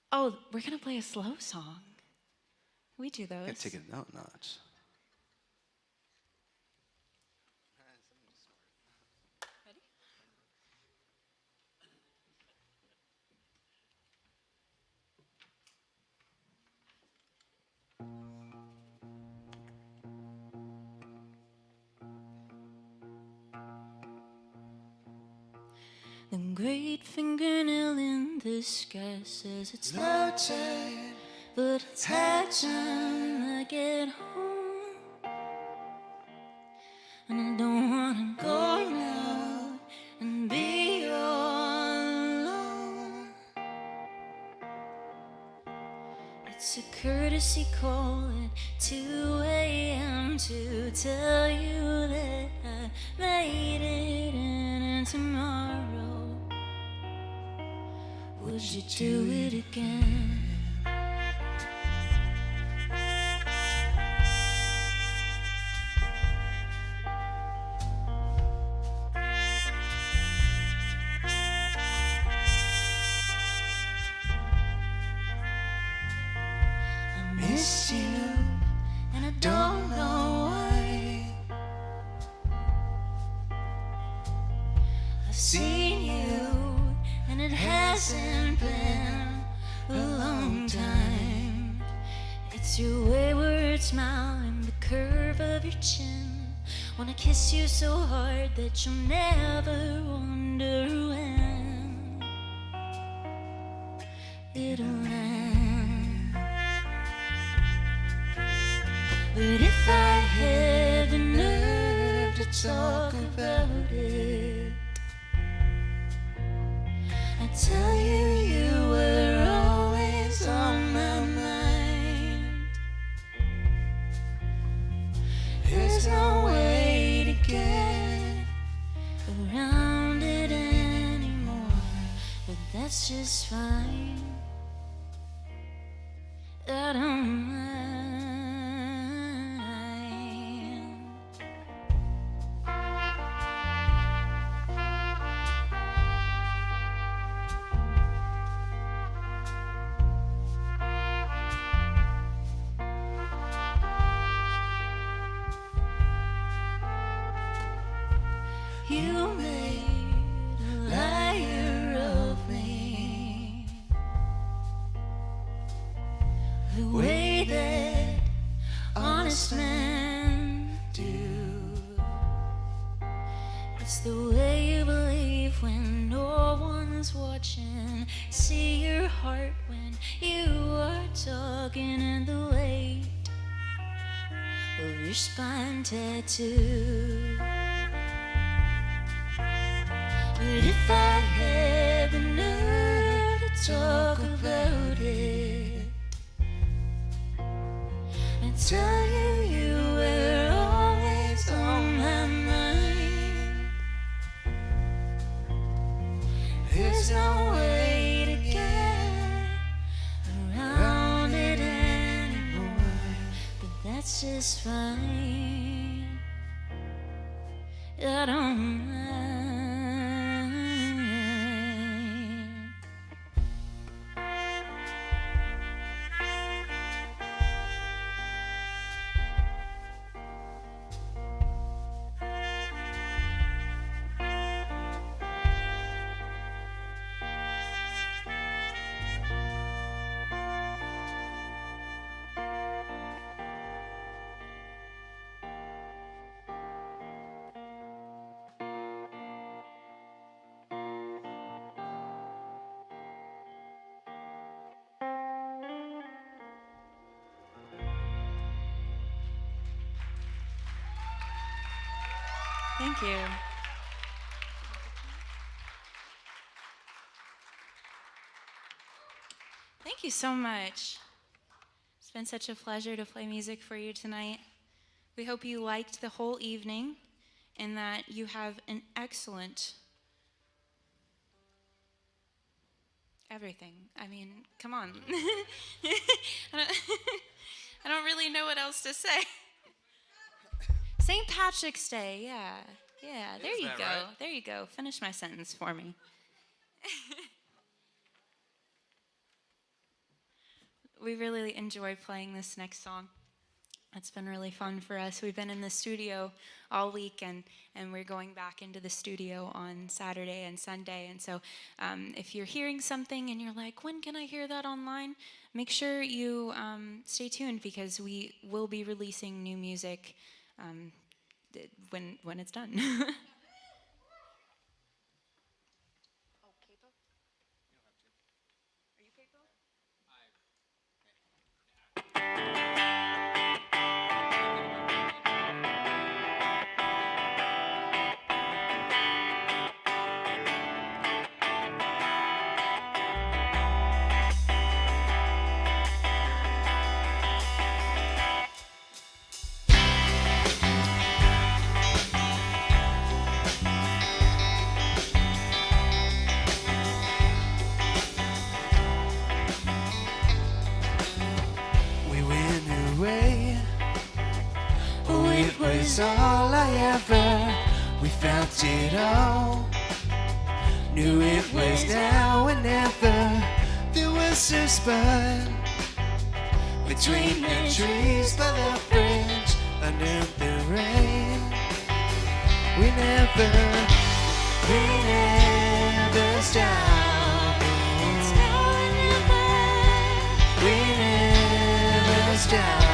Speaker 16: Oh, we're gonna play a slow song. We do those.
Speaker 17: Gotta take it out notch.
Speaker 6: The great fingernail in the sky says it's low tide, but it's high time I get home. And I don't wanna go now and be all alone. It's a courtesy call at 2 a.m. to tell you that I made it in, and tomorrow would you do it again? I miss you, and I don't know why. I've seen you, and it hasn't been a long time. It's your wayward smile and the curve of your chin. Wanna kiss you so hard that you'll never wonder when it'll end. But if I had the nerve to talk about it, I tell you, you were always on my mind. There's no way to get around it anymore, but that's just fine. I don't mind. You made a liar of me, the way that honest men do. It's the way you believe when no one's watching. See your heart when you are talking, and the weight of your spine tattoo. But if I had the nerve to talk about it, I'd tell you, you were always on my mind. There's no way to get around it anymore, but that's just fine. I don't mind.
Speaker 16: Thank you. Thank you so much. It's been such a pleasure to play music for you tonight. We hope you liked the whole evening and that you have an excellent everything. I mean, come on. I don't really know what else to say. St. Patrick's Day, yeah. Yeah, there you go. Right? There you go. Finish my sentence for me. We really enjoy playing this next song. It's been really fun for us. We've been in the studio all week, and we're going back into the studio on Saturday and Sunday. And so if you're hearing something and you're like, when can I hear that online? Make sure you stay tuned, because we will be releasing new music when it's done.
Speaker 10: All I ever, we felt it all. Knew it was now and never. There was a spot between the trees by the bridge under the rain. We never stopped. We never stopped.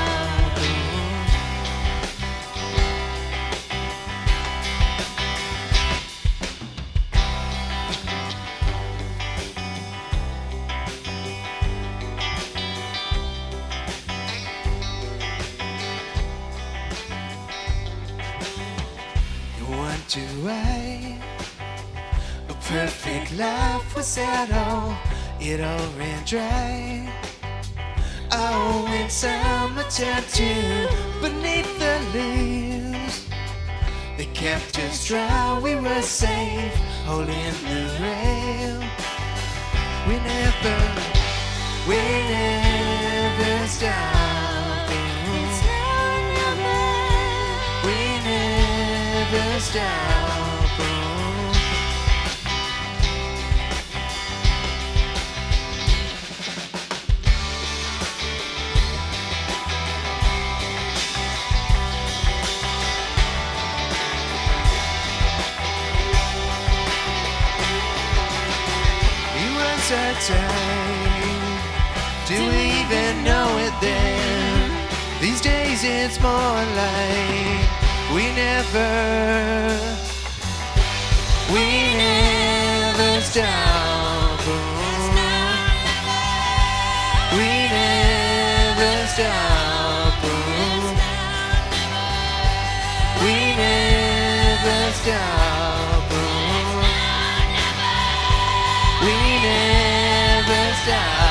Speaker 10: A perfect life was that all, it all ran dry. Oh, when summer turned to beneath the leaves, they kept us dry, we were safe, holding the rail. We never stopped. We never stopped. Time. Do we even know it then? These days it's more like we never stop. We never stop. We never stop. We never stop.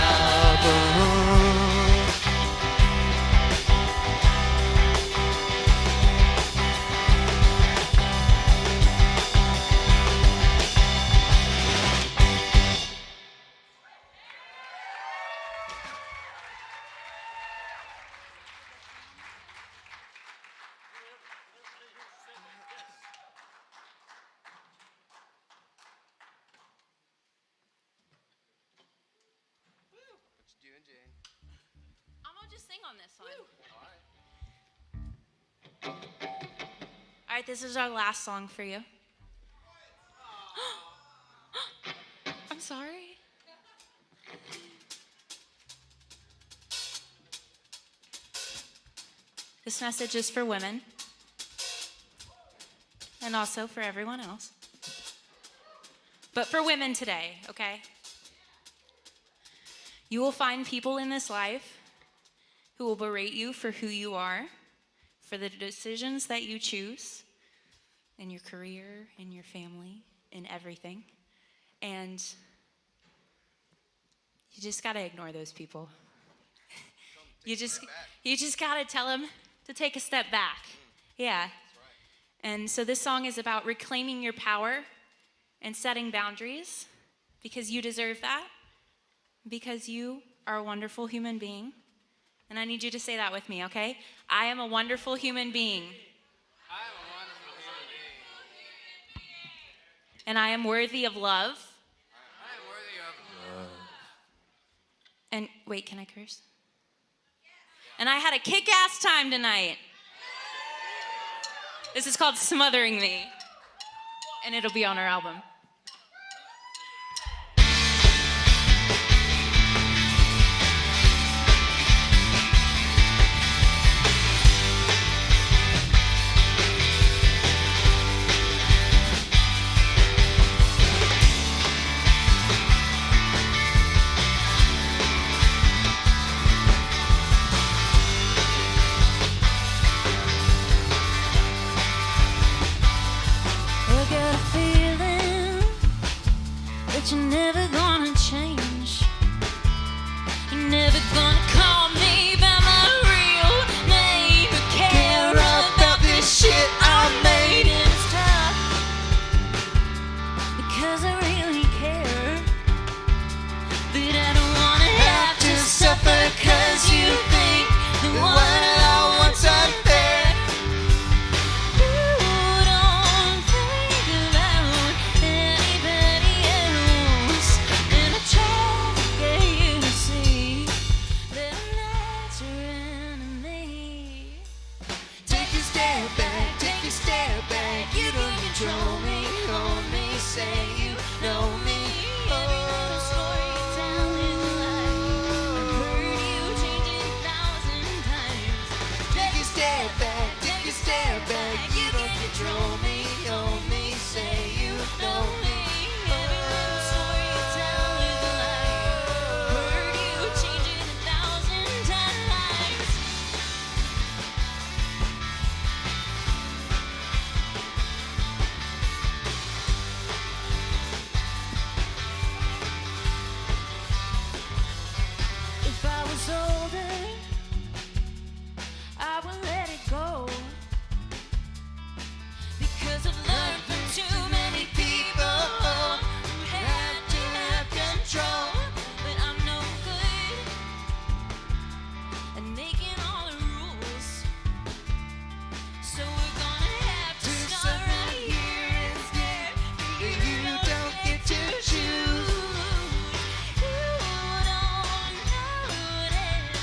Speaker 16: I'm gonna just sing on this one. All right, this is our last song for you. I'm sorry. This message is for women and also for everyone else. But for women today, okay? You will find people in this life who will berate you for who you are, for the decisions that you choose, in your career, in your family, in everything. And you just got to ignore those people. You just got to tell them to take a step back. Yeah. And so this song is about reclaiming your power and setting boundaries because you deserve that, because you are a wonderful human being. And I need you to say that with me, okay? I am a wonderful human being. And I am worthy of love. And wait, can I curse? And I had a kick-ass time tonight. This is called Smothering Me. And it'll be on our album.
Speaker 12: I got a feeling that you're never gonna change. You're never gonna call me by my real name. I care about this shit I made, and it's tough because I really care. But I don't wanna have to suffer 'cause you think that what I want's unfair. Control me, hold me, say you know me. Oh, story you tell is a lie. I've heard you change it 1,000 times. Take a step back, take a step back. You don't control me, hold me, say you know me. Oh, story you tell is a lie. I've heard you change it 1,000 times. If I was older, I would let it go. Because I've learned from too many people who had to have control. But I'm no good at making all the rules. So we're gonna have to start right here instead. You don't get to choose. You don't know this.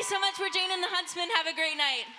Speaker 16: you so much. We're Jayne and the Huntsmen. Have a great night.